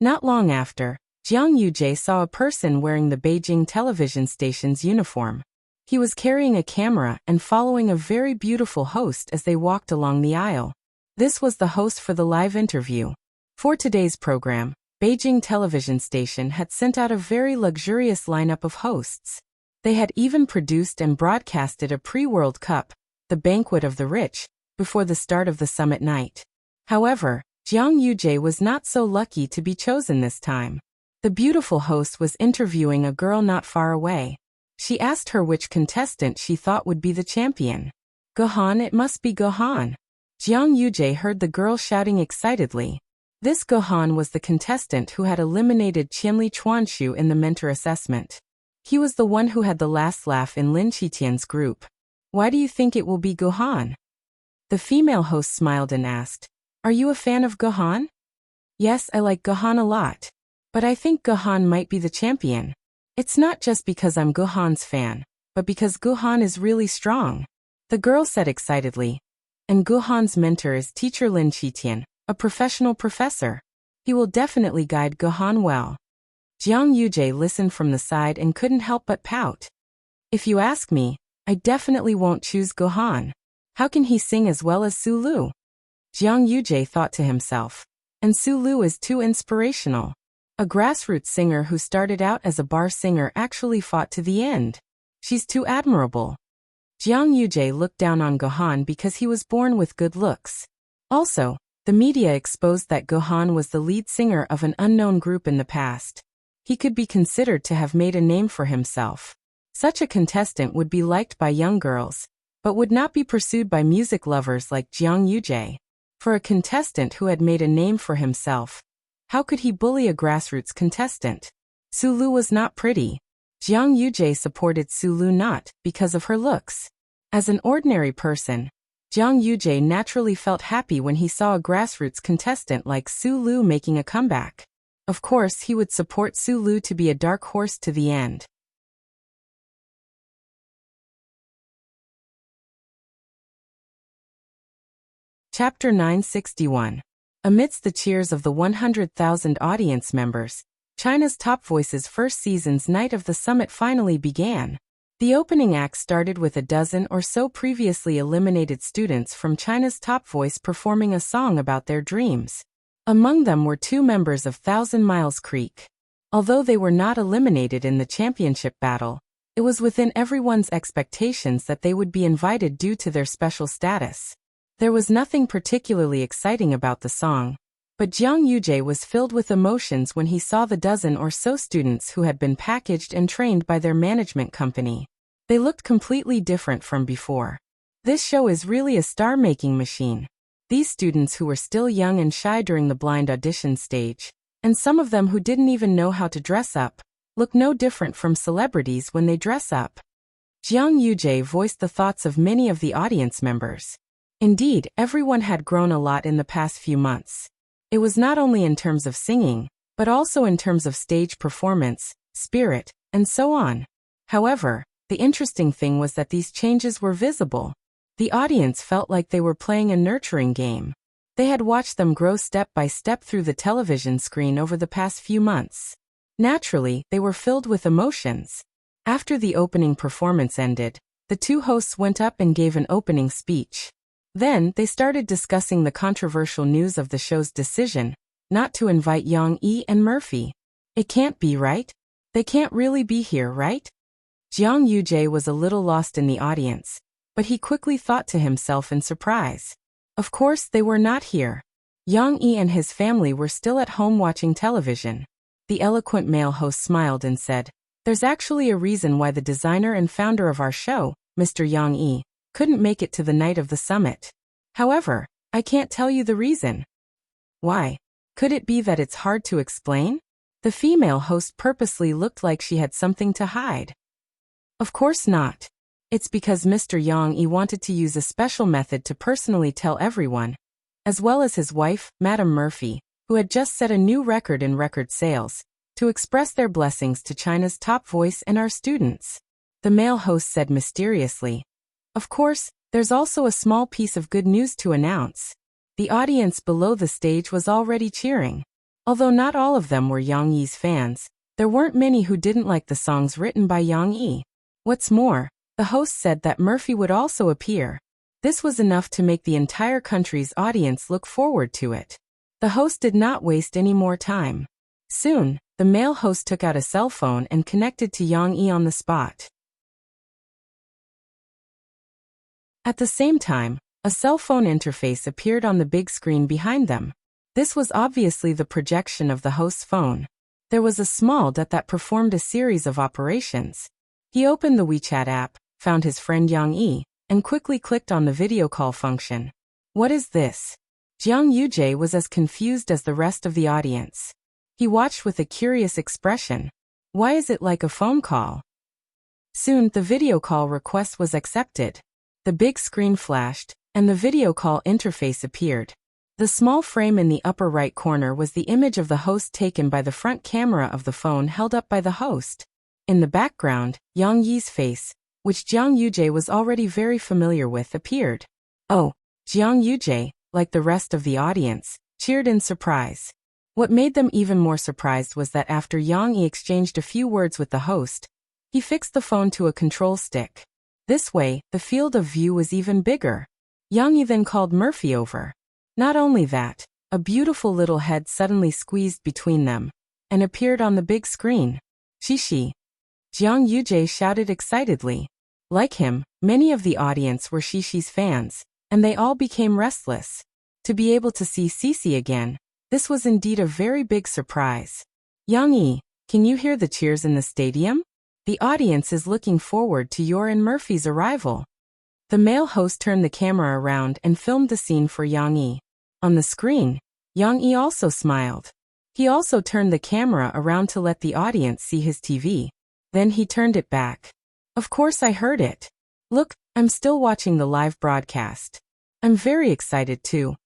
Not long after, Jiang Yujie saw a person wearing the Beijing television station's uniform. He was carrying a camera and following a very beautiful host as they walked along the aisle. This was the host for the live interview. For today's program, Beijing television station had sent out a very luxurious lineup of hosts. They had even produced and broadcasted a pre-World Cup, the banquet of the rich, before the start of the summit night. However, Jiang Yujie was not so lucky to be chosen this time. The beautiful host was interviewing a girl not far away. She asked her which contestant she thought would be the champion. "Gohan, it must be Gohan." Jiang Yujie heard the girl shouting excitedly. This Gohan was the contestant who had eliminated Qianli Chuanshu in the mentor assessment. He was the one who had the last laugh in Lin Qitian's group. "Why do you think it will be Gohan?" The female host smiled and asked, "Are you a fan of Gohan?" "Yes, I like Gohan a lot. But I think Gohan might be the champion. It's not just because I'm Gohan's fan, but because Gohan is really strong," the girl said excitedly. "And Gohan's mentor is teacher Lin Qitian, a professional professor. He will definitely guide Gohan well." Jiang Yujie listened from the side and couldn't help but pout. "If you ask me, I definitely won't choose Gohan. How can he sing as well as Sulu?" Jiang Yujie thought to himself. And Sulu is too inspirational. A grassroots singer who started out as a bar singer actually fought to the end. She's too admirable. Jiang Yujie looked down on Gohan because he was born with good looks. Also, the media exposed that Gohan was the lead singer of an unknown group in the past. He could be considered to have made a name for himself. Such a contestant would be liked by young girls, but would not be pursued by music lovers like Jiang Yujie. For a contestant who had made a name for himself, how could he bully a grassroots contestant? Sulu was not pretty. Jiang Yujie supported Sulu not because of her looks. As an ordinary person, Jiang Yujie naturally felt happy when he saw a grassroots contestant like Sulu making a comeback. Of course, he would support Sulu to be a dark horse to the end. Chapter 961. Amidst the cheers of the 100,000 audience members, China's Top Voice's first season's night of the summit finally began. The opening act started with a dozen or so previously eliminated students from China's Top Voice performing a song about their dreams. Among them were 2 members of Thousand Miles Creek. Although they were not eliminated in the championship battle, it was within everyone's expectations that they would be invited due to their special status. There was nothing particularly exciting about the song, but Jiang Yujie was filled with emotions when he saw the dozen or so students who had been packaged and trained by their management company. They looked completely different from before. This show is really a star-making machine. These students who were still young and shy during the blind audition stage, and some of them who didn't even know how to dress up, look no different from celebrities when they dress up. Jiang Yujie voiced the thoughts of many of the audience members. Indeed, everyone had grown a lot in the past few months. It was not only in terms of singing, but also in terms of stage performance, spirit, and so on. However, the interesting thing was that these changes were visible. The audience felt like they were playing a nurturing game. They had watched them grow step by step through the television screen over the past few months. Naturally, they were filled with emotions. After the opening performance ended, the 2 hosts went up and gave an opening speech. Then, they started discussing the controversial news of the show's decision not to invite Yang Yi and Murphy. It can't be, right? They can't really be here, right? Jiang Yujie was a little lost in the audience, but he quickly thought to himself in surprise. Of course, they were not here. Yang Yi and his family were still at home watching television. The eloquent male host smiled and said, "There's actually a reason why the designer and founder of our show, Mr. Yang Yi, couldn't make it to the night of the summit. However, I can't tell you the reason." "Why? Could it be that it's hard to explain?" The female host purposely looked like she had something to hide. "Of course not. It's because Mr. Yang Yi wanted to use a special method to personally tell everyone, as well as his wife, Madam Murphy, who had just set a new record in record sales, to express their blessings to China's Top Voice and our students," the male host said mysteriously. "Of course, there's also a small piece of good news to announce." The audience below the stage was already cheering. Although not all of them were Yang Yi's fans, there weren't many who didn't like the songs written by Yang Yi. What's more, the host said that Murphy would also appear. This was enough to make the entire country's audience look forward to it. The host did not waste any more time. Soon, the male host took out a cell phone and connected to Yang Yi on the spot. At the same time, a cell phone interface appeared on the big screen behind them. This was obviously the projection of the host's phone. There was a small dot that performed a series of operations. He opened the WeChat app, found his friend Yang Yi, and quickly clicked on the video call function. What is this? Jiang Yujie was as confused as the rest of the audience. He watched with a curious expression. Why is it like a phone call? Soon, the video call request was accepted. The big screen flashed, and the video call interface appeared. The small frame in the upper right corner was the image of the host taken by the front camera of the phone held up by the host. In the background, Yang Yi's face, which Jiang Yujie was already very familiar with, appeared. Oh, Jiang Yujie, like the rest of the audience, cheered in surprise. What made them even more surprised was that after Yang Yi exchanged a few words with the host, he fixed the phone to a control stick. This way, the field of view was even bigger. Yang Yi then called Murphy over. Not only that, a beautiful little head suddenly squeezed between them and appeared on the big screen. Shishi. Jiang Yujie shouted excitedly. Like him, many of the audience were Shishi's fans, and they all became restless. To be able to see Sisi again, this was indeed a very big surprise. Yang Yi, can you hear the cheers in the stadium? The audience is looking forward to your and Murphy's arrival. The male host turned the camera around and filmed the scene for Yang Yi. On the screen, Yang Yi also smiled. He also turned the camera around to let the audience see his TV. Then he turned it back. Of course I heard it. Look, I'm still watching the live broadcast. I'm very excited too.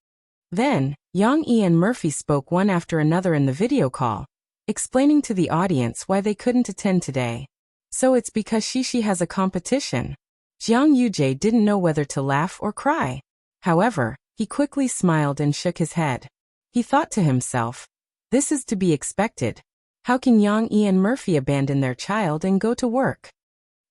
Then, Yang Yi and Murphy spoke one after another in the video call, explaining to the audience why they couldn't attend today. So it's because Shishi has a competition. Jiang Yujie didn't know whether to laugh or cry. However, he quickly smiled and shook his head. He thought to himself, this is to be expected. How can Yang Yi and Murphy abandon their child and go to work?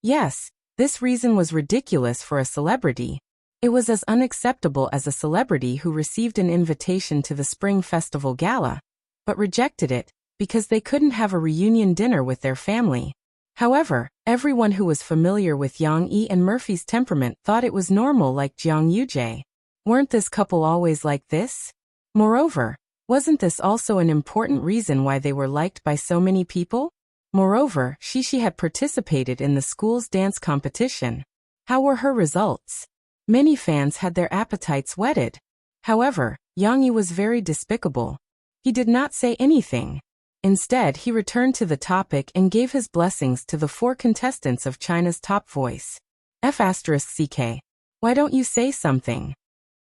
Yes, this reason was ridiculous for a celebrity. It was as unacceptable as a celebrity who received an invitation to the Spring Festival Gala, but rejected it because they couldn't have a reunion dinner with their family. However, everyone who was familiar with Yang Yi and Murphy's temperament thought it was normal like Jiang Yujie. Weren't this couple always like this? Moreover, wasn't this also an important reason why they were liked by so many people? Moreover, Shishi had participated in the school's dance competition. How were her results? Many fans had their appetites whetted. However, Yang Yi was very despicable. He did not say anything. Instead, he returned to the topic and gave his blessings to the 4 contestants of China's Top Voice. F***CK. Why don't you say something?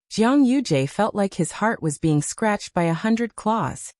Jiang Yujie felt like his heart was being scratched by 100 claws.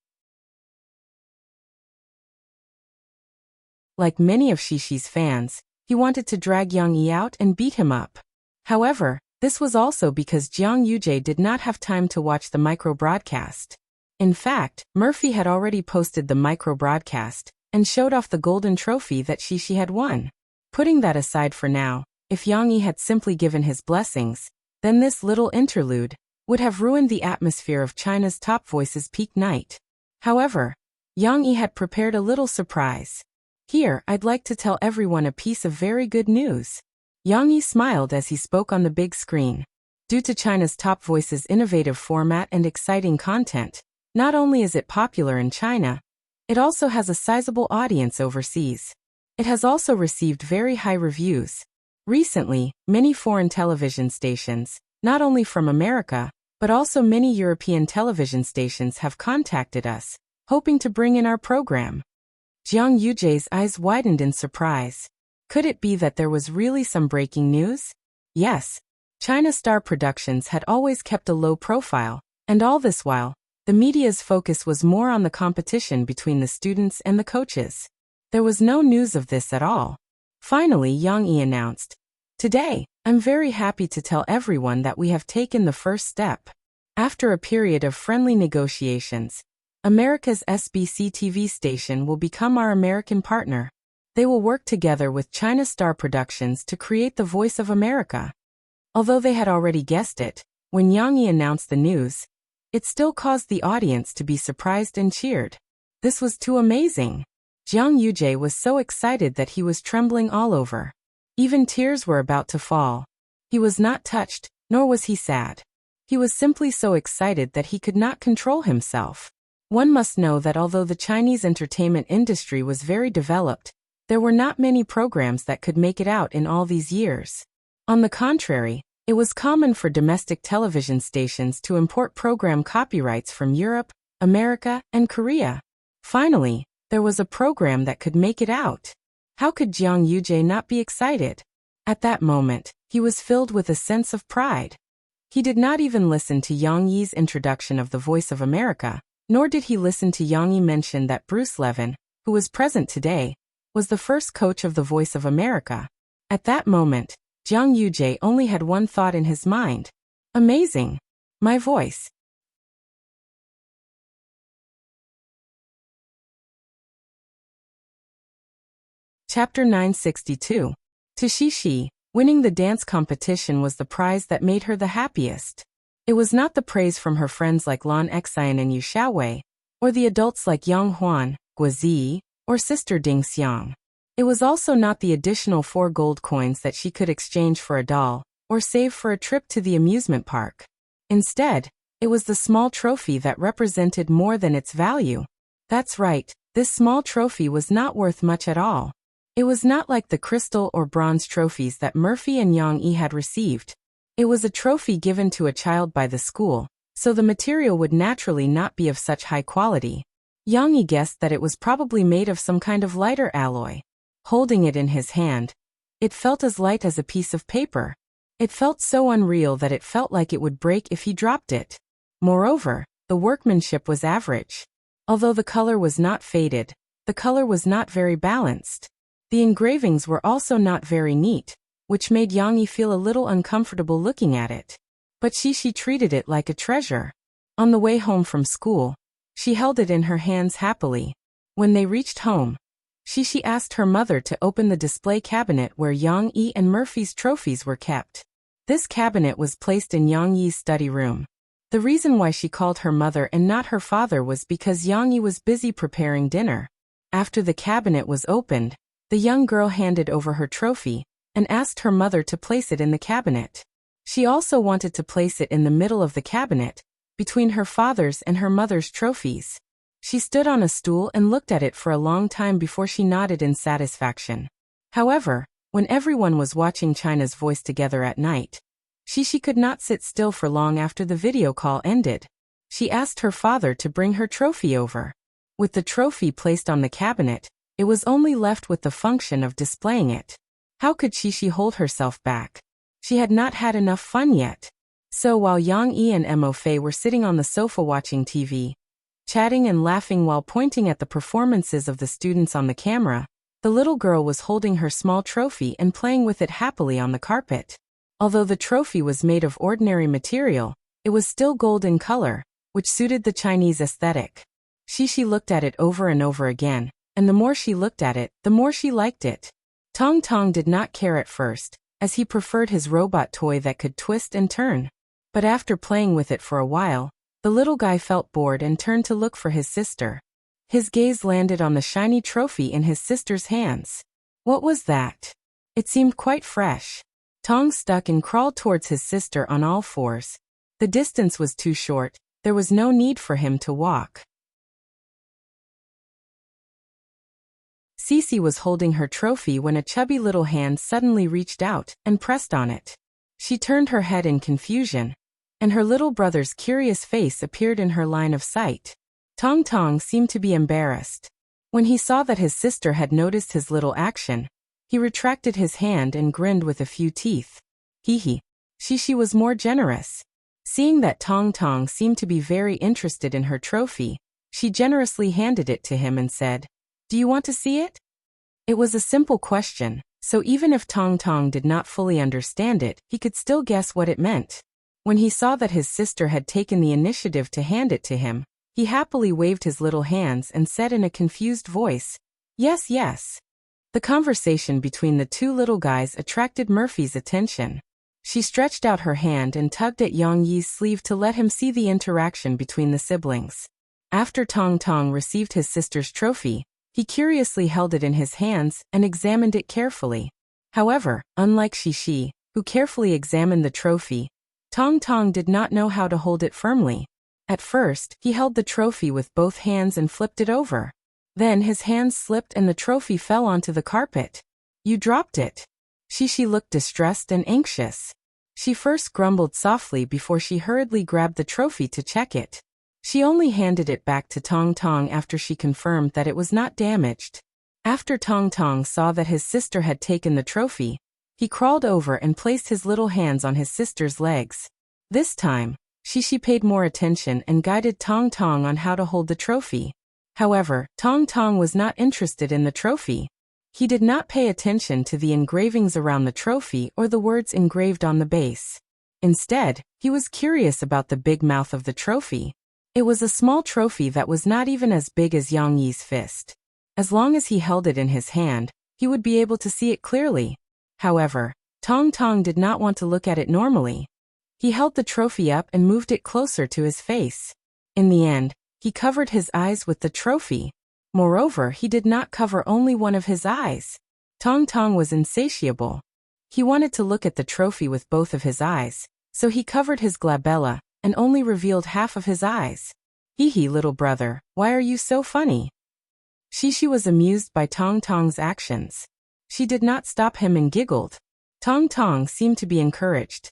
Like many of Shishi's fans, he wanted to drag Yang Yi out and beat him up. However, this was also because Jiang Yujie did not have time to watch the micro-broadcast. In fact, Murphy had already posted the micro-broadcast and showed off the golden trophy that Shishi had won. Putting that aside for now, if Yang Yi had simply given his blessings, then this little interlude would have ruined the atmosphere of China's Top Voice's peak night. However, Yang Yi had prepared a little surprise. Here, I'd like to tell everyone a piece of very good news. Yang Yi smiled as he spoke on the big screen. Due to China's Top Voice's innovative format and exciting content, not only is it popular in China, it also has a sizable audience overseas. It has also received very high reviews. Recently, many foreign television stations, not only from America, but also many European television stations have contacted us, hoping to bring in our program. Jiang Yujie's eyes widened in surprise. Could it be that there was really some breaking news? Yes. China Star Productions had always kept a low profile, and all this while, the media's focus was more on the competition between the students and the coaches. There was no news of this at all. Finally, Yang Yi announced, "Today, I'm very happy to tell everyone that we have taken the first step. After a period of friendly negotiations, America's SBC TV station will become our American partner. They will work together with China Star Productions to create the Voice of America." Although they had already guessed it, when Yang Yi announced the news, it still caused the audience to be surprised and cheered. This was too amazing. Jiang Yujie was so excited that he was trembling all over. Even tears were about to fall. He was not touched, nor was he sad. He was simply so excited that he could not control himself. One must know that although the Chinese entertainment industry was very developed, there were not many programs that could make it out in all these years. On the contrary, it was common for domestic television stations to import program copyrights from Europe, America, and Korea. Finally, there was a program that could make it out. How could Jiang Yujie not be excited? At that moment, he was filled with a sense of pride. He did not even listen to Yang Yi's introduction of the Voice of America, nor did he listen to Yang Yi mention that Bruce Levin, who was present today, was the first coach of the Voice of America. At that moment, Jiang Yujie only had one thought in his mind. Amazing! My voice. Chapter 962. To Xixi, winning the dance competition was the prize that made her the happiest. It was not the praise from her friends like Lan Xian and Yu Xiaowei, or the adults like Yang Huan, Guozi, or sister Ding Xiang. It was also not the additional 4 gold coins that she could exchange for a doll, or save for a trip to the amusement park. Instead, it was the small trophy that represented more than its value. That's right, this small trophy was not worth much at all. It was not like the crystal or bronze trophies that Murphy and Yang Yi had received. It was a trophy given to a child by the school, so the material would naturally not be of such high quality. Yang Yi guessed that it was probably made of some kind of lighter alloy. Holding it in his hand, it felt as light as a piece of paper. It felt so unreal that it felt like it would break if he dropped it. Moreover, the workmanship was average. Although the color was not faded, the color was not very balanced. The engravings were also not very neat, which made Yang Yi feel a little uncomfortable looking at it. But Xixi treated it like a treasure. On the way home from school, she held it in her hands happily. When they reached home, Xixi asked her mother to open the display cabinet where Yang Yi and Murphy's trophies were kept. This cabinet was placed in Yang Yi's study room. The reason why she called her mother and not her father was because Yang Yi was busy preparing dinner. After the cabinet was opened, the young girl handed over her trophy and asked her mother to place it in the cabinet. She also wanted to place it in the middle of the cabinet, between her father's and her mother's trophies. She stood on a stool and looked at it for a long time before she nodded in satisfaction. However, when everyone was watching China's Voice together at night, Xixi could not sit still for long after the video call ended. She asked her father to bring her trophy over. With the trophy placed on the cabinet, it was only left with the function of displaying it. How could Xixi hold herself back? She had not had enough fun yet. So while Yang Yi and Mo Fei were sitting on the sofa watching TV, chatting and laughing while pointing at the performances of the students on the camera, the little girl was holding her small trophy and playing with it happily on the carpet. Although the trophy was made of ordinary material, it was still gold in color, which suited the Chinese aesthetic. Xixi looked at it over and over again, and the more she looked at it, the more she liked it. Tong Tong did not care at first, as he preferred his robot toy that could twist and turn. But after playing with it for a while, the little guy felt bored and turned to look for his sister. His gaze landed on the shiny trophy in his sister's hands. What was that? It seemed quite fresh. Tong stuck and crawled towards his sister on all fours. The distance was too short, there was no need for him to walk. Cece was holding her trophy when a chubby little hand suddenly reached out and pressed on it. She turned her head in confusion, and her little brother's curious face appeared in her line of sight. Tong Tong seemed to be embarrassed. When he saw that his sister had noticed his little action, he retracted his hand and grinned with a few teeth. Hee. Xixi was more generous. Seeing that Tong Tong seemed to be very interested in her trophy, she generously handed it to him and said, "Do you want to see it?" It was a simple question, so even if Tong Tong did not fully understand it, he could still guess what it meant. When he saw that his sister had taken the initiative to hand it to him, he happily waved his little hands and said in a confused voice, "Yes, yes." The conversation between the two little guys attracted Murphy's attention. She stretched out her hand and tugged at Yang Yi's sleeve to let him see the interaction between the siblings. After Tong Tong received his sister's trophy, he curiously held it in his hands and examined it carefully. However, unlike Shi, who carefully examined the trophy, Tong Tong did not know how to hold it firmly. At first, he held the trophy with both hands and flipped it over. Then his hands slipped and the trophy fell onto the carpet. "You dropped it." Shi looked distressed and anxious. She first grumbled softly before she hurriedly grabbed the trophy to check it. She only handed it back to Tong Tong after she confirmed that it was not damaged. After Tong Tong saw that his sister had taken the trophy, he crawled over and placed his little hands on his sister's legs. This time, Shi paid more attention and guided Tong Tong on how to hold the trophy. However, Tong Tong was not interested in the trophy. He did not pay attention to the engravings around the trophy or the words engraved on the base. Instead, he was curious about the big mouth of the trophy. It was a small trophy that was not even as big as Yang Yi's fist. As long as he held it in his hand, he would be able to see it clearly. However, Tong Tong did not want to look at it normally. He held the trophy up and moved it closer to his face. In the end, he covered his eyes with the trophy. Moreover, he did not cover only one of his eyes. Tong Tong was insatiable. He wanted to look at the trophy with both of his eyes, so he covered his glabella and only revealed half of his eyes. "Hee, little brother, why are you so funny?" Shi was amused by Tong Tong's actions. She did not stop him and giggled. Tong Tong seemed to be encouraged.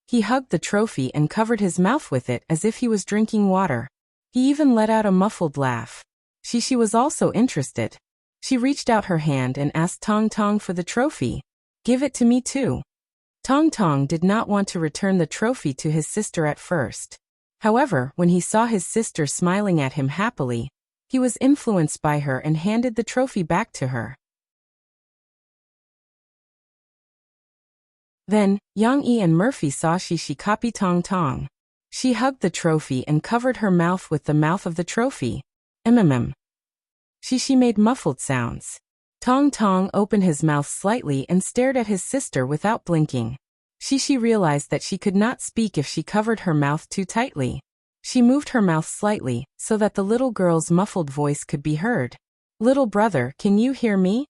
He hugged the trophy and covered his mouth with it as if he was drinking water. He even let out a muffled laugh. Shi was also interested. She reached out her hand and asked Tong Tong for the trophy. "Give it to me too." Tong Tong did not want to return the trophy to his sister at first. However, when he saw his sister smiling at him happily, he was influenced by her and handed the trophy back to her. Then, Yang Yi and Murphy saw Shi copy Tong Tong. She hugged the trophy and covered her mouth with the mouth of the trophy. Shi made muffled sounds. Tong Tong opened his mouth slightly and stared at his sister without blinking. Shi realized that she could not speak if she covered her mouth too tightly. She moved her mouth slightly so that the little girl's muffled voice could be heard. "Little brother, can you hear me?"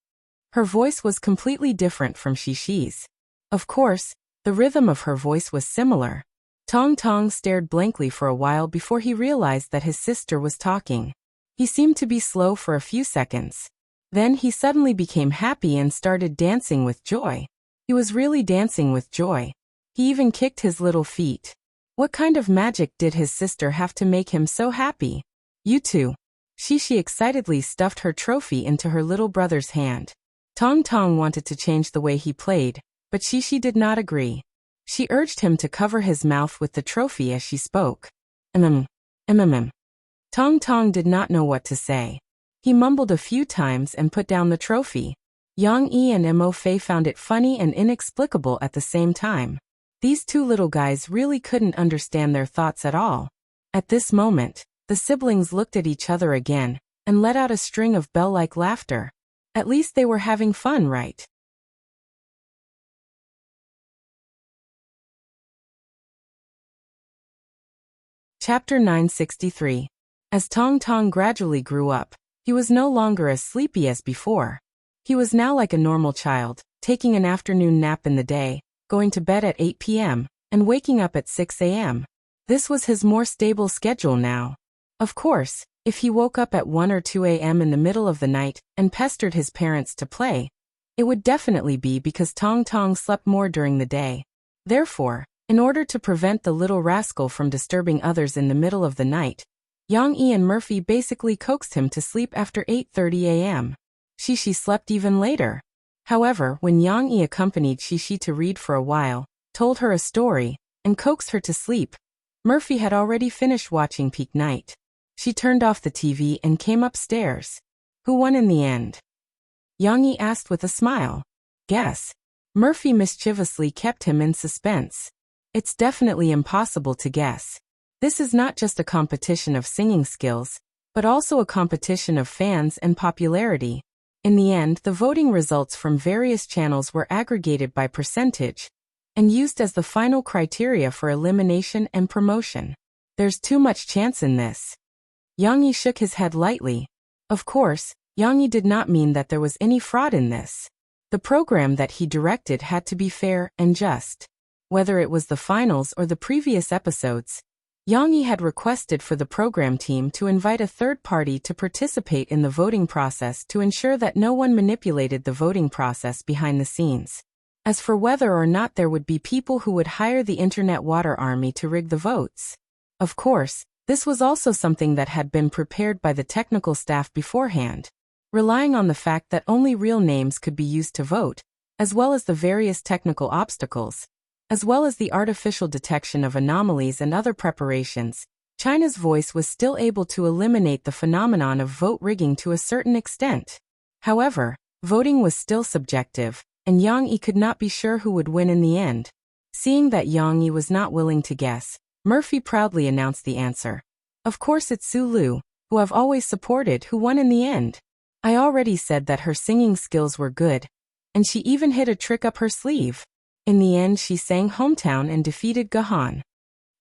Her voice was completely different from Shi's. Of course, the rhythm of her voice was similar. Tong Tong stared blankly for a while before he realized that his sister was talking. He seemed to be slow for a few seconds. Then he suddenly became happy and started dancing with joy. He was really dancing with joy. He even kicked his little feet. What kind of magic did his sister have to make him so happy? "You too." Shi excitedly stuffed her trophy into her little brother's hand. Tong Tong wanted to change the way he played, but Shi did not agree. She urged him to cover his mouth with the trophy as she spoke. Tong Tong did not know what to say. He mumbled a few times and put down the trophy. Yang Yi and Mo Fei found it funny and inexplicable at the same time. These two little guys really couldn't understand their thoughts at all. At this moment, the siblings looked at each other again and let out a string of bell-like laughter. At least they were having fun, right? Chapter 963. As Tong Tong gradually grew up, he was no longer as sleepy as before. He was now like a normal child, taking an afternoon nap in the day, going to bed at 8 p.m., and waking up at 6 a.m. This was his more stable schedule now. Of course, if he woke up at 1 or 2 a.m. in the middle of the night and pestered his parents to play, it would definitely be because Tong Tong slept more during the day. Therefore, in order to prevent the little rascal from disturbing others in the middle of the night, Yang Yi and Murphy basically coaxed him to sleep after 8:30 a.m. Shi slept even later. However, when Yang Yi accompanied Shi to read for a while, told her a story, and coaxed her to sleep, Murphy had already finished watching Peak Night. She turned off the TV and came upstairs. Who won in the end? Yang Yi asked with a smile. Guess. Murphy mischievously kept him in suspense. It's definitely impossible to guess. This is not just a competition of singing skills, but also a competition of fans and popularity. In the end, the voting results from various channels were aggregated by percentage and used as the final criteria for elimination and promotion. There's too much chance in this. Yang Yi shook his head lightly. Of course, Yang Yi did not mean that there was any fraud in this. The program that he directed had to be fair and just. Whether it was the finals or the previous episodes, Yang Yi had requested for the program team to invite a third party to participate in the voting process to ensure that no one manipulated the voting process behind the scenes. As for whether or not there would be people who would hire the internet water army to rig the votes. Of course, this was also something that had been prepared by the technical staff beforehand, relying on the fact that only real names could be used to vote, as well as the various technical obstacles, as well as the artificial detection of anomalies and other preparations. China's voice was still able to eliminate the phenomenon of vote rigging to a certain extent. However, voting was still subjective, and Yang Yi could not be sure who would win in the end. Seeing that Yang Yi was not willing to guess, Murphy proudly announced the answer. Of course it's Su Lu, who I've always supported, who won in the end. I already said that her singing skills were good, and she even hid a trick up her sleeve. In the end she sang Hometown and defeated Gahan.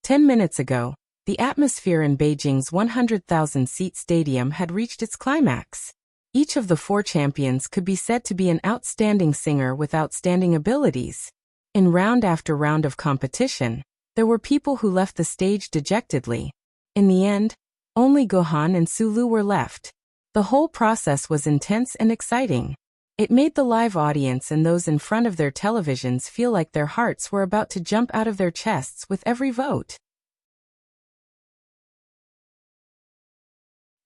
10 minutes ago, the atmosphere in Beijing's 100,000-seat stadium had reached its climax. Each of the 4 champions could be said to be an outstanding singer with outstanding abilities. In round after round of competition, there were people who left the stage dejectedly. In the end, only Gahan and Su Lu were left. The whole process was intense and exciting. It made the live audience and those in front of their televisions feel like their hearts were about to jump out of their chests with every vote.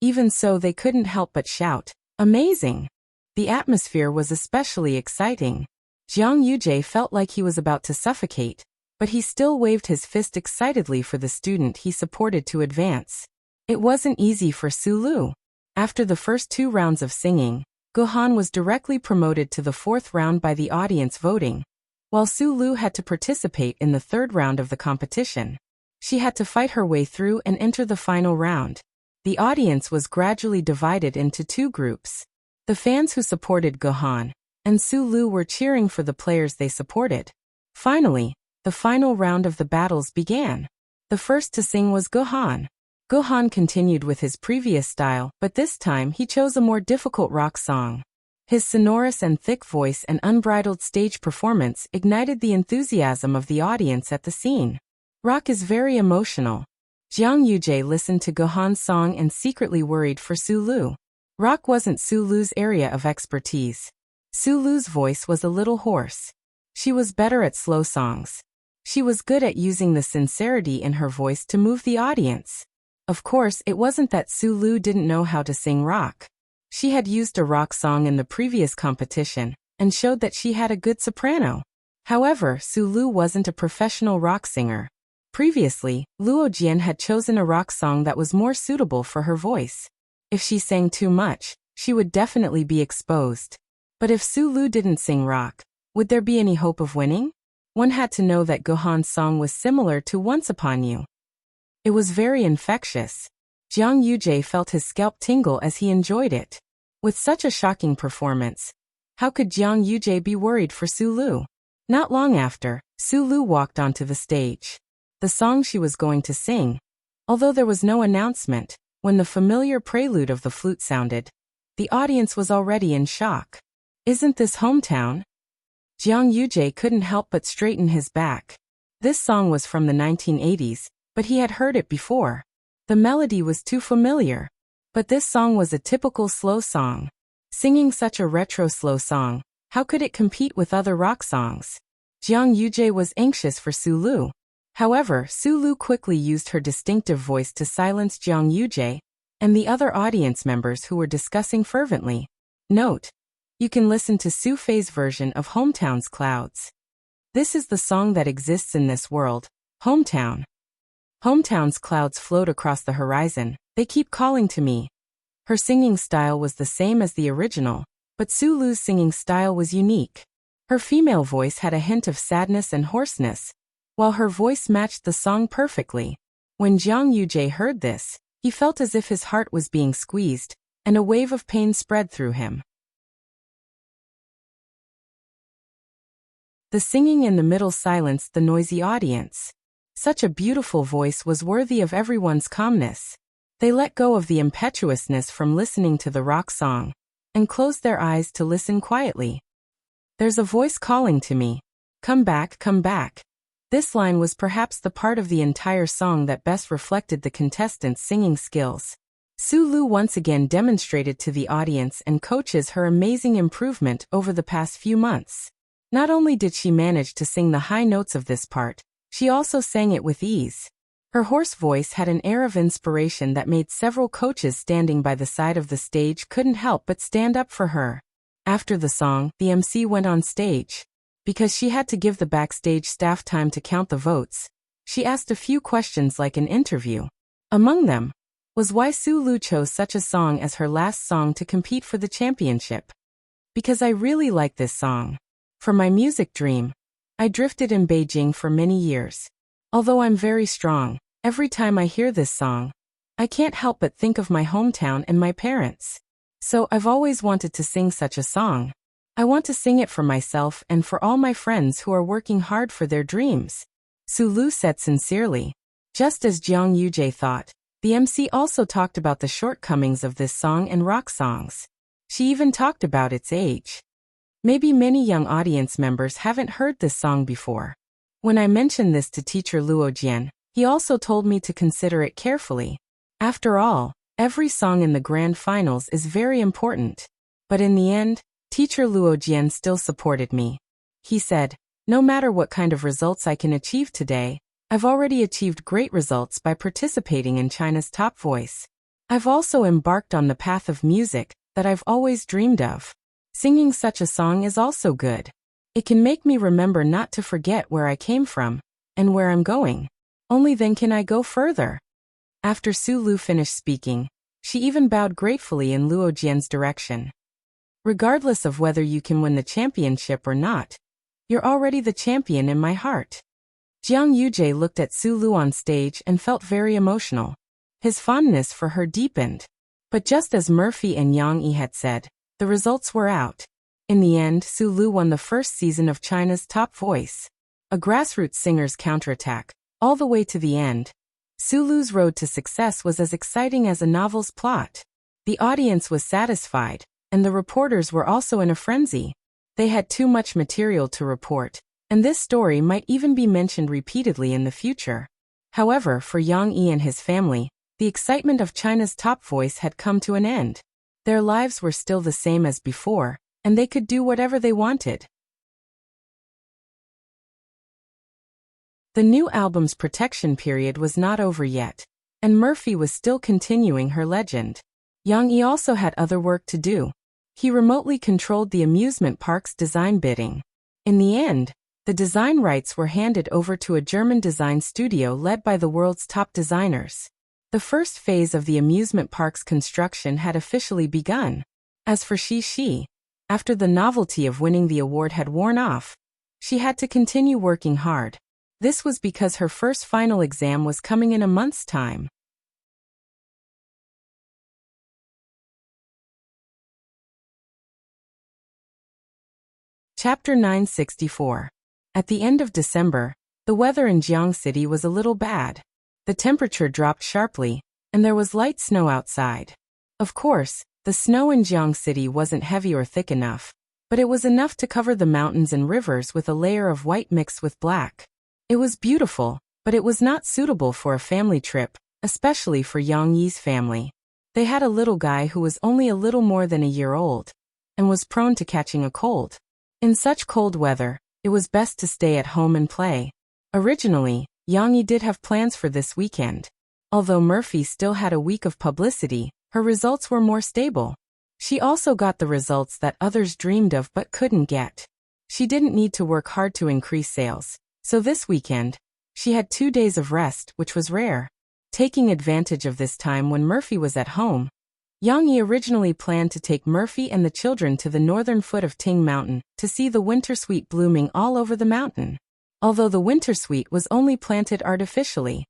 Even so, they couldn't help but shout, "Amazing!" The atmosphere was especially exciting. Jiang Yujie felt like he was about to suffocate, but he still waved his fist excitedly for the student he supported to advance. It wasn't easy for Su Lu. After the first 2 rounds of singing, Gahan was directly promoted to the 4th round by the audience voting, while Su Lu had to participate in the 3rd round of the competition. She had to fight her way through and enter the final round. The audience was gradually divided into 2 groups. The fans who supported Gahan and Su Lu were cheering for the players they supported. Finally, the final round of the battles began. The first to sing was Gahan. Gahan continued with his previous style, but this time he chose a more difficult rock song. His sonorous and thick voice and unbridled stage performance ignited the enthusiasm of the audience at the scene. Rock is very emotional. Jiang Yujie listened to Gahan's song and secretly worried for Su Lu. Rock wasn't Su Lu's area of expertise. Su Lu's voice was a little hoarse. She was better at slow songs. She was good at using the sincerity in her voice to move the audience. Of course, it wasn't that Su Lu didn't know how to sing rock. She had used a rock song in the previous competition and showed that she had a good soprano. However, Su Lu wasn't a professional rock singer. Previously, Luo Jian had chosen a rock song that was more suitable for her voice. If she sang too much, she would definitely be exposed. But if Su Lu didn't sing rock, would there be any hope of winning? One had to know that Gahan's song was similar to Once Upon You. It was very infectious. Jiang Yujie felt his scalp tingle as he enjoyed it. With such a shocking performance, how could Jiang Yujie be worried for Su Lu? Not long after, Su Lu walked onto the stage. The song she was going to sing, although there was no announcement, when the familiar prelude of the flute sounded, the audience was already in shock. Isn't this Hometown? Jiang Yujie couldn't help but straighten his back. This song was from the 1980s, but he had heard it before. The melody was too familiar. But this song was a typical slow song. Singing such a retro slow song, how could it compete with other rock songs? Jiang Yujie was anxious for Su Lu. However, Su Lu quickly used her distinctive voice to silence Jiang Yujie and the other audience members who were discussing fervently. Note: you can listen to Su Fei's version of Hometown's Clouds. This is the song that exists in this world, Hometown. Hometown's clouds float across the horizon, they keep calling to me. Her singing style was the same as the original, but Su Lu's singing style was unique. Her female voice had a hint of sadness and hoarseness, while her voice matched the song perfectly. When Jiang Yujie heard this, he felt as if his heart was being squeezed, and a wave of pain spread through him. The singing in the middle silenced the noisy audience. Such a beautiful voice was worthy of everyone's calmness. They let go of the impetuousness from listening to the rock song and closed their eyes to listen quietly. There's a voice calling to me. Come back, come back. This line was perhaps the part of the entire song that best reflected the contestants' singing skills. Sulu once again demonstrated to the audience and coaches her amazing improvement over the past few months. Not only did she manage to sing the high notes of this part, she also sang it with ease. Her hoarse voice had an air of inspiration that made several coaches standing by the side of the stage couldn't help but stand up for her. After the song, the MC went on stage. Because she had to give the backstage staff time to count the votes, she asked a few questions like an interview. Among them was why Sulu chose such a song as her last song to compete for the championship. Because I really like this song. For my music dream, I drifted in Beijing for many years. Although I'm very strong, every time I hear this song, I can't help but think of my hometown and my parents. So I've always wanted to sing such a song. I want to sing it for myself and for all my friends who are working hard for their dreams. Sulu said sincerely. Just as Jiang Yujie thought, the MC also talked about the shortcomings of this song and rock songs. She even talked about its age. Maybe many young audience members haven't heard this song before. When I mentioned this to teacher Luo Jian, he also told me to consider it carefully. After all, every song in the grand finals is very important. But in the end, teacher Luo Jian still supported me. He said, no matter what kind of results I can achieve today, I've already achieved great results by participating in China's Top Voice. I've also embarked on the path of music that I've always dreamed of. Singing such a song is also good. It can make me remember not to forget where I came from and where I'm going. Only then can I go further. After Sulu finished speaking, she even bowed gratefully in Luo Jian's direction. Regardless of whether you can win the championship or not, you're already the champion in my heart. Jiang Yujie looked at Sulu on stage and felt very emotional. His fondness for her deepened. But just as Murphy and Yang Yi had said, the results were out. In the end, Sulu won the first season of China's Top Voice. A grassroots singer's counterattack, all the way to the end. Sulu's road to success was as exciting as a novel's plot. The audience was satisfied, and the reporters were also in a frenzy. They had too much material to report, and this story might even be mentioned repeatedly in the future. However, for Yang Yi and his family, the excitement of China's Top Voice had come to an end. Their lives were still the same as before, and they could do whatever they wanted. The new album's protection period was not over yet, and Murphy was still continuing her legend. Yang Yi also had other work to do. He remotely controlled the amusement park's design bidding. In the end, the design rights were handed over to a German design studio led by the world's top designers. The first phase of the amusement park's construction had officially begun. As for Shi, after the novelty of winning the award had worn off, she had to continue working hard. This was because her first final exam was coming in a month's time. Chapter 964. At the end of December, the weather in Jiang City was a little bad. The temperature dropped sharply, and there was light snow outside. Of course, the snow in Jiang City wasn't heavy or thick enough, but it was enough to cover the mountains and rivers with a layer of white mixed with black. It was beautiful, but it was not suitable for a family trip, especially for Yang Yi's family. They had a little guy who was only a little more than a year old, and was prone to catching a cold. In such cold weather, it was best to stay at home and play. Originally, Yang Yi did have plans for this weekend. Although Murphy still had a week of publicity, her results were more stable. She also got the results that others dreamed of but couldn't get. She didn't need to work hard to increase sales, so this weekend, she had 2 days of rest, which was rare. Taking advantage of this time when Murphy was at home, Yang Yi originally planned to take Murphy and the children to the northern foot of Ting Mountain to see the wintersweet blooming all over the mountain. Although the wintersweet was only planted artificially,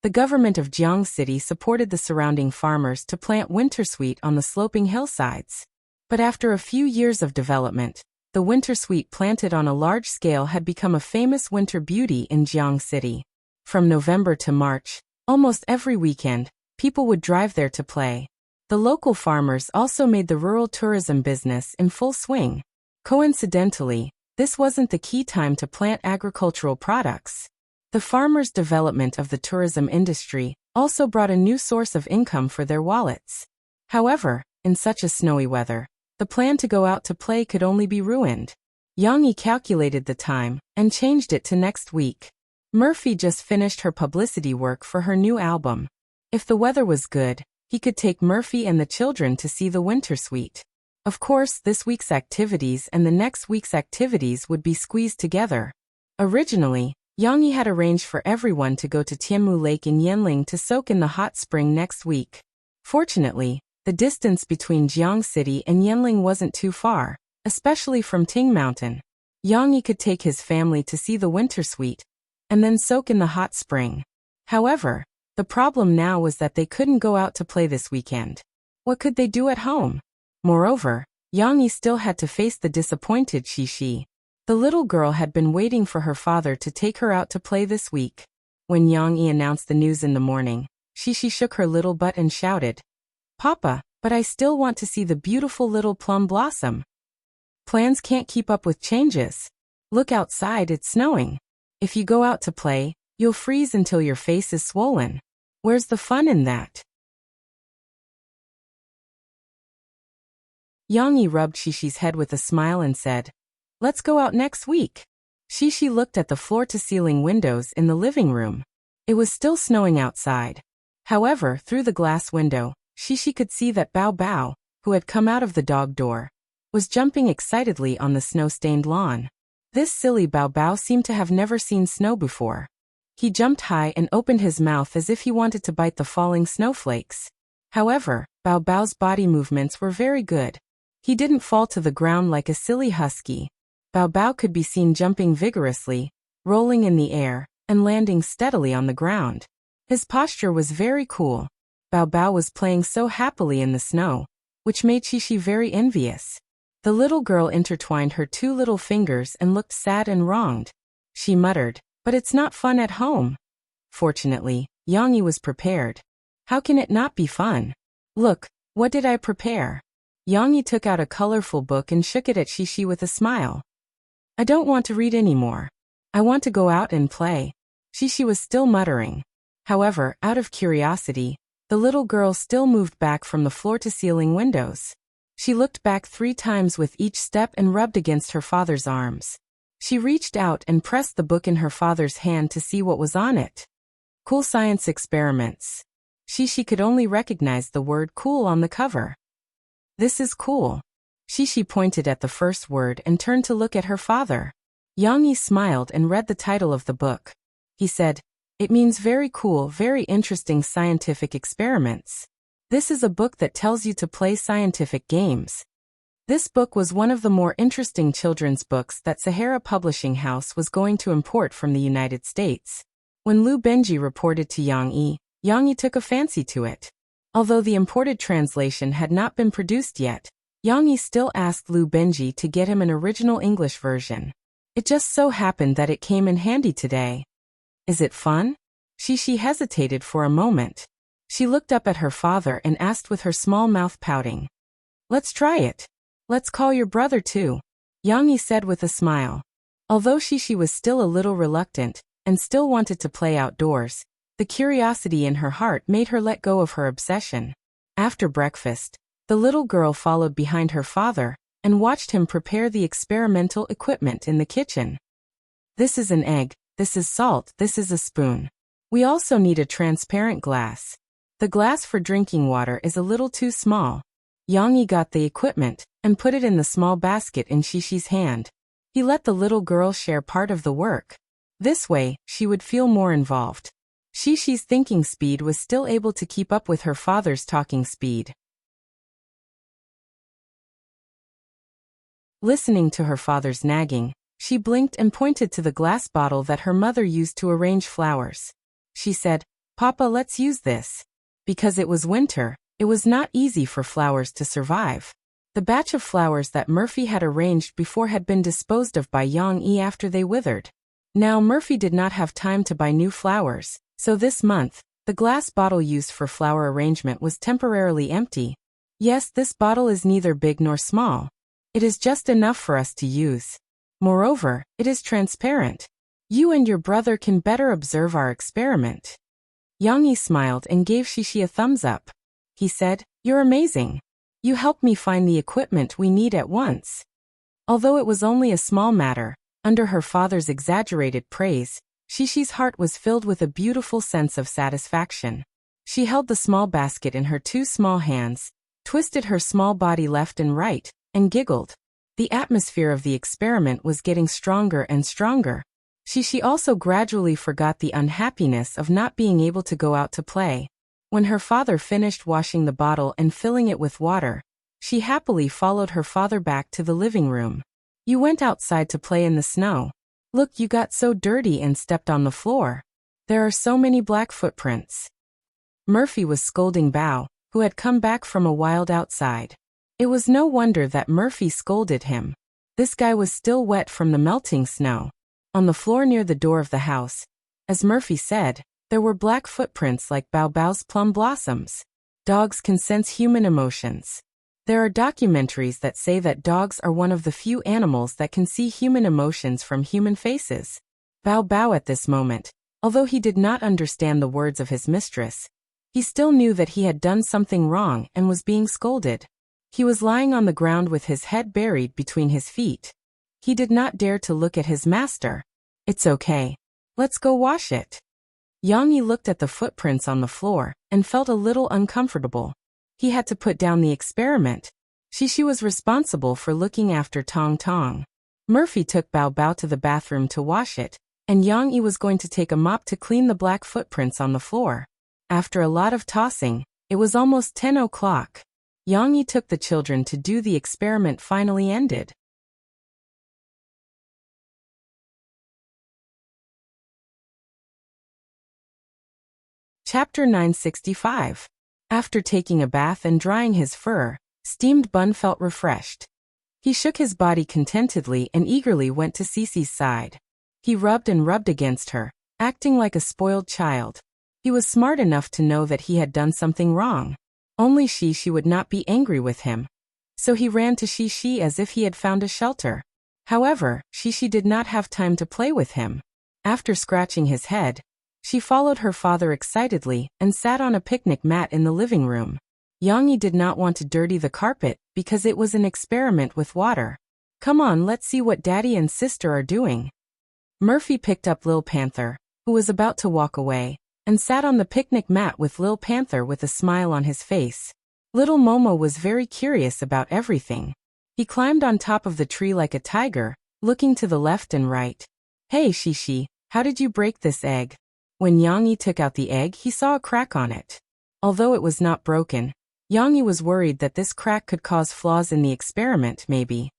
the government of Jiang City supported the surrounding farmers to plant wintersweet on the sloping hillsides. But after a few years of development, the wintersweet planted on a large scale had become a famous winter beauty in Jiang City. From November to March, almost every weekend, People would drive there to play. The local farmers also made the rural tourism business in full swing. Coincidentally, this wasn't the key time to plant agricultural products. The farmers' development of the tourism industry also brought a new source of income for their wallets. However, in such a snowy weather, the plan to go out to play could only be ruined. Yang Yi calculated the time and changed it to next week. Murphy just finished her publicity work for her new album. If the weather was good, he could take Murphy and the children to see the winter suite. Of course, this week's activities and the next week's activities would be squeezed together. Originally, Yang Yi had arranged for everyone to go to Tianmu Lake in Yanling to soak in the hot spring next week. Fortunately, the distance between Jiang City and Yanling wasn't too far, especially from Ting Mountain. Yang Yi could take his family to see the winter suite and then soak in the hot spring. However, the problem now was that they couldn't go out to play this weekend. What could they do at home? Moreover, Yang Yi still had to face the disappointed Xixi. The little girl had been waiting for her father to take her out to play this week. When Yang Yi announced the news in the morning, Xixi shook her little butt and shouted, "Papa, but I still want to see the beautiful little plum blossom." Plans can't keep up with changes. Look outside, it's snowing. If you go out to play, you'll freeze until your face is swollen. Where's the fun in that? Yang Yi rubbed Xixi head with a smile and said, "Let's go out next week." Xixi looked at the floor-to-ceiling windows in the living room. It was still snowing outside. However, through the glass window, Xixi could see that Bao Bao, who had come out of the dog door, was jumping excitedly on the snow-stained lawn. This silly Bao Bao seemed to have never seen snow before. He jumped high and opened his mouth as if he wanted to bite the falling snowflakes. However, Bao Bao's body movements were very good. He didn't fall to the ground like a silly husky. Bao Bao could be seen jumping vigorously, rolling in the air, and landing steadily on the ground. His posture was very cool. Bao Bao was playing so happily in the snow, which made Xixi very envious. The little girl intertwined her two little fingers and looked sad and wronged. She muttered, "But it's not fun at home." Fortunately, Yang Yi was prepared. How can it not be fun? Look, what did I prepare? Yang Yi took out a colorful book and shook it at Xixi with a smile. "I don't want to read anymore. I want to go out and play." Xixi was still muttering. However, out of curiosity, the little girl still moved back from the floor-to-ceiling windows. She looked back 3 times with each step and rubbed against her father's arms. She reached out and pressed the book in her father's hand to see what was on it. Cool science experiments. Xixi could only recognize the word cool on the cover. "This is cool." Xixi pointed at the first word and turned to look at her father. Yang Yi smiled and read the title of the book. He said, "It means very cool, very interesting scientific experiments. This is a book that tells you to play scientific games." This book was one of the more interesting children's books that Sahara Publishing House was going to import from the United States. When Lu Benji reported to Yang Yi took a fancy to it. Although the imported translation had not been produced yet, Yang Yi still asked Lu Benji to get him an original English version. It just so happened that it came in handy today. "Is it fun?" Xixi hesitated for a moment. She looked up at her father and asked with her small mouth pouting. "Let's try it. Let's call your brother too," Yang Yi said with a smile. Although Xixi was still a little reluctant and still wanted to play outdoors, the curiosity in her heart made her let go of her obsession. After breakfast, the little girl followed behind her father and watched him prepare the experimental equipment in the kitchen. "This is an egg, this is salt, this is a spoon. We also need a transparent glass. The glass for drinking water is a little too small." Yang Yi got the equipment and put it in the small basket in Xixi's hand. He let the little girl share part of the work. This way, she would feel more involved. Xixi's thinking speed was still able to keep up with her father's talking speed. Listening to her father's nagging, she blinked and pointed to the glass bottle that her mother used to arrange flowers. She said, "Papa, let's use this." Because it was winter, it was not easy for flowers to survive. The batch of flowers that Murphy had arranged before had been disposed of by Yang Yi after they withered. Now Murphy did not have time to buy new flowers, so this month, The glass bottle used for flower arrangement was temporarily empty. Yes, this bottle is neither big nor small. It is just enough for us to use. Moreover, it is transparent. You and your brother can better observe our experiment. Yang Yi smiled and gave Shishi a thumbs up. He said, "You're amazing. You helped me find the equipment we need at once." Although it was only a small matter, under her father's exaggerated praise, Shishi's heart was filled with a beautiful sense of satisfaction. She held the small basket in her two small hands, twisted her small body left and right, and giggled. The atmosphere of the experiment was getting stronger and stronger. Shishi also gradually forgot the unhappiness of not being able to go out to play. When her father finished washing the bottle and filling it with water, she happily followed her father back to the living room. "You went outside to play in the snow. Look, you got so dirty and stepped on the floor. There are so many black footprints." Murphy was scolding Bao, who had come back from a wild outside. It was no wonder that Murphy scolded him. This guy was still wet from the melting snow. On the floor near the door of the house, as Murphy said, there were black footprints like Bao Bao's plum blossoms. Dogs can sense human emotions. There are documentaries that say that dogs are one of the few animals that can see human emotions from human faces. Bao Bao at this moment, although he did not understand the words of his mistress, he still knew that he had done something wrong and was being scolded. He was lying on the ground with his head buried between his feet. He did not dare to look at his master. "It's okay. Let's go wash it." Yang Yi looked at the footprints on the floor and felt a little uncomfortable. He had to put down the experiment. Shishi was responsible for looking after Tong Tong. Murphy took Bao Bao to the bathroom to wash it, and Yang Yi was going to take a mop to clean the black footprints on the floor. After a lot of tossing, it was almost 10 o'clock. Yang Yi took the children to do the experiment finally ended. Chapter 965. After taking a bath and drying his fur, Steamed Bun felt refreshed. He shook his body contentedly and eagerly went to Cece's side. He rubbed and rubbed against her, acting like a spoiled child. He was smart enough to know that he had done something wrong. Only she would not be angry with him. So he ran to Shishi as if he had found a shelter. However, Shishi did not have time to play with him. After scratching his head, she followed her father excitedly and sat on a picnic mat in the living room. Yang Yi did not want to dirty the carpet because it was an experiment with water. "Come on, let's see what Daddy and Sister are doing." Murphy picked up Lil Panther, who was about to walk away, and sat on the picnic mat with Lil Panther with a smile on his face. Little Momo was very curious about everything. He climbed on top of the tree like a tiger, looking to the left and right. "Hey Shishi, how did you break this egg?" When Yang Yi took out the egg, he saw a crack on it. Although it was not broken, Yang Yi was worried that this crack could cause flaws in the experiment, maybe.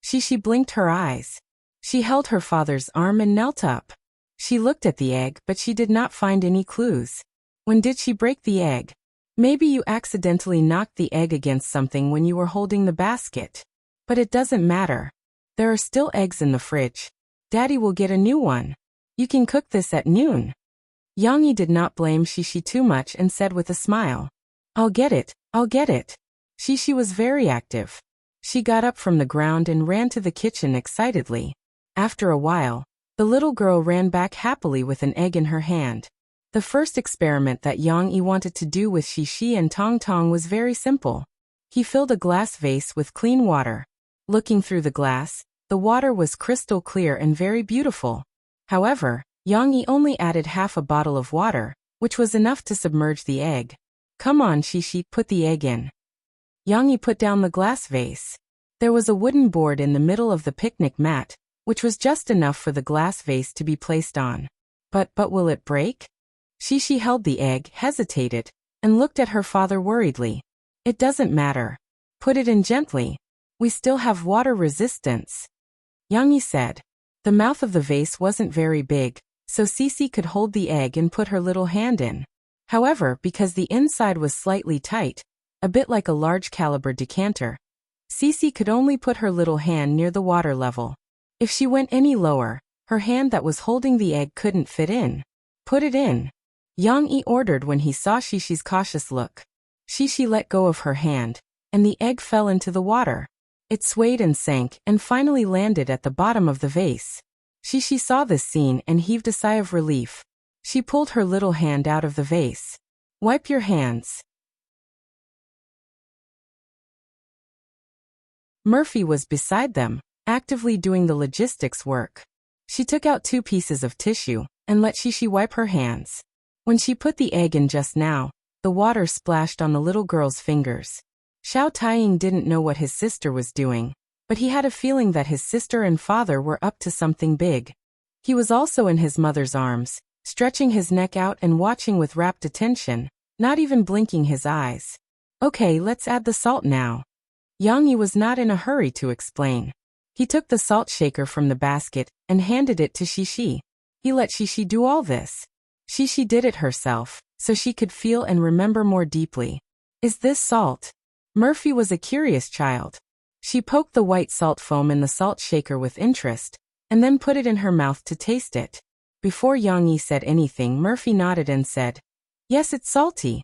Shishi blinked her eyes. She held her father's arm and knelt up. She looked at the egg, but she did not find any clues. When did she break the egg? Maybe you accidentally knocked the egg against something when you were holding the basket. But it doesn't matter. There are still eggs in the fridge. Daddy will get a new one. You can cook this at noon. Yang Yi did not blame Shishi too much and said with a smile, I'll get it. Shishi was very active. She got up from the ground and ran to the kitchen excitedly. After a while, the little girl ran back happily with an egg in her hand. The first experiment that Yang Yi wanted to do with Shishi and Tong Tong was very simple. He filled a glass vase with clean water. Looking through the glass, the water was crystal clear and very beautiful. However, Yang Yi only added half a bottle of water, which was enough to submerge the egg. Come on, Shishi, put the egg in. Yang Yi put down the glass vase. There was a wooden board in the middle of the picnic mat, which was just enough for the glass vase to be placed on. But will it break? Shishi held the egg, hesitated, and looked at her father worriedly. It doesn't matter. Put it in gently. We still have water resistance. Yang Yi said. The mouth of the vase wasn't very big, so Cece could hold the egg and put her little hand in. However, because the inside was slightly tight, a bit like a large caliber decanter, Cece could only put her little hand near the water level. If she went any lower, her hand that was holding the egg couldn't fit in. Put it in. Yang Yi ordered when he saw Shishi's cautious look. Shishi let go of her hand, and the egg fell into the water. It swayed and sank and finally landed at the bottom of the vase. Shishi saw this scene and heaved a sigh of relief. She pulled her little hand out of the vase. Wipe your hands. Murphy was beside them, actively doing the logistics work. She took out 2 pieces of tissue and let Shishi wipe her hands. When she put the egg in just now, the water splashed on the little girl's fingers. Xiao Taiying didn't know what his sister was doing, but he had a feeling that his sister and father were up to something big. He was also in his mother's arms, stretching his neck out and watching with rapt attention, not even blinking his eyes. Okay, let's add the salt now. Yang Yi was not in a hurry to explain. He took the salt shaker from the basket and handed it to Shishi. He let Shishi do all this. Shishi did it herself, so she could feel and remember more deeply. Is this salt? Murphy was a curious child. She poked the white salt foam in the salt shaker with interest, and then put it in her mouth to taste it. Before Yang Yi said anything, Murphy nodded and said, "Yes, it's salty."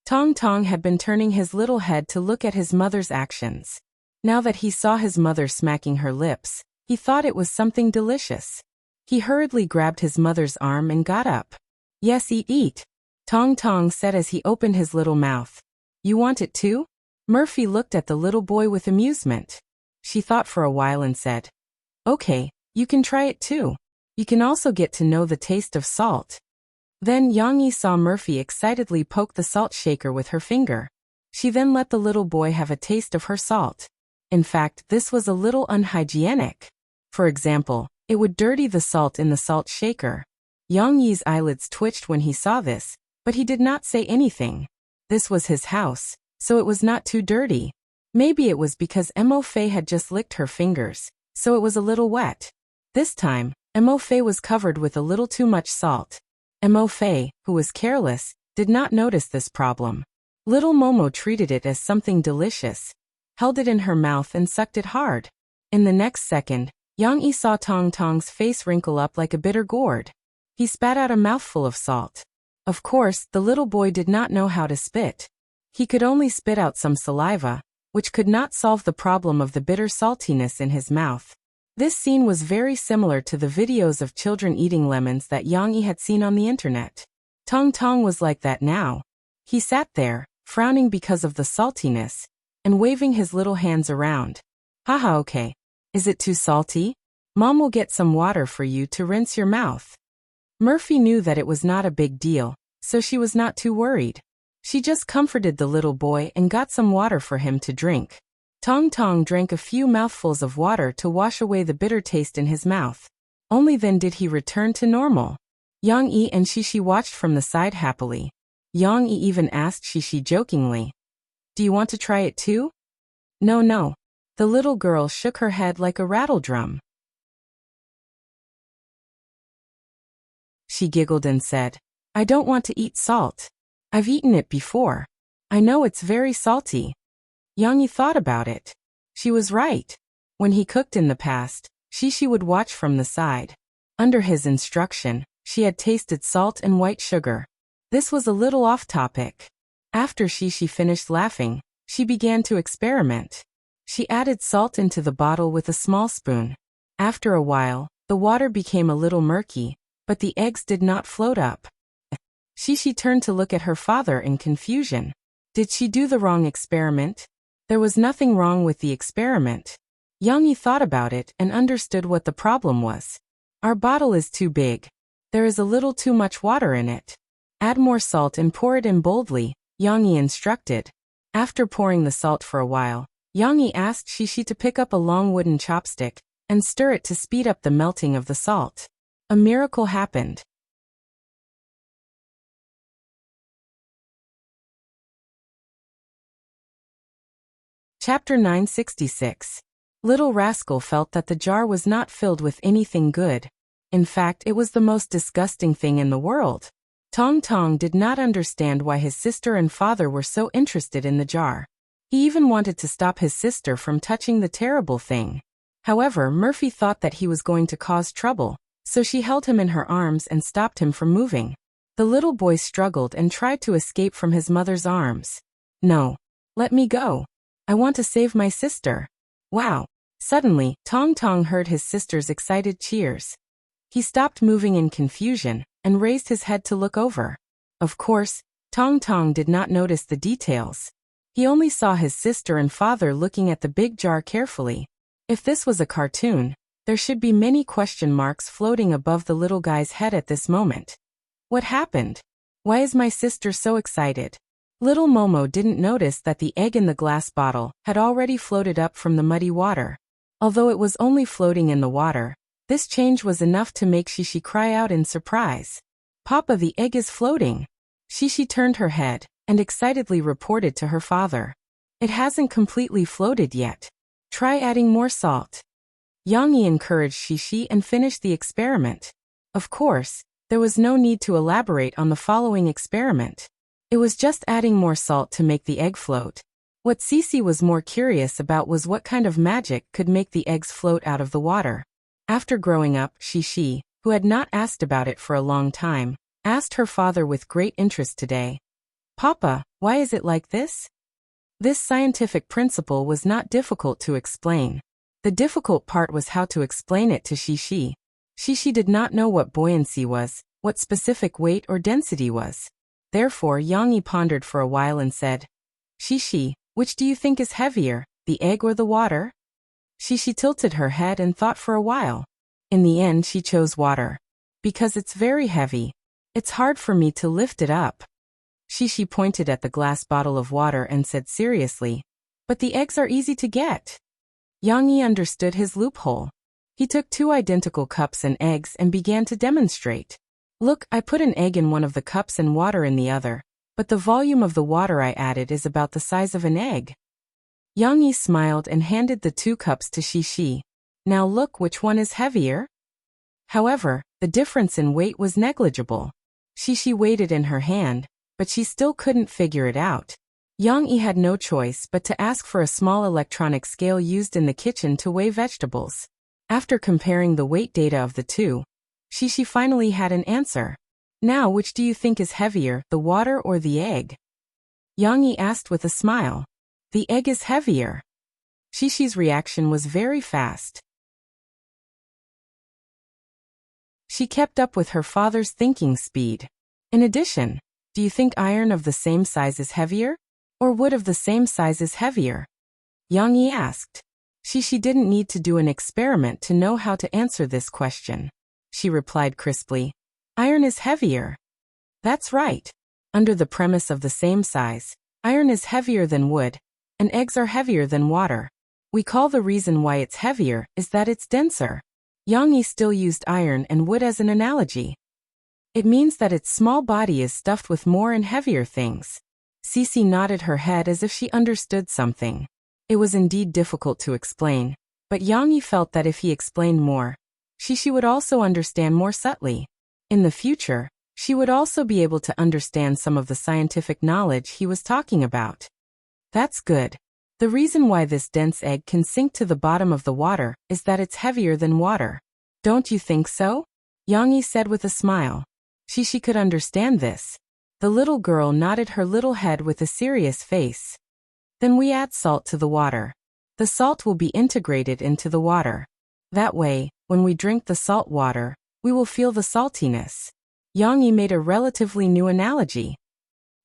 Tong Tong had been turning his little head to look at his mother's actions. Now that he saw his mother smacking her lips, he thought it was something delicious. He hurriedly grabbed his mother's arm and got up. "Yes, eat. Tong Tong said as he opened his little mouth. "You want it too?" Murphy looked at the little boy with amusement. She thought for a while and said, "Okay, you can try it too. You can also get to know the taste of salt." Then Yang Yi saw Murphy excitedly poke the salt shaker with her finger. She then let the little boy have a taste of her salt. In fact, this was a little unhygienic. For example, it would dirty the salt in the salt shaker. Yang Yi's eyelids twitched when he saw this, but he did not say anything. This was his house, so it was not too dirty. Maybe it was because Mo Fei had just licked her fingers, so it was a little wet. This time, Mo Fei was covered with a little too much salt. Mo Fei, who was careless, did not notice this problem. Little Momo treated it as something delicious, held it in her mouth and sucked it hard. In the next second, Yang Yi saw Tong Tong's face wrinkle up like a bitter gourd. He spat out a mouthful of salt. Of course, the little boy did not know how to spit. He could only spit out some saliva, which could not solve the problem of the bitter saltiness in his mouth. This scene was very similar to the videos of children eating lemons that Yang Yi had seen on the internet. Tong Tong was like that now. He sat there, frowning because of the saltiness, and waving his little hands around. "Haha, okay. Is it too salty? Mom will get some water for you to rinse your mouth." Murphy knew that it was not a big deal, so she was not too worried. She just comforted the little boy and got some water for him to drink. Tong Tong drank a few mouthfuls of water to wash away the bitter taste in his mouth. Only then did he return to normal. Yang Yi and Shishi watched from the side happily. Yang Yi even asked Shishi jokingly, "Do you want to try it too?" "No, no." The little girl shook her head like a rattle drum. She giggled and said, "I don't want to eat salt. I've eaten it before. I know it's very salty." Yang Yi thought about it. She was right. When he cooked in the past, Shishi would watch from the side. Under his instruction, she had tasted salt and white sugar. This was a little off topic. After Shishi finished laughing, she began to experiment. She added salt into the bottle with a small spoon. After a while, the water became a little murky, but the eggs did not float up. Shishi turned to look at her father in confusion. Did she do the wrong experiment? There was nothing wrong with the experiment. Yang Yi thought about it and understood what the problem was. Our bottle is too big. There is a little too much water in it. Add more salt and pour it in boldly, Yang Yi instructed. After pouring the salt for a while, Yang Yi asked Shishi to pick up a long wooden chopstick and stir it to speed up the melting of the salt. A miracle happened. Chapter 966. Little Rascal felt that the jar was not filled with anything good. In fact, it was the most disgusting thing in the world. Tong Tong did not understand why his sister and father were so interested in the jar. He even wanted to stop his sister from touching the terrible thing. However, Murphy thought that he was going to cause trouble, so she held him in her arms and stopped him from moving. The little boy struggled and tried to escape from his mother's arms. No. Let me go. I want to save my sister. Wow. Suddenly, Tong Tong heard his sister's excited cheers. He stopped moving in confusion and raised his head to look over. Of course, Tong Tong did not notice the details. He only saw his sister and father looking at the big jar carefully. If this was a cartoon, there should be many question marks floating above the little guy's head at this moment. What happened? Why is my sister so excited? Little Momo didn't notice that the egg in the glass bottle had already floated up from the muddy water. Although it was only floating in the water, this change was enough to make Shishi cry out in surprise. Papa, the egg is floating. Shishi turned her head and excitedly reported to her father. It hasn't completely floated yet. Try adding more salt. Yang Yi encouraged Shishi and finished the experiment. Of course, there was no need to elaborate on the following experiment. It was just adding more salt to make the egg float. What Cece was more curious about was what kind of magic could make the eggs float out of the water. After growing up, Shishi, who had not asked about it for a long time, asked her father with great interest today. Papa, why is it like this? This scientific principle was not difficult to explain. The difficult part was how to explain it to Shishi. Shishi did not know what buoyancy was, what specific weight or density was. Therefore, Yang Yi pondered for a while and said, Shishi, which do you think is heavier, the egg or the water? Shishi tilted her head and thought for a while. In the end, she chose water. Because it's very heavy. It's hard for me to lift it up. Shishi pointed at the glass bottle of water and said seriously, but the eggs are easy to get. Yang Yi understood his loophole. He took 2 identical cups and eggs and began to demonstrate. Look, I put an egg in one of the cups and water in the other, but the volume of the water I added is about the size of an egg. Yang Yi smiled and handed the 2 cups to Shishi. Now look which one is heavier. However, the difference in weight was negligible. Shishi weighed it in her hand, but she still couldn't figure it out. Yang Yi had no choice but to ask for a small electronic scale used in the kitchen to weigh vegetables. After comparing the weight data of the 2, Shishi finally had an answer. Now which do you think is heavier, the water or the egg? Yang Yi asked with a smile. The egg is heavier. Shishi's reaction was very fast. She kept up with her father's thinking speed. In addition, do you think iron of the same size is heavier? Or wood of the same size is heavier? Yang Yi asked. Shishi didn't need to do an experiment to know how to answer this question. She replied crisply. Iron is heavier. That's right. Under the premise of the same size, iron is heavier than wood, and eggs are heavier than water. We call the reason why it's heavier is that it's denser. Yang Yi still used iron and wood as an analogy. It means that its small body is stuffed with more and heavier things. Cece nodded her head as if she understood something. It was indeed difficult to explain, but Yang Yi felt that if he explained more, Shishi would also understand more subtly. In the future, she would also be able to understand some of the scientific knowledge he was talking about. That's good. The reason why this dense egg can sink to the bottom of the water is that it's heavier than water. Don't you think so? Yang Yi said with a smile. Shishi could understand this. The little girl nodded her little head with a serious face. Then we add salt to the water. The salt will be integrated into the water. That way, when we drink the salt water, we will feel the saltiness. Yang Yi made a relatively new analogy.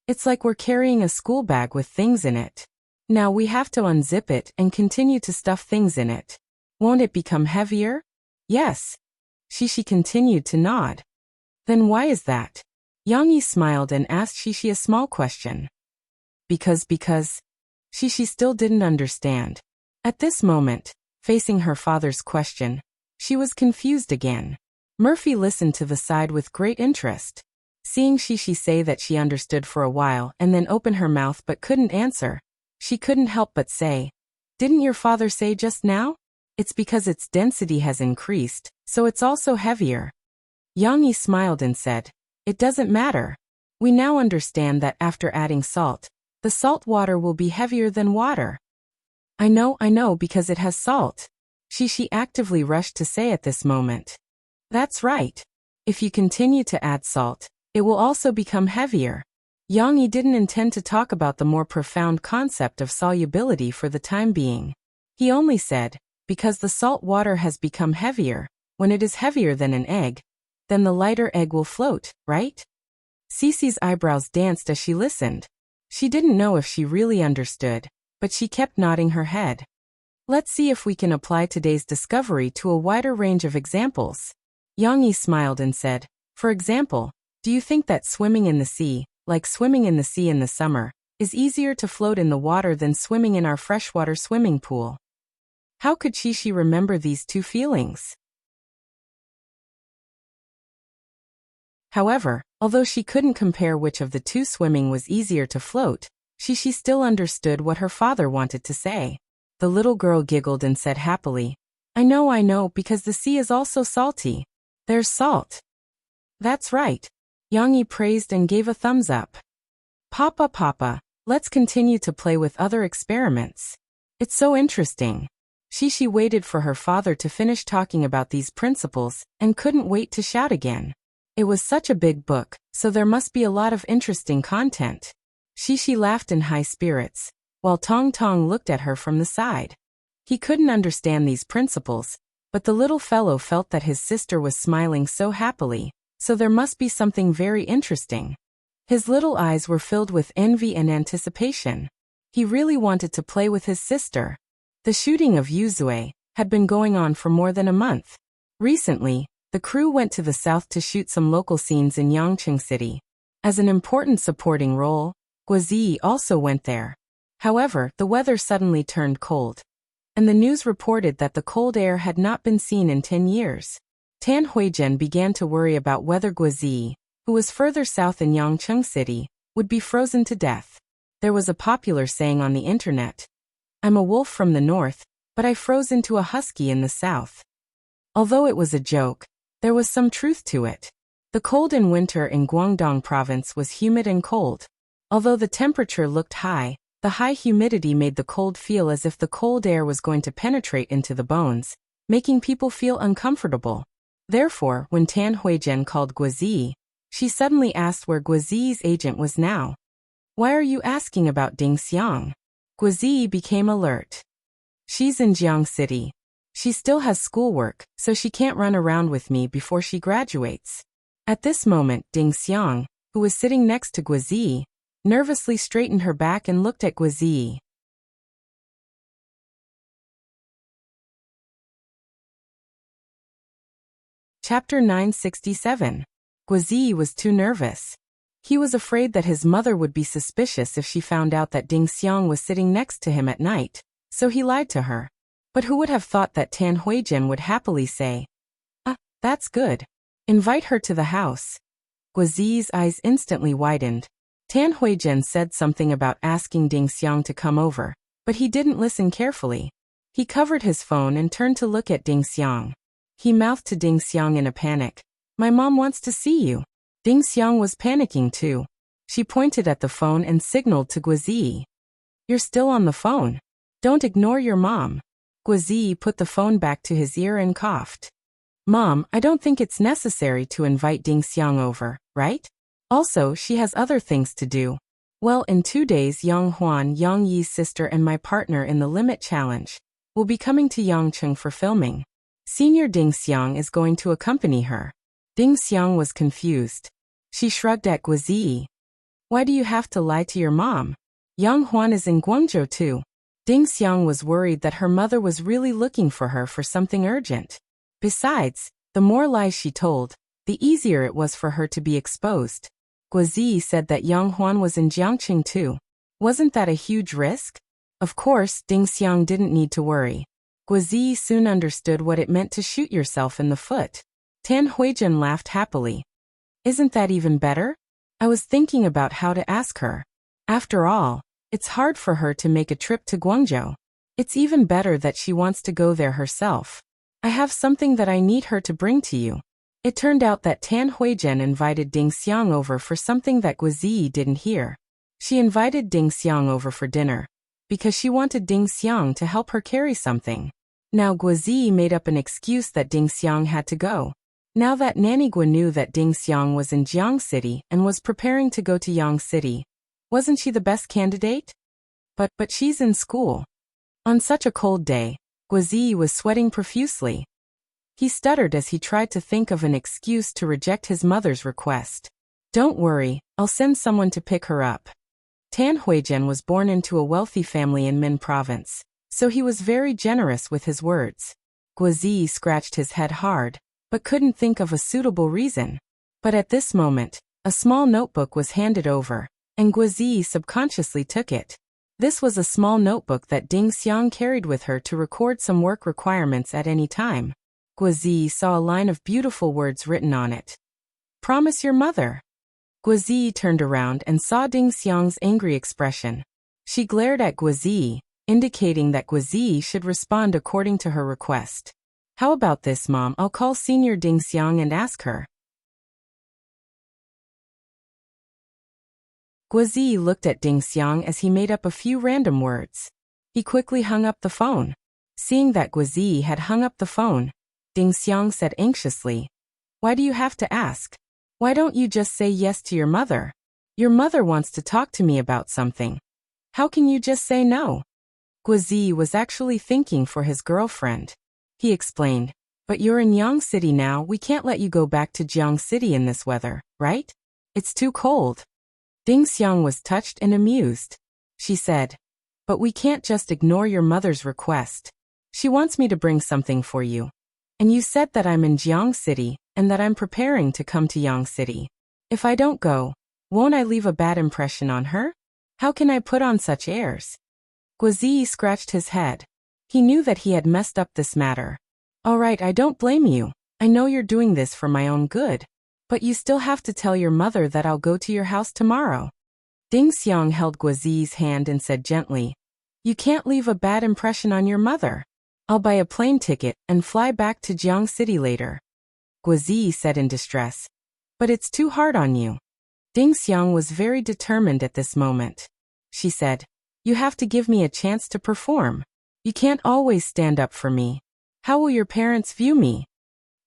It's like we're carrying a school bag with things in it. Now we have to unzip it and continue to stuff things in it. Won't it become heavier? Yes. Shishi continued to nod. Then why is that? Yang Yi smiled and asked Shishi a small question. Because. Shishi still didn't understand. At this moment, facing her father's question, she was confused again. Murphy listened to the side with great interest. Seeing Shishi say that she understood for a while and then open her mouth but couldn't answer, she couldn't help but say, Didn't your father say just now? It's because its density has increased, so it's also heavier. Yang Yi smiled and said, It doesn't matter. We now understand that after adding salt, the salt water will be heavier than water. I know because it has salt. Shishi actively rushed to say at this moment. That's right. If you continue to add salt, It will also become heavier. Yang Yi didn't intend to talk about the more profound concept of solubility for the time being. He only said, because the salt water has become heavier, when it is heavier than an egg, then the lighter egg will float, right? Cece's eyebrows danced as she listened. She didn't know if she really understood, but she kept nodding her head. Let's see if we can apply today's discovery to a wider range of examples. Yang Yi smiled and said, for example, do you think that swimming in the sea, like swimming in the sea in the summer, is easier to float in the water than swimming in our freshwater swimming pool? How could she remember these two feelings? However, although she couldn't compare which of the two swimming was easier to float, she still understood what her father wanted to say. The little girl giggled and said happily, I know, because the sea is also salty. There's salt. That's right. Yang Yi praised and gave a thumbs up. Papa, let's continue to play with other experiments. It's so interesting. She waited for her father to finish talking about these principles and couldn't wait to shout again. It was such a big book, so there must be a lot of interesting content. She laughed in high spirits, while Tong Tong looked at her from the side. He couldn't understand these principles, but the little fellow felt that his sister was smiling so happily, so there must be something very interesting. His little eyes were filled with envy and anticipation. He really wanted to play with his sister. The shooting of Yuzue had been going on for more than a month. Recently, the crew went to the south to shoot some local scenes in Yangcheng City. As an important supporting role, Guozi also went there. However, the weather suddenly turned cold, and the news reported that the cold air had not been seen in 10 years. Tan Huizhen began to worry about whether Guozi, who was further south in Yangcheng City, would be frozen to death. There was a popular saying on the internet, I'm a wolf from the north, but I froze into a husky in the south. Although it was a joke, there was some truth to it. The cold in winter in Guangdong province was humid and cold. Although the temperature looked high, the high humidity made the cold feel as if the cold air was going to penetrate into the bones, making people feel uncomfortable. Therefore, when Tan Huizhen called Guozi, she suddenly asked where Guozi's agent was now. Why are you asking about Ding Xiang? Guozi became alert. She's in Jiang City. She still has schoolwork, so she can't run around with me before she graduates. At this moment, Ding Xiang, who was sitting next to Guozi, nervously straightened her back and looked at Guozi. Chapter 967. Guozi was too nervous. He was afraid that his mother would be suspicious if she found out that Ding Xiang was sitting next to him at night, so he lied to her. But who would have thought that Tan Huizhen would happily say, that's good. Invite her to the house. Guozi's eyes instantly widened. Tan Huizhen said something about asking Ding Xiang to come over, but he didn't listen carefully. He covered his phone and turned to look at Ding Xiang. He mouthed to Ding Xiang in a panic, My mom wants to see you. Ding Xiang was panicking too. She pointed at the phone and signaled to Guozi. You're still on the phone. Don't ignore your mom. Guozi put the phone back to his ear and coughed. Mom, I don't think it's necessary to invite Ding Xiang over, right? Also, she has other things to do. Well, in 2 days Yang Huan, Yang Yi's sister and my partner in the Limit Challenge, will be coming to Yangcheng for filming. Senior Ding Xiang is going to accompany her. Ding Xiang was confused. She shrugged at Guozi. Why do you have to lie to your mom? Yang Huan is in Guangzhou too. Ding Xiang was worried that her mother was really looking for her for something urgent. Besides, the more lies she told, the easier it was for her to be exposed. Guozi said that Yang Huan was in Jiangqing too. Wasn't that a huge risk? Of course, Ding Xiang didn't need to worry. Guozi soon understood what it meant to shoot yourself in the foot. Tan Huizhen laughed happily. Isn't that even better? I was thinking about how to ask her. After all, it's hard for her to make a trip to Guangzhou. It's even better that she wants to go there herself. I have something that I need her to bring to you. It turned out that Tan Huizhen invited Ding Xiang over for something that Guozi didn't hear. She invited Ding Xiang over for dinner, because she wanted Ding Xiang to help her carry something. Now Guozi made up an excuse that Ding Xiang had to go. Now that Nanny Gua knew that Ding Xiang was in Jiang City and was preparing to go to Yang City, wasn't she the best candidate? But she's in school. On such a cold day, Guazi was sweating profusely. He stuttered as he tried to think of an excuse to reject his mother's request. Don't worry, I'll send someone to pick her up. Tan Huijian was born into a wealthy family in Min Province, so he was very generous with his words. Guazi scratched his head hard, but couldn't think of a suitable reason. But at this moment, a small notebook was handed over, and Guazi subconsciously took it. This was a small notebook that Ding Xiang carried with her to record some work requirements at any time. Guazi saw a line of beautiful words written on it. Promise your mother. Guazi turned around and saw Ding Xiang's angry expression. She glared at Guazi, indicating that Guazi should respond according to her request. How about this, Mom? I'll call Senior Ding Xiang and ask her. Guazi looked at Ding Xiang as he made up a few random words. He quickly hung up the phone. Seeing that Guazi had hung up the phone, Ding Xiang said anxiously, Why do you have to ask? Why don't you just say yes to your mother? Your mother wants to talk to me about something. How can you just say no? Guazi was actually thinking for his girlfriend. He explained, But you're in Yang City now, we can't let you go back to Jiang City in this weather, right? It's too cold. Ding Xiang was touched and amused. She said, But we can't just ignore your mother's request. She wants me to bring something for you. And you said that I'm in Jiang City, and that I'm preparing to come to Yang City. If I don't go, won't I leave a bad impression on her? How can I put on such airs? Guazi scratched his head. He knew that he had messed up this matter. All right, I don't blame you. I know you're doing this for my own good. But you still have to tell your mother that I'll go to your house tomorrow. Ding Xiang held Guazi's hand and said gently, You can't leave a bad impression on your mother. I'll buy a plane ticket and fly back to Jiang City later. Guazi said in distress, But it's too hard on you. Ding Xiang was very determined at this moment. She said, You have to give me a chance to perform. You can't always stand up for me. How will your parents view me?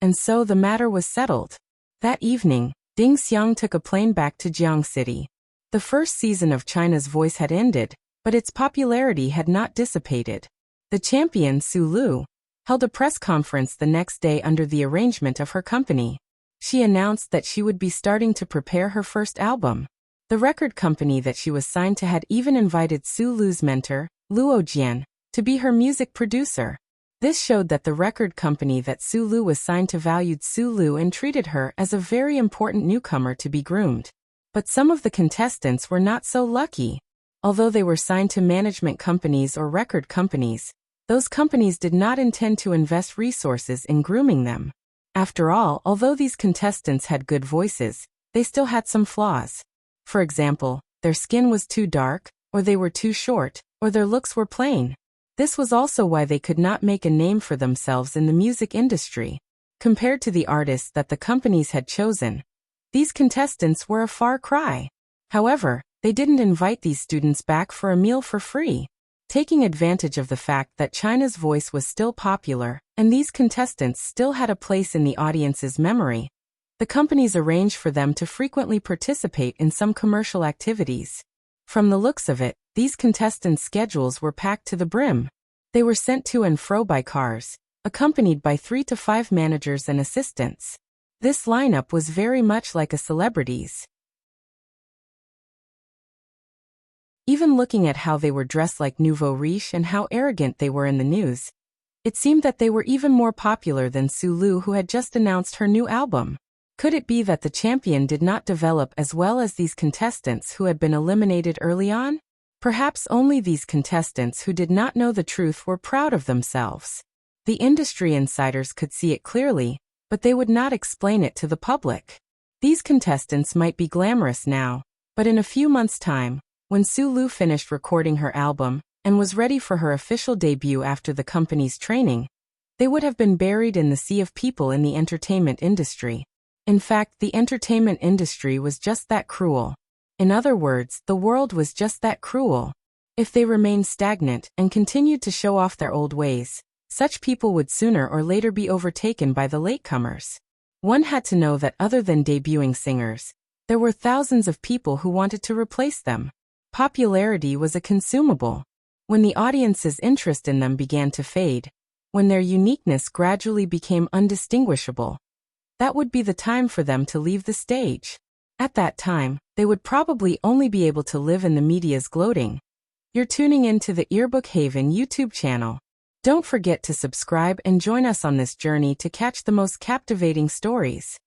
And so the matter was settled. That evening, Ding Xiang took a plane back to Jiang City. The first season of China's Voice had ended, but its popularity had not dissipated. The champion, Su Lu, held a press conference the next day under the arrangement of her company. She announced that she would be starting to prepare her first album. The record company that she was signed to had even invited Su Lu's mentor, Luo Jian, to be her music producer. This showed that the record company that Su Lu was signed to valued Su Lu and treated her as a very important newcomer to be groomed. But some of the contestants were not so lucky. Although they were signed to management companies or record companies, those companies did not intend to invest resources in grooming them. After all, although these contestants had good voices, they still had some flaws. For example, their skin was too dark, or they were too short, or their looks were plain. This was also why they could not make a name for themselves in the music industry. Compared to the artists that the companies had chosen, these contestants were a far cry. However, they didn't invite these students back for a meal for free. Taking advantage of the fact that China's Voice was still popular, and these contestants still had a place in the audience's memory, the companies arranged for them to frequently participate in some commercial activities. From the looks of it, these contestants' schedules were packed to the brim. They were sent to and fro by cars, accompanied by 3 to 5 managers and assistants. This lineup was very much like a celebrity's. Even looking at how they were dressed like nouveau riche and how arrogant they were in the news, it seemed that they were even more popular than Su Lu, who had just announced her new album. Could it be that the champion did not develop as well as these contestants who had been eliminated early on? Perhaps only these contestants who did not know the truth were proud of themselves. The industry insiders could see it clearly, but they would not explain it to the public. These contestants might be glamorous now, but in a few months' time, when Su Lu finished recording her album and was ready for her official debut after the company's training, they would have been buried in the sea of people in the entertainment industry. In fact, the entertainment industry was just that cruel. In other words, the world was just that cruel. If they remained stagnant and continued to show off their old ways, such people would sooner or later be overtaken by the latecomers. One had to know that other than debuting singers, there were thousands of people who wanted to replace them. Popularity was a consumable. When the audience's interest in them began to fade, when their uniqueness gradually became undistinguishable, that would be the time for them to leave the stage. At that time, they would probably only be able to live in the media's gloating. You're tuning in to the Earbook Haven YouTube channel. Don't forget to subscribe and join us on this journey to catch the most captivating stories.